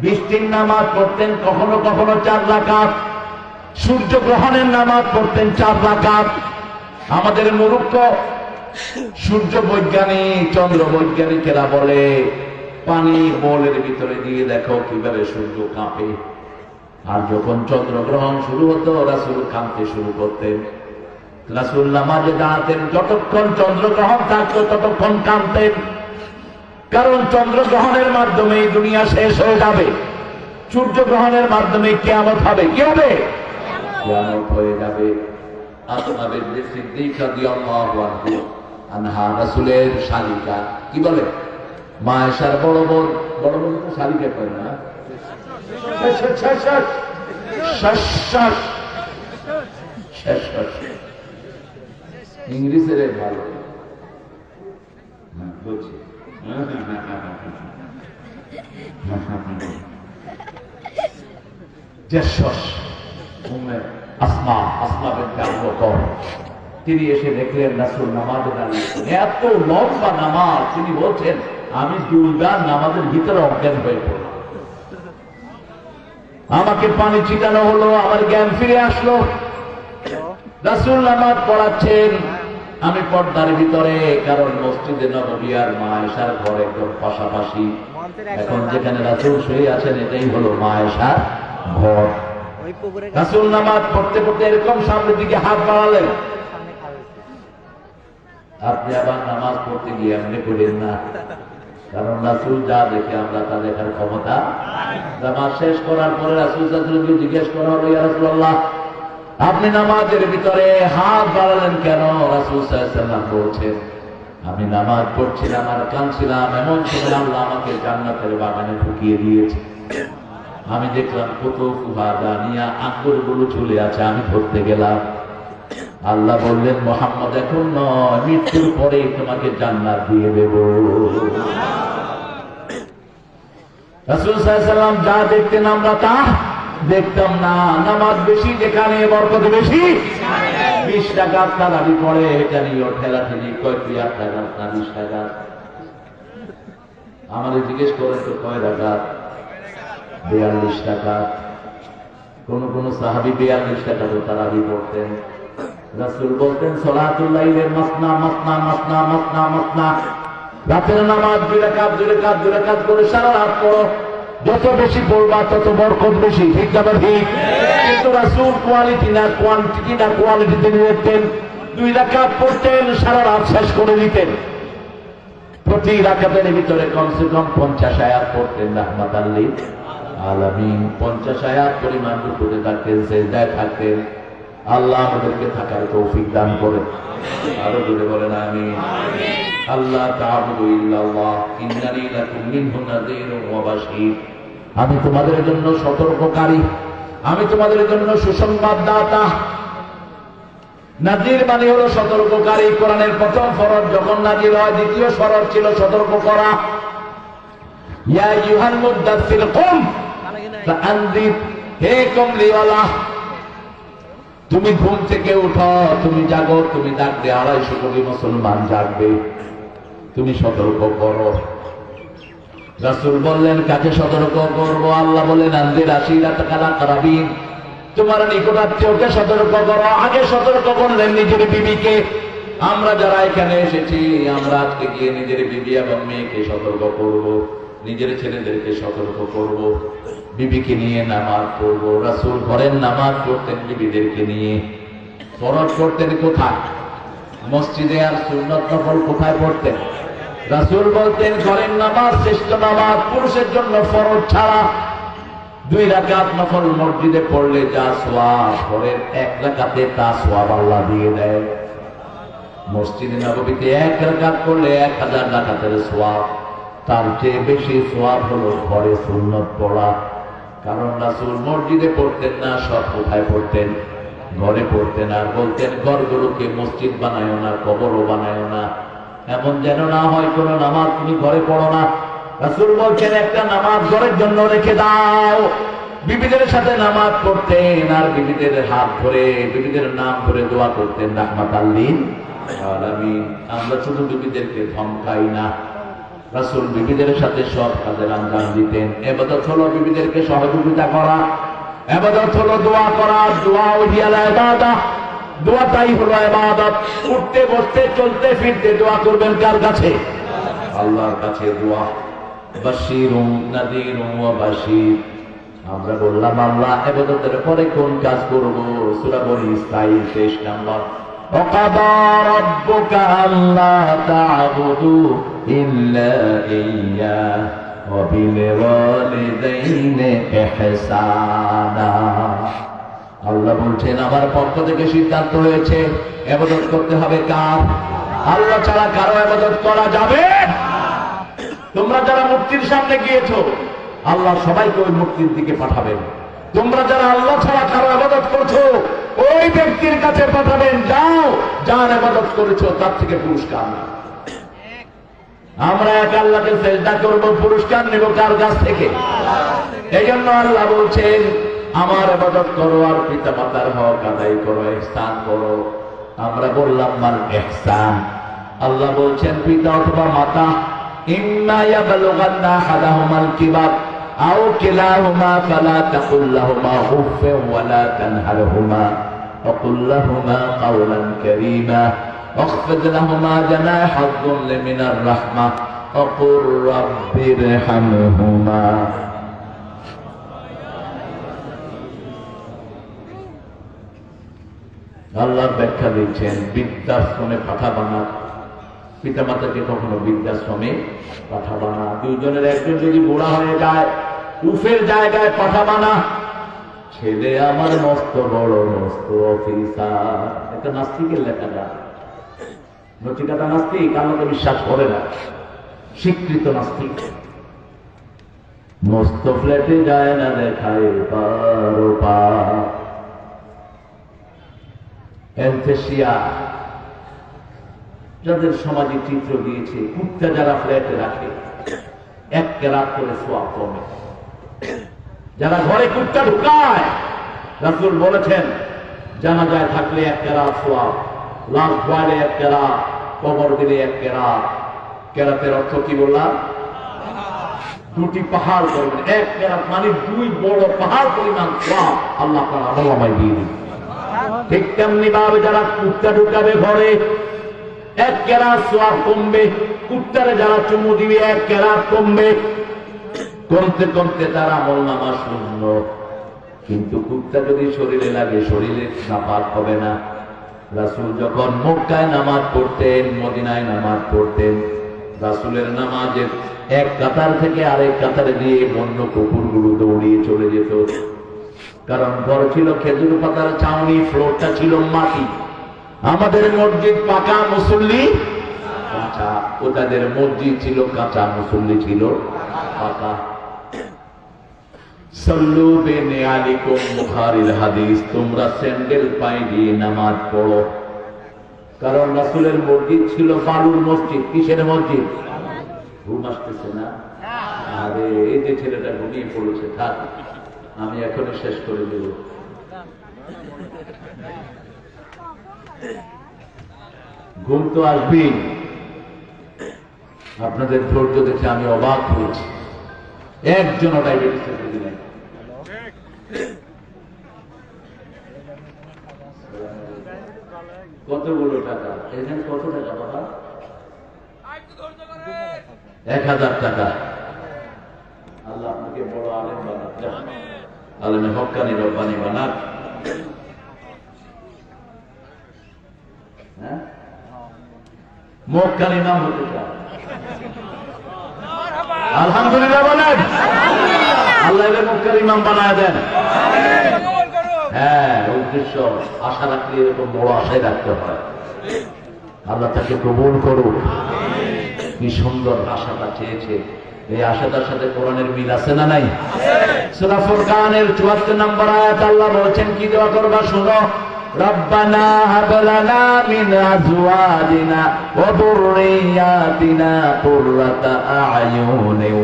20 নামাজ পড়তেন কখনো কখনো 4 রাকাত। সূর্য গ্রহণের নামাজ পড়তেন 4 রাকাত। আমাদের মুরুক্ষ সূর্য বৈজ্ঞানিক, চন্দ্র বৈজ্ঞানিকেরা বলে পানি বোলের ভিতরে দিয়ে দেখো কিভাবে সূর্য কাঁপে। আর যখন চন্দ্রগ্রহণ শুরু হতো রাসূল কাঁপতে শুরু করতেন। রাসূল নামাজে দাঁড়াতেন, যতক্ষণ চন্দ্রগ্রহণ থাকতো ততক্ষণ কাঁপতেন। কারণ চন্দ্রগ্রহণের মাধ্যমে এই দুনিয়া শেষ হয়ে যাবে। সূর্যগ্রহণের মাধ্যমে কিয়ামত হবে। কি হবে? কিয়ামত হয়ে যাবে। আসমা বিনতে সিদ্দিক রাদিয়াল্লাহু আনহা রাসূলের শালিকা, কি বলে, মা আয়েশার বড় বোন। বড় বোন তো শালিকা কয় না, ইংরেজির ভালো বলছি। তিনি এসে দেখলেন রাসূল নামাজে দাঁড়িয়েছেন, এত লম্বা নামাজ। তিনি বলছেন, আমি দুর্গার নামাজের ভিতরে অজ্ঞান হয়ে পড়লাম, আমাকে পানি ছিটানো হলো, আমার জ্ঞান ফিরে আসলো। রাসূল নামাজ পড়াচ্ছেন, আমি পর্দার ভিতরে, কারণ মসজিদে নববী আর মা আয়েশার ঘর একদম পাশাপাশি। এখন যেখানে রাসূল শুয়ে আছেন এটাই হলো মা আয়েশার ঘর। রাসূল নামাজ পড়তে পড়তে এরকম সামনের দিকে হাত বাড়ালেন। আপনি আবার নামাজ পড়তে গিয়ে এমনি করেন না, কারণ রাসূল যা দেখে আমরা তা দেখার ক্ষমতা। নামাজ শেষ করার পরে রাসূল সাল্লাল্লাহু আলাইহি ওয়াসাল্লামকে জিজ্ঞেস করা হলো, ইয়া রাসূলুল্লাহ, আপনি নামাজের ভিতরে হাত বাড়ালেন কেন? রাসূল সাল্লাল্লাহু আলাইহি ওয়াসাল্লাম বলছেন, আমি নামাজ পড়ছিলাম আর কাঁদছিলাম, এমন সময় আল্লাহ আমাকে জান্নাতের বাগানে ঢুকিয়ে দিয়েছে। আমি দেখলাম কত কুয়াশা নিয়ে আঙ্গুরগুলো ঝুলে আছে, আমি ধরতে গেলাম। আল্লাহ বললেন, মুহাম্মদ এখন নয়, মৃত্যুর পরে তোমাকে জান্নাত দিয়ে দেব। রাসূল সাল্লাল্লাহু আলাইহি ওয়াসাল্লাম যা দেখতেন আমরা তা দেখতাম না। নামাজ বেশি যেখানে বরকত বেশি। 20 টাকা তারাবি পড়ে, এটা নিয়ে ঠেলাঠেলি, কয় তুই 8 টাকা না 20 টাকা। আমাদের জিজ্ঞেস করেন তো কয় রাকাত? 42 টাকা। কোন কোন সাহাবী 42 টাকা তো তারাবি পড়তেন। রাসূল বলতেন, সালাতুল লাইলের মাসনা মাসনা মাসনা মাসনা মাসনা, রাতের নামাজ 2 রাকাত 2 রাকাত 2 রাকাত করে সারা রাত পড়ো, যত বেশি পড়বা তত বরকত বেশি। ঠিক না ঠিক? কিন্তু রাসূল কোয়ালিটি না কোয়ান্টিটি না কোয়ালিটিতে নিতেন। 2 রাকাত পড়তেন, সারা রাত শেষ করে দিতেন। প্রতি রাকাতের ভিতরে কমসে কম 50 আয়াত পড়তেন রাহমাতাল লিল আলামিন। 50 আয়াত পরিমাণ রুকুতে থাকতেন, সিজদায় থাকতেন। আল্লাহ আমাদেরকে থাকার তৌফিক দান করেন। আরো জোরে বলেন আমিন। আল্লাহ তা'বুদু ইল্লাল্লাহ ইন্নানি লাকুম মিনহু নাযীরুন ওয়া বাশীর। আমি তোমাদের জন্য সতর্ককারী, আমি তোমাদের জন্য সুসংবাদদাতা। নাযীর মানে হলো সতর্ককারী। কোরআনের প্রথম ফরজ যখন নাযীর হয়, দ্বিতীয় ফরজ ছিল সতর্ক করা। ইয়া আইয়ুহাল মুদ্দাসসির কুম ফাআনযির, হে কমলিওয়ালা, তুমি ঘুম থেকে উঠো, তুমি জাগো, তুমি ডাকবে 250 কোটি মুসলমান জাগবে, তুমি সতর্ক করো। রাসূল বললেন, কাকে সতর্ক করব? আল্লাহ বলেন, আনজির আশিরাতাকাল আকরাবিন, তোমার নিকটাত্মীয়কে সতর্ক করো। আগে সতর্ক করলেন নিজের বিবিকে। আমরা যারা এখানে এসেছি, আমরা আজকে গিয়ে নিজের বিবি এবং মেয়েকে সতর্ক করব, নিজের ছেলেদেরকে সতর্ক করব, বিবিকে নিয়ে নামাজ পড়ব। রাসূল ঘরের নামাজ পড়তেন বিবিদেরকে নিয়ে। ফরজ পড়তেন কোথায়? মসজিদে। আর সুন্নাত নফল কোথায় পড়তেন? রাসূল বলতেন, ঘরের নামাজ শ্রেষ্ঠ নামাজ, পুরুষের জন্য ফরজ ছাড়া 2 রাকাত নফল মসজিদে পড়লে যা সওয়াব, ঘরের 1 রাকাতে তা সওয়াব আল্লাহ দিয়ে দেয়। মসজিদে নববীতে 1 রাকাত পড়লে 1000 রাকাতের সওয়াব। তার চেয়ে বেশি সওয়াব হলো ঘরে সুন্নত পড়া। কারণ রাসূল মসজিদে পড়তেন না, সব কোথায় পড়তেন? ঘরে পড়তেন। আর বলতেন, ঘরগুলোকে মসজিদ বানায়ো না, কবরও বানায়ো না। এমন যেন না হয় কোন নামাজ তুমি ঘরে পড়ো না। রাসূল বলছেন, একটা নামাজ ঘরের জন্য রেখে দাও। বিবিদের সাথে নামাজ পড়তেন, আর বিবিদের হাত ধরে, বিবিদের নাম ধরে দোয়া করতেন রাহমাতাল লিল আলামিন। আমরা শুধু বিবিদেরকে ধমকাই না, রাসূল বিবিদের সাথে সব কাজের আঞ্জাম দিতেন। ইবাদত হলো বিবিদেরকে সহযোগিতা করা, ইবাদত হলো দোয়া করা। দোয়া হিয়াল ইবাদত, দোয়াটাই হলো ইবাদত। উঠতে বসতে চলতে ফিরতে দোয়া করবেন কার কাছে? আল্লাহর কাছে দোয়া। বাশীরুন নাযীরুন ওয়া বাশীর। আমরা বললাম, আল্লাহ ইবাদতের পরে কোন কাজ করব? সূরা বনী ইসরাঈল 23 নম্বর। وَقَضَى رَبُّكَ أَلَّا تَعْبُدُوا إِلَّا إِيَّاهُ ওয়াবিলওয়ালিদাইনি ইহসানা। আল্লাহ বলছেন আমার পক্ষ থেকে সিদ্ধান্ত হয়েছে ইবাদত করতে হবে কার? আল্লাহ ছাড়া কারো ইবাদত করা যাবে? তোমরা যারা মূর্তির সামনে গিয়েছো আল্লাহ সবাইকে ওই মূর্তির দিকে পাঠাবেন। তোমরা যারা আল্লাহ ছাড়া কারো ইবাদত করছো ওই ব্যক্তির কাছে পাঠাবেন, যাও যার ইবাদত করেছো তার থেকে পুরস্কার নাও। আমরা এক আল্লাহকে সেজদা করব, পুরস্কার নেব কার কাছ থেকে? এই জন্য আল্লাহ বলছেন আমার ইবাদত করো আর পিতা মাতার হক আদায় করো, ইহসান করো। আমরা বললাম মাল ইহসান। আল্লাহ বলছেন পিতা অথবা মাতা ইম্মা ইয়াবলুগান্না আহাদাহুমাল কিবার আও কিলাহুমা ফালা তাকুল লাহুমা উফফিন ওয়ালা তানহারহুমা ওয়াকুল লাহুমা কাওলান কারীমা واخفض لهما جناح الذل من الرحمة وقل رب ارحمهما। আল্লাহ ব্যাখ্যা দিচ্ছেন বৃদ্ধাশ্রমে পাঠাবানা, পিতা মাতাকে কখনো বৃদ্ধাশ্রমে পাঠাবানা। দুজনের একজন যদি বুড়া হয়ে যায় উফের জায়গায় পাঠাবানা। ছেলে আমার মস্ত বড় মস্ত অফিসার, একটা নাস্তিকের লেখা যায়। নচিকাতা নাস্তিক, আল্লাহকে বিশ্বাস করে না, স্বীকৃত নাস্তিক। মস্ত ফ্ল্যাটে যায় না দেখায় পারো পা। এনথেসিয়া যাদের সমাজে চিত্র দিয়েছে, কুত্তা যারা ফ্ল্যাটে রাখে এক কেরাত করে সোয়াব কমে। যারা ঘরে কুত্তা ঢুকায়, রাসূল বলেছেন জানাজায় থাকলে এক কেরাত সোয়াব, লাশ ধোয়ালে এক কেরাত, কবর দিলে এক কেরাত। কেরাতের অর্থ কি বললাম? দুটি পাহাড় করবেন। এক কেরাত মানে দুই বড় পাহাড় পরিমাণ সোয়াব আল্লাহ তাআলা আমলনামায় দিয়ে দিবেন। ঠিক তেমনি ভাবে যারা কুত্তা ঢুকাবে ঘরে এক কেরাত সোয়াব কমবে। কুত্তারে যারা চুমু দিবে এক কেরাত কমবে। কমতে কমতে তার আমলনামা শূন্য। কিন্তু কুত্তা যদি শরীরে লাগে শরীরে নাপাক হবে না। রাসূল যখন মক্কায় নামাজ পড়তেন, মদিনায় নামাজ পড়তেন, রাসূলের নামাজের এক কাতার থেকে আরেক কাতারে দিয়ে বন্য কুকুরগুলো দৌড়িয়ে চলে যেত। কারণ ঘর ছিল খেজুর পাতার ছাউনি, ফ্লোরটা ছিল মাটি। আমাদের মসজিদ পাকা, মুসল্লি কাঁচা। ওদের মসজিদ ছিল কাঁচা, মুসল্লি ছিল পাকা। সাল্লু বিনিয়ালিকুম, বুখারীর হাদিস। তোমরা স্যান্ডেল পায়ে দিয়ে নামাজ পড়ো। কারণ রাসূলের মসজিদ ছিল বালুর মসজিদ। কিসের মসজিদ? ঘুম আসতেছে না? আরে এই যে ছেলেটা ঘুমিয়ে পড়েছে, থাক আমি এখনই শেষ করে দেব। ঘুম তো আসবেই। আপনাদের ধৈর্য দেখে আমি অবাক হয়েছি। একজনও ডায়াবেটিসের রোগী নাই। কতগুলো টাকা? এখানে কত টাকা বাবা? 1000 টাকা। আল্লাহ আপনাকে বড় আলেম বানাক, আলেমে হক্কানি রব্বানি বানাক। হ্যাঁ, মক্কানি নাম হতে চায়। আলহামদুলিল্লাহ বলেন। আল্লাহ এর মক্কার ইমাম বানায় দেন। হ্যাঁ, উদ্দেশ্য আশা রাখলে এরকম বড় আশাই রাখতে হয়। আল্লাহ তাকে কবুল করুক। কি সুন্দর আশাটা চেয়েছে। এই আশাটার সাথে কোরআনের মিল আছে না নাই? সূরা ফুরকানের 74 নম্বর আয়াত আল্লাহ বলেছেন কি দোয়া করবা শুনো। রব্বানা হাব লানা মিন আজওয়াজিনা ওয়া যুররিয়াতিনা কুররাতা আ'য়ুনিন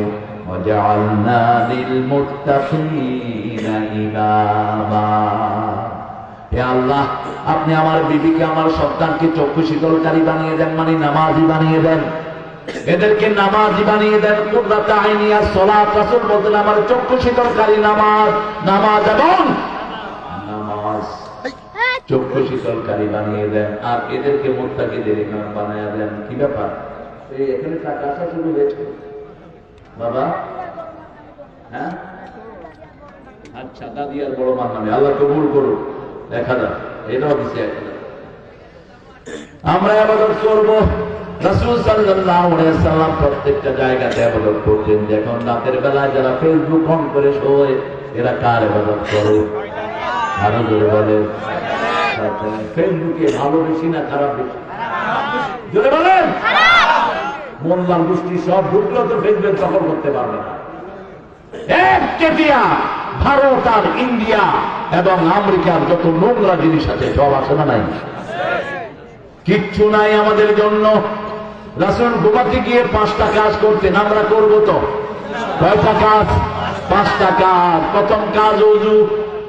ওয়াজআলনা লিল মুত্তাকিনা ইমামা। হে আল্লাহ, আপনি আমার বিবিকে, আমার সন্তানকে চক্ষু শীতলকারী বানিয়ে দেন, মানে নামাজি বানিয়ে দেন। এদেরকে নামাজি বানিয়ে দেন। কুররাতা আইনি as-সালাত। রাসূল বলেন আমার চক্ষু শীতলকারী নামাজ, নামাজ এবং নামাজ চক্ষু শীতলকারী বানিয়ে দেন। আর এদেরকে মুত্তাকিদের ইমাম বানিয়ে দেন। কি ব্যাপার? এই এখানে টাকা আসা শুরু হয়েছে বাবা? হ্যাঁ, আচ্ছা, দাদি আর বড় মান নামে আল্লাহ কবুল করুন। 1000 এটাও দিচ্ছে। 1000 আমরা ইবাদত করব রাসূল সাল্লাল্লাহু আলাইহি ওয়াসাল্লাম প্রত্যেকটা জায়গাতে ইবাদত করতেন। যখন রাতের বেলা যারা ফেসবুক অন করে শোয়, এরা কার ইবাদত করে? আরো জোরে বলেন। ফেসবুকে ভালো বেশি না খারাপ বেশি? জোরে বলেন। মোল্লার গোষ্ঠী সব ঢুকলেও তো ফেসবুক দখল করতে পারবে না। এক কেটিয়া ভারত আর ইন্ডিয়া এবং আমেরিকার যত নোংরা জিনিস আছে সব আছে না নাই? কিচ্ছু নাই আমাদের জন্য। রাসূল ঘুমাতে গিয়ে 5টা কাজ করতেন, আমরা করবো তো? কয়টা কাজ? 5টা কাজ। প্রথম কাজ ওযু।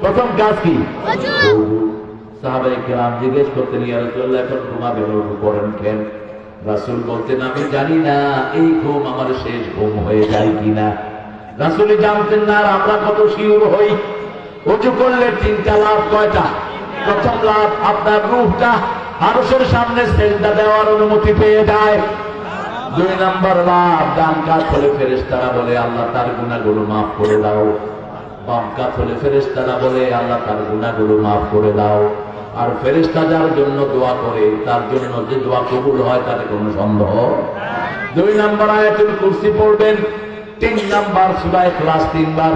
প্রথম কাজ কি? ওযু। সাহাবায়ে কেরাম জিজ্ঞেস করতেন, ইয়া রাসূলুল্লাহ এখন ঘুমাবেন, ওযু করেন কেন? রাসূল বলতেন, আমি জানি না এই ঘুম আমার শেষ ঘুম হয়ে যায় কিনা। রাসূলই জানতেন না, আর আমরা কত শিওর হই। ওযু করলে 3টা লাভ। কয়টা? প্রথম লাভ, আপনার রূহটা আরশের সামনে সিজদা দেওয়ার অনুমতি পেয়ে যায়। 2 নম্বর লাভ, ডান কাত হলে ফেরেশতারা বলে আল্লাহ তার গুনাহগুলো মাফ করে দাও। বাম কাত হলে ফেরেশতারা বলে আল্লাহ তার গুনাহগুলো মাফ করে দাও। আর ফেরেশতা যার জন্য দোয়া করে তার জন্য যে দোয়া কবুল হয় তাতে কোনো সন্দেহ। 2 নম্বর আয়াতুল কুরসি পড়বেন। 3 নম্বর সূরা ইখলাস 3 বার,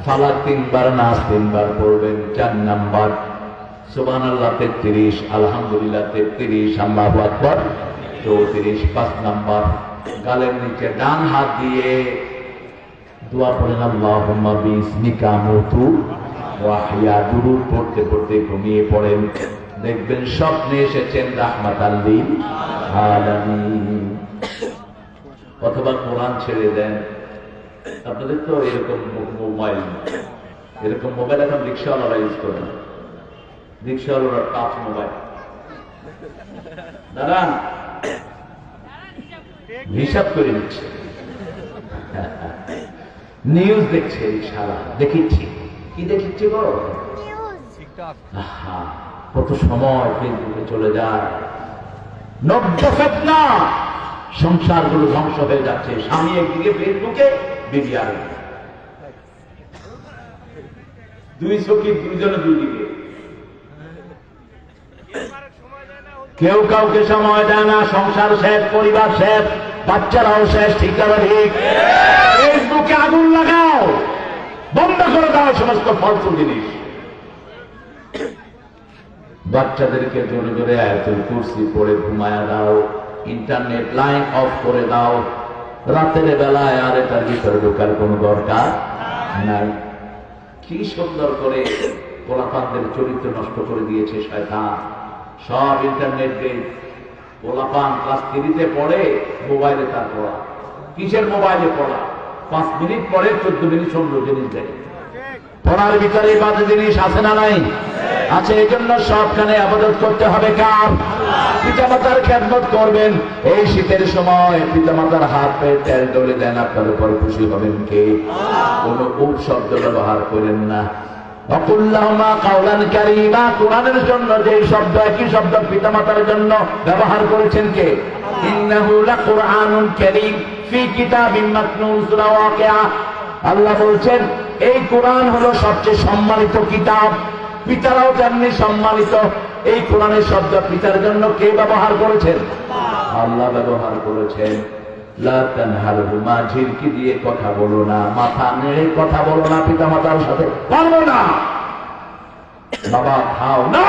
ফালাক 3 বার, নাস 3 বার পড়বেন। 4 নম্বর সুবহানাল্লাহ 33, আলহামদুলিল্লাহ 33, আল্লাহু আকবার 34। 5 নম্বর গালের নিচে ডান হাত দিয়ে দোয়া পড়েন, আল্লাহুম্মা বিসমিকা আমুতু ওয়া আহইয়া। দুরূদ পড়তে পড়তে ঘুমিয়ে পড়েন, দেখবেন স্বপ্নে এসেছেন রাহমাতাল লিল আলামিন। অথবা কোরআন ছেড়ে দেন। আপনাদের তো এরকম মোবাইল, এরকম মোবাইল এখন রিক্সাওয়ালারা ইউজ করে। রিক্সাওয়ালারা টাচ মোবাইল। দাদা হিসাব করে নিচ্ছে, নিউজ দেখছে রিক্সাওয়ালা। দেখিচ্ছি কি দেখিচ্ছি বড়? কত সময় ফেসবুকে চলে যায়। 90 ফিতনা, সংসারগুলো ধ্বংস হয়ে যাচ্ছে। স্বামী একদিকে ফেসবুকে, বিবি আরেকদিকে। 2 চোখে 2 জনে 2 দিকে। কেউ কাউকে সময় দেয় না। সংসার শেষ, পরিবার শেষ, বাচ্চারাও শেষ। ঠিক না ঠিক? ফেসবুকে আগুন লাগাও, বন্ধ করে দাও সমস্ত ফালতু জিনিস। বাচ্চাদেরকে জোরে জোরে আয়াতুল কুরসি পড়ে ঘুমায়া দাও। ইন্টারনেট লাইন অফ করে দাও। রাতের বেলায় আর এটার ভিতরে ঢোকার কোনো দরকার নাই। কি সুন্দর করে পোলাপানদের চরিত্র নষ্ট করে দিয়েছে শয়তান। সব ইন্টারনেট বেস। পোলাপান ক্লাস 3-তে পড়ে, মোবাইলে তার পড়া। কিসের মোবাইলে পড়া? 5 মিনিট পরে 14 মিনিট সুন্দর জিনিস দেখে। পড়ার ভিতরে বাজে জিনিস আছে না নাই? আছে। এই জন্য সবখানে ইবাদত করতে হবে কার? পিতামাতার খেদমত করবেন। এই শীতের সময় পিতামাতার হাত পে তেল ডলে দেন, আপনার উপর খুশি হবেন কে? কোনো উপ শব্দ ব্যবহার করেন না। ওয়াকুল্লাহুমা কাওলান কারীমা। কোরআনের জন্য যে শব্দ, একই শব্দ পিতামাতার জন্য ব্যবহার করেছেন কে? ইন্নাহু লাকুরআনুন কারীম ফি কিতাবিন মাকনুন। সূরা ওয়াকিয়া। আল্লাহ বলছেন এই কোরআন হলো সবচেয়ে সম্মানিত কিতাব। পিতারাও তেমনি সম্মানিত। এই কোরআনের শব্দ পিতার জন্য কে ব্যবহার করেছেন? আল্লাহ ব্যবহার করেছেন। লা তানহারহুমা, ঝিরকি দিয়ে কথা বলো না, মাথা নেড়ে কথা বলো না পিতা মাতার সাথে। পারবো না বাবা, খাও না,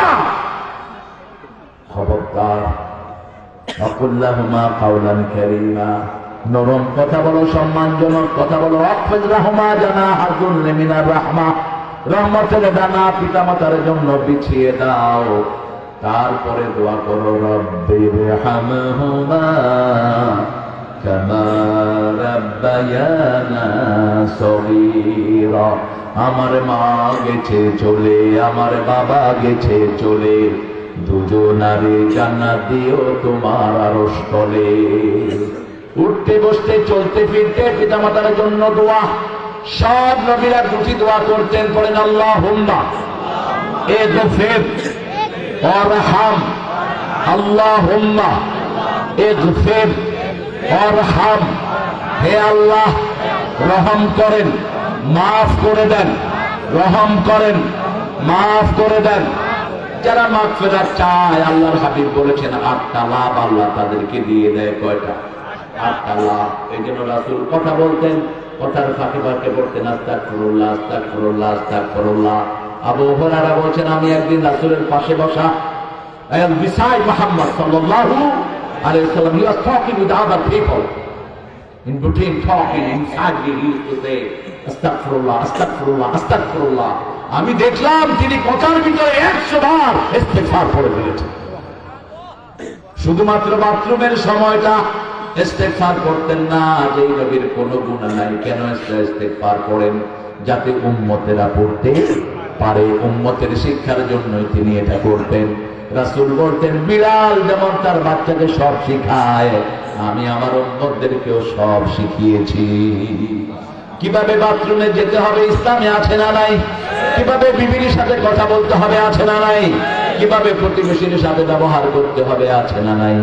খবরদার। ওয়াকুল্লাহুমা কাওলান কারীমা, নরম কথা বলো, সম্মানজনক কথা বলো। ওয়াকফিজ লাহুমা জানাহাযুল্লি মিনার রাহমা, রহমতের ডানা পিতামাতার জন্য বিছিয়ে দাও। তারপরে দোয়া করো, রব্বিরহামহুমা কামা রাব্বায়ানা সগীরা। আমার মা গেছে চলে, আমার বাবা গেছে চলে, দুজনারে জান্নাত দিও তোমার আরশ তলে। উঠতে বসতে চলতে ফিরতে পিতামাতার জন্য দোয়া। সব নবীরা 2টি দোয়া করতেন। পড়েন আল্লাহুম্মা ইগফির ওয়ারহাম। আল্লাহুম্মা ইগফির ওয়ারহাম। হে আল্লাহ, রহম করেন, মাফ করে দেন। রহম করেন, মাফ করে দেন। যারা মাগফিরাত চায়, আল্লাহর হাবিব বলেছেন 8টা লাভ আল্লাহ তাদেরকে দিয়ে দেয়। কয়টা? 8টা লাভ। এই জন্য রাসূল কথা বলতেন, কথার ফাঁকে ফাঁকে বলতেন আস্তাগফিরুল্লাহ, আস্তাগফিরুল্লাহ, আস্তাগফিরুল্লাহ। আবু হুরায়রা বলছেন, আমি একদিন রাসূলের পাশে বসা, and beside Muhammad sallallahu alayhi wasallam, he was talking with other people. In between talking, inside he used to say, astaghfirullah, astaghfirullah, astaghfirullah. আমি দেখলাম তিনি কথার ভিতরে 100 বার ইস্তেগফার পড়ে ফেলেছেন। শুধুমাত্র বাথরুমের সময়টা ইস্তেগফার করতেন না, যেই নবীর কোনো গুনাহ নাই। কেন ইস্তেগফার করেন? যাতে উম্মতেরা পড়তে পারে, উম্মতের শিক্ষার জন্যই তিনি এটা করতেন। রাসূল বলতেন, বিলাল যেমন তার বাচ্চাকে সব শিখায়, আমি আমার উম্মতদেরকেও সব শিখিয়েছি। কিভাবে বাথরুমে যেতে হবে ইসলামে আছে না নাই? কিভাবে বিবির সাথে কথা বলতে হবে আছে না নাই? কিভাবে প্রতিবেশীর সাথে ব্যবহার করতে হবে আছে না নাই?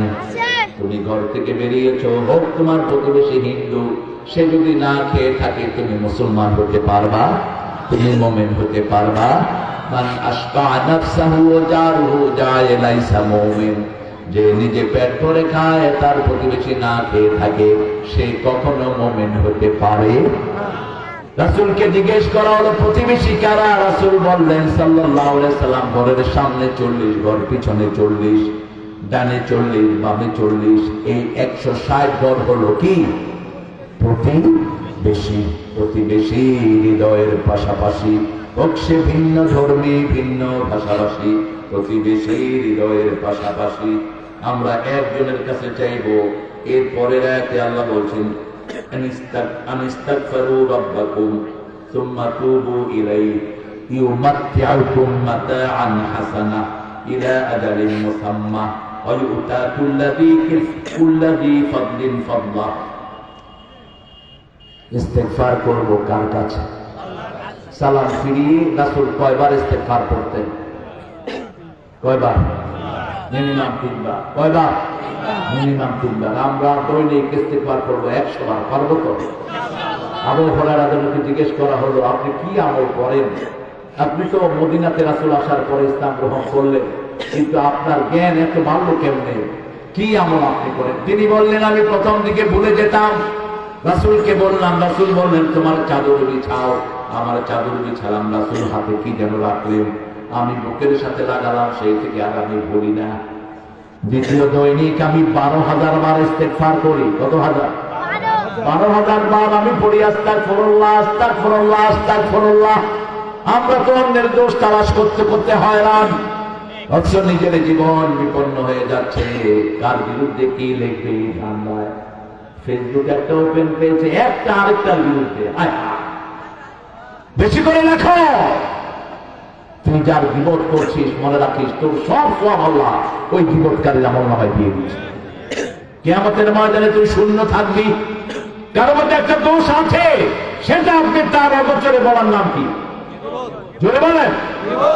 তুমি ঘর থেকে বেরিয়েছো, হোক তোমার প্রতিবেশী হিন্দু, সে যদি না খেয়ে থাকে, তুমি মুসলমান হতে পারবা? তুমি মুমিন হতে পারবা? মান আশবা নাফসাহু ওয়া জারুহু জায়ে লাইসা মুমিন। যে নিজে পেট ভরে খায়, তার প্রতিবেশী না খেয়ে থাকে, সে কখনো মুমিন হতে পারে? রাসূলকে জিজ্ঞেস করা হলো, প্রতিবেশী কারা? রাসূল বললেন সাল্লাল্লাহু আলাইহি সাল্লাম, ঘরের সামনে 40 ঘর, পিছনে 40, ডানে 40, বামে 40, এই 160 ঘর হলো কি? প্রতিবেশী। প্রতিবেশী হৃদয়ের পাশাপাশি, হোক সে ভিন্ন ধর্মী, ভিন্ন ভাষাভাষী, প্রতিবেশী হৃদয়ের পাশাপাশি। আমরা একজনের কাছে চাইবো। এর পরের আয়াতে আল্লাহ বলছেন, আনিস্তাগফিরু রাব্বাকুম সুম্মা তুবু ইলাইহি ইউমাত্তিউকুম মাতাআন হাসানা ইলা আজালিন মুসাম্মা ওয়া ইউতা কুল্লাযী ফাদলিন ফাদলাহ। ইস্তেগফার করব কার কাছে? সালাম ফিরিয়ে রাসূল কয়বার ইস্তেগফার করতেন? কয়বার? মিনিমাম 3 বার। কয়বার? মিনিমাম 3 বার। আমরা দৈনিক ইস্তেগফার করব 100 বার। পারবো তো? আবু হুরায়রাকে জিজ্ঞেস করা হলো, আপনি কি আমল করেন? আপনি তো মদিনাতে রাসূল আসার পরে ইসলাম গ্রহণ করলেন, কিন্তু আপনার জ্ঞান এত বাড়লো কেমনে? কি আমল আপনি করেন? তিনি বললেন, আমি প্রথম দিকে ভুলে যেতাম। রাসূলকে বললাম, রাসূল বললেন, তোমার চাদর বিছাও। আমার চাদর বিছালাম, রাসূল হাতে কি যেন রাখলেন, আমি বুকের সাথে লাগালাম, সেই থেকে আর আমি বলি না। দ্বিতীয় দৈনিক আমি 12,000 বার ইস্তেগফার করি। কত হাজার? 12,000 বার আমি পড়ি আস্তাগফিরুল্লাহ, আস্তাগফিরুল্লাহ, আস্তাগফিরুল্লাহ। আমরা তো অন্যের দোষ তালাশ করতে করতে হয়রান, অথচ নিজের জীবন বিপন্ন হয়ে যাচ্ছে। কার বিরুদ্ধে কি লিখবে জানলায়? ফেসবুকে একটা ওপেন পেয়েছে, একটা আরেকটার বিরুদ্ধে। বেশি করে লেখো। তুই যার বিপদ করছিস, মনে রাখিস তোর সব আল্লাহ ওই বিপদকারীর আমলনামায় দিয়ে দিচ্ছে। কিয়ামতের ময়দানে তুই শূন্য থাকবি। কারো মধ্যে একটা দোষ আছে, সেটা আপনি তার অগোচরে বলার নাম কি? জোরে বলেন।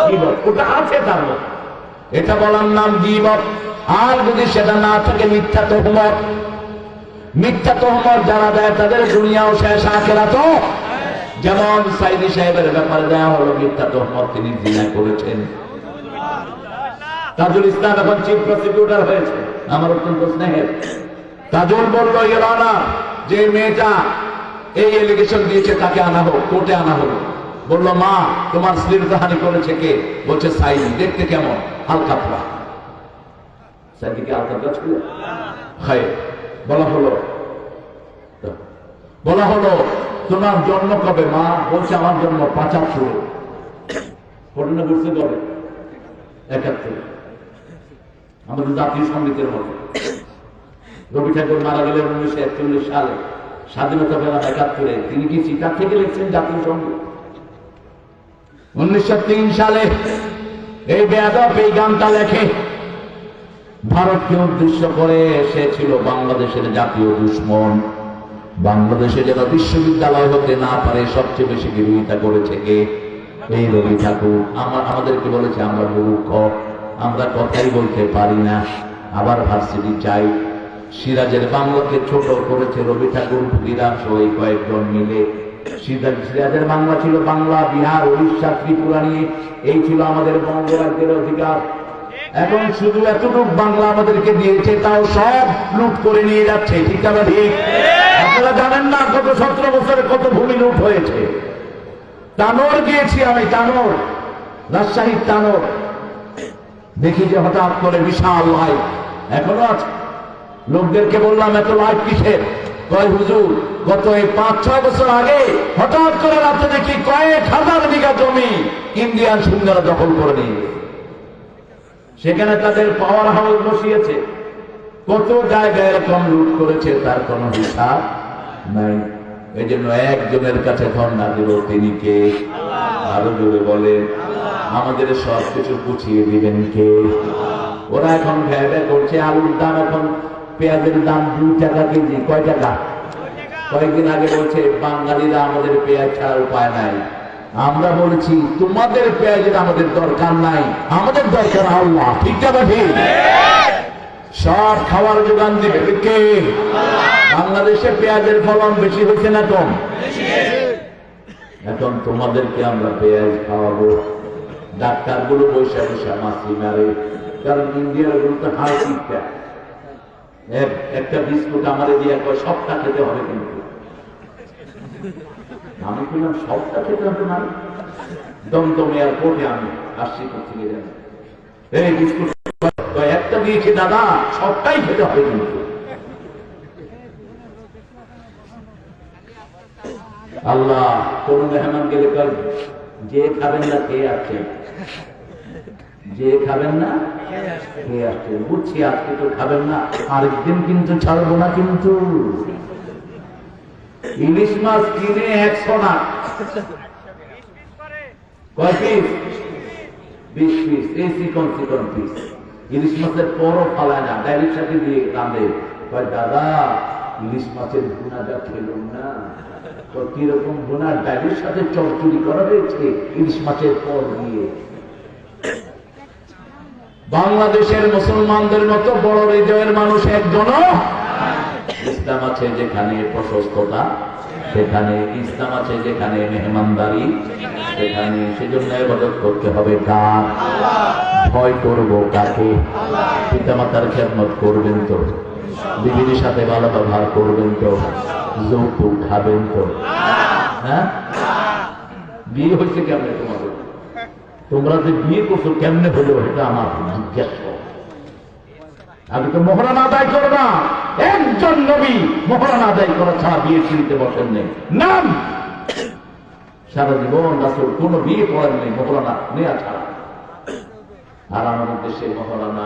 গীবত। ওটা আছে তার মধ্যে, এটা বলার নাম গীবত। আর যদি সেটা না থাকে, মিথ্যা তুহমত। মিথ্যা তুহমত যারা দেয়, তাদের দুনিয়াও শেষ, আখিরাতও। যেমন সাইদি সাহেবের ব্যাপারে দেওয়া হলো মিথ্যা তুহমত, তিনি জিনা করেছেন। তাজুল ইসলাম এখন চিফ প্রসিকিউটর হয়েছে, আমার অত্যন্ত স্নেহের। তাজুল বলল, ইওর অনার, যে মেয়েটা এই এলিগেশন দিয়েছে তাকে আনা হোক, কোর্টে আনা হলো। বলল, মা তোমার শ্লীলতাহানি করেছে কে? বলছে সাইদি। দেখতে কেমন? আলকাতরা। সাইদিকে আলকাতরা ছিল? হ্যাঁ। বলা হলো তোমার জন্ম কবে? মা বলছে আমার জন্ম 75। ঘটনা ঘটছে কবে? 71। আমাদের জাতীয় সঙ্গীতের মতো। রবি ঠাকুর মারা গেলেন 1941 সালে, স্বাধীনতা পেলাম 71। তিনি কি চিকার থেকে লিখছেন জাতীয় সঙ্গীত? 1903 সালে এই বেয়াদব এই গানটা লেখে ভারতকে উদ্দেশ্য করে। সে ছিল বাংলাদেশের জাতীয় দুশ্মন। বাংলাদেশে যেন বিশ্ববিদ্যালয় হতে না পারে, সবচেয়ে বেশি বিরোধিতা করেছে কে? এই রবি ঠাকুর। আমাদেরকে বলেছে আমরা মূর্খ, আমরা কথাই বলতে পারি না, আবার ভার্সিটি চাই। সিরাজের বাংলাকে ছোট করেছে রবি ঠাকুর, বিরাট ওই কয়েকজন মিলে। সিরাজের বাংলা ছিল বাংলা, বিহার, উড়িষ্যা, ত্রিপুরা নিয়ে এই ছিল আমাদের বঙ্গরাজ্যের অধিকার। এখন শুধু এতটুকু বাংলা আমাদেরকে দিয়েছে, তাও সব লুট করে নিয়ে যাচ্ছে। ঠিক না ঠিক? আপনারা জানেন না গত 17 বছরে কত ভূমি লুট হয়েছে। তানোর গিয়েছি আমি, তানোর, রাজশাহীর তানোর, দেখি যে হঠাৎ করে বিশাল লাইট এখনো আছে। লোকদেরকে বললাম এত লাইট কিসের? কয় হুজুর গত এই 5-6 বছর আগে হঠাৎ করে রাতে দেখি কয়েক হাজার বিঘা জমি ইন্ডিয়ান সিংহরা দখল করে নিয়ে, সেখানে তাদের পাওয়ার হাউস বসিয়েছে। কত জায়গায় এরকম লুট করেছে তার কোনো হিসাব নাই। এই জন্য একজনের কাছে ধর্ণা দিল, তিনি কে? আরো জোরে বলে, আমাদের সব কিছু পুছিয়ে দিবেন কে? ওরা এখন ভ্যাবে করছে আলুর দাম, এখন পেঁয়াজের দাম 2 টাকা কেজি। কয় টাকা? কয়েকদিন আগে বলছে বাঙালিরা আমাদের পেঁয়াজ ছাড়ার উপায় নাই। আমরা বলছি তোমাদের পেঁয়াজের আমাদের দরকার নাই, আমাদের দরকার আল্লাহ। ঠিক না ঠিক? সব খাবার যোগান দিবে কে? বাংলাদেশে পেঁয়াজের ফলন বেশি হয়েছে না কম? এখন তোমাদেরকে আমরা পেঁয়াজ খাওয়াবো। ডাক্তারগুলো বৈশা বৈশা মাছি মারে, কারণ ইন্ডিয়ার গুলো তো হাই শিক্ষা। একটা বিস্কুট আমারে দিয়ে কয় সবটা খেতে হবে, কিন্তু আমি বললাম সবটা খেতে হবে না। দমদমে এয়ারপোর্টে আমি আসছি করতে গেলাম, এই বিস্কুট একটা দিয়েছে দাদা, সবটাই খেতে হবে কিন্তু। আল্লাহ কোন মেহমান গেলে কাল যে খাবেন না কে আছে, যে খাবেন না কে আসছে। বুঝছি আজকে তো খাবেন না, আরেকদিন কিন্তু ছাড়বো না। কিন্তু ইলিশ মাছ কিনে 100 না, কয় পিস? 20 পিস। এই চিকন চিকন পিস ইলিশ মাছের পরও ফালায় না, ডাইরেক্ট সাথে দিয়ে রাঁধে। কয় দাদা ইলিশ মাছের ভুনাটা খেলুন না। কিরকম ভুনা? ডাইরেক্ট সাথে চচ্চড়ি করা হয়েছে ইলিশ মাছের পর দিয়ে। বাংলাদেশের মুসলমানদের মতো বড় হৃদয়ের মানুষ একজনও। ইসলাম আছে যেখানে প্রশস্ততা, সেখানে ইসলাম আছে যেখানে মেহমানদারি, সেখানে। সেজন্য ইবাদত করতে হবে কার? ভয় করবো কাকে? পিতামাতার খেদমত করবেন তো, বিবির সাথে ভালো ব্যবহার করবেন তো, যৌতুক খাবেন তো? হ্যাঁ, বিয়ে হয়েছে কেমনে তোমাদের? তোমরা যে বিয়ে করছো কেমনে হলো, এটা আমার জিজ্ঞাসা। আমি তো মহরান আদায় করো না। একজন নবী মহরান আদায় করা ছাড়া বিয়ে সিঁড়িতে বসেন নেই। নাম সারা জীবন রাসূল কোন বিয়ে করেন নেই মহরানা নেয়া ছাড়া। আর আমাদের দেশে মহরানা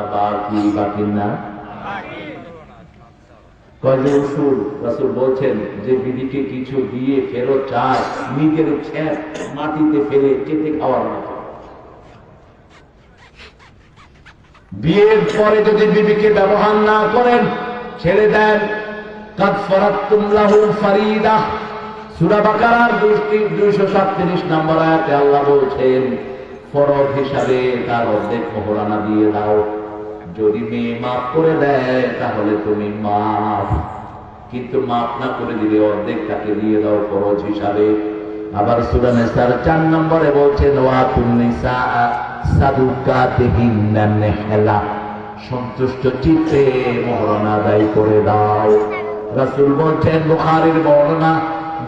বাকি না। কয়েকজন রাসূল বলছেন যে বিবিকে কিছু দিয়ে ফেরত চায়, নিজের ছেদ মাটিতে ফেলে চেটে খাওয়ার মতো। বিয়ের পরে যদি বিবিকে ব্যবহার না করেন, ছেড়ে দেন, কাদ ফারাতুম লাহু ফারিদা। সূরা বাকারার 237 নম্বর আয়াতে আল্লাহ বলছেন ফরজ হিসাবে তার অর্ধেক মোহরানা দিয়ে দাও। যদি মেয়ে মাফ করে দেয় তাহলে তুমি মাফ, কিন্তু মাফ না করে দিলে অর্ধেক তাকে দিয়ে দাও ফরজ হিসাবে। আবার সূরা নিসার 4 নম্বরে বলছেন ওয়াতুন নিসা সাদুকাতিহিন্না নিহলা, সন্তুষ্ট চিত্তে মোহরানা আদায় করে দাও। রাসূল বলছেন বুখারীর বর্ণনা,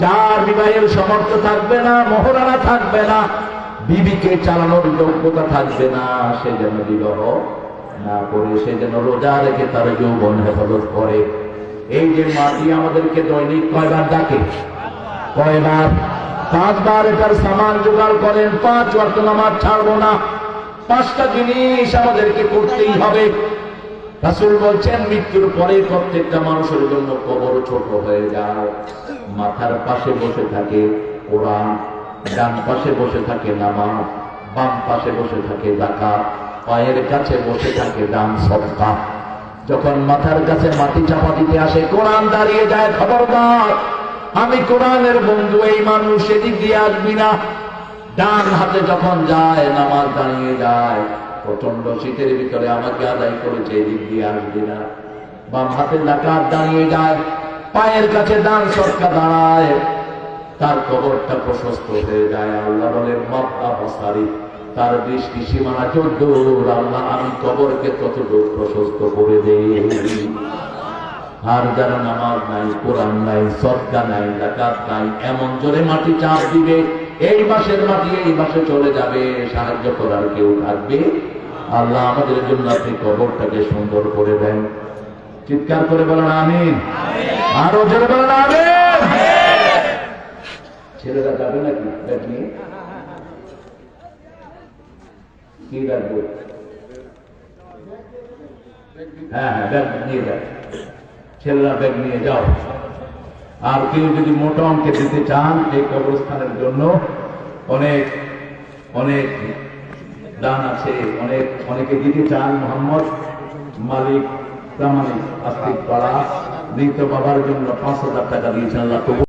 যার বিবাহের সামর্থ্য থাকবে না, মোহরানা থাকবে না, বিবিকে চালানোর যোগ্যতা থাকবে না, সে যেন বিবাহ না করে, সে যেন রোজা রেখে তার যৌবন হেফাজত করে। এই যে মাটি আমাদেরকে দৈনিক কয়বার ডাকে? কয়বার? 5 বার এটার সামান জোগাড় করেন। 5 ওয়াক্ত নামাজ ছাড়বো না। 5টা জিনিস আমাদেরকে করতেই হবে। রাসূল বলছেন মৃত্যুর পরে প্রত্যেকটা মানুষের জন্য কবর ছোট হয়ে যায়। মাথার পাশে বসে থাকে কোরআন, ডান পাশে বসে থাকে নামাজ, বাম পাশে বসে থাকে যাকাত, পায়ের কাছে বসে থাকে দান সদকা। যখন মাথার কাছে মাটি চাপা দিতে আসে কোরআন দাঁড়িয়ে যায়, খবরদার আমি কোরআনের বন্ধু, এই মানুষ এদিক দিয়ে আসবি না। ডান হাতে যখন যায় নামাজ দাঁড়িয়ে যায়, প্রচন্ড শীতের ভিতরে আমাকে আদায় করেছে, এদিক দিয়ে আসবি না। বাম হাতে যাকাত দাঁড়িয়ে যায়, পায়ের কাছে দান সদকা দাঁড়ায়। তার কবরটা প্রশস্ত হয়ে যায়। আল্লাহ বলেন মাদ্দা বাসারি, তার দৃষ্টি সীমানা যতদূর, আল্লাহ আমি কবরকে ততদূর প্রশস্ত করে দেই। আর যারা নামাজ নাই, কোরআন নাই, সদকা নাই, যাকাত নাই, এমন জোরে মাটি চাপ দিবে, এই মাসের মাটি এই মাসে চলে যাবে, সাহায্য করার কেউ থাকবে। আল্লাহ আমাদের জন্য আপনি কবরটাকে সুন্দর করে দেন। চিৎকার করে বলেন আমিন। আরো জোরে বলেন আমিন। ছেলেরা যাবে নাকি ব্যাগ নিয়ে? কি রাখবো? হ্যাঁ হ্যাঁ, ব্যাগ নিয়ে যাও, ছেলেরা ব্যাগ নিয়ে যাও। আর কেউ যদি মোটা অঙ্কে দিতে চান এই কবরস্থানের জন্য, অনেক অনেক দান আছে, অনেকে দিতে চান। মোহাম্মদ মালিক প্রামাণিক আস্তিক পাড়া মৃত বাবার জন্য 5,000 টাকা দিয়েছেন। আল্লাহ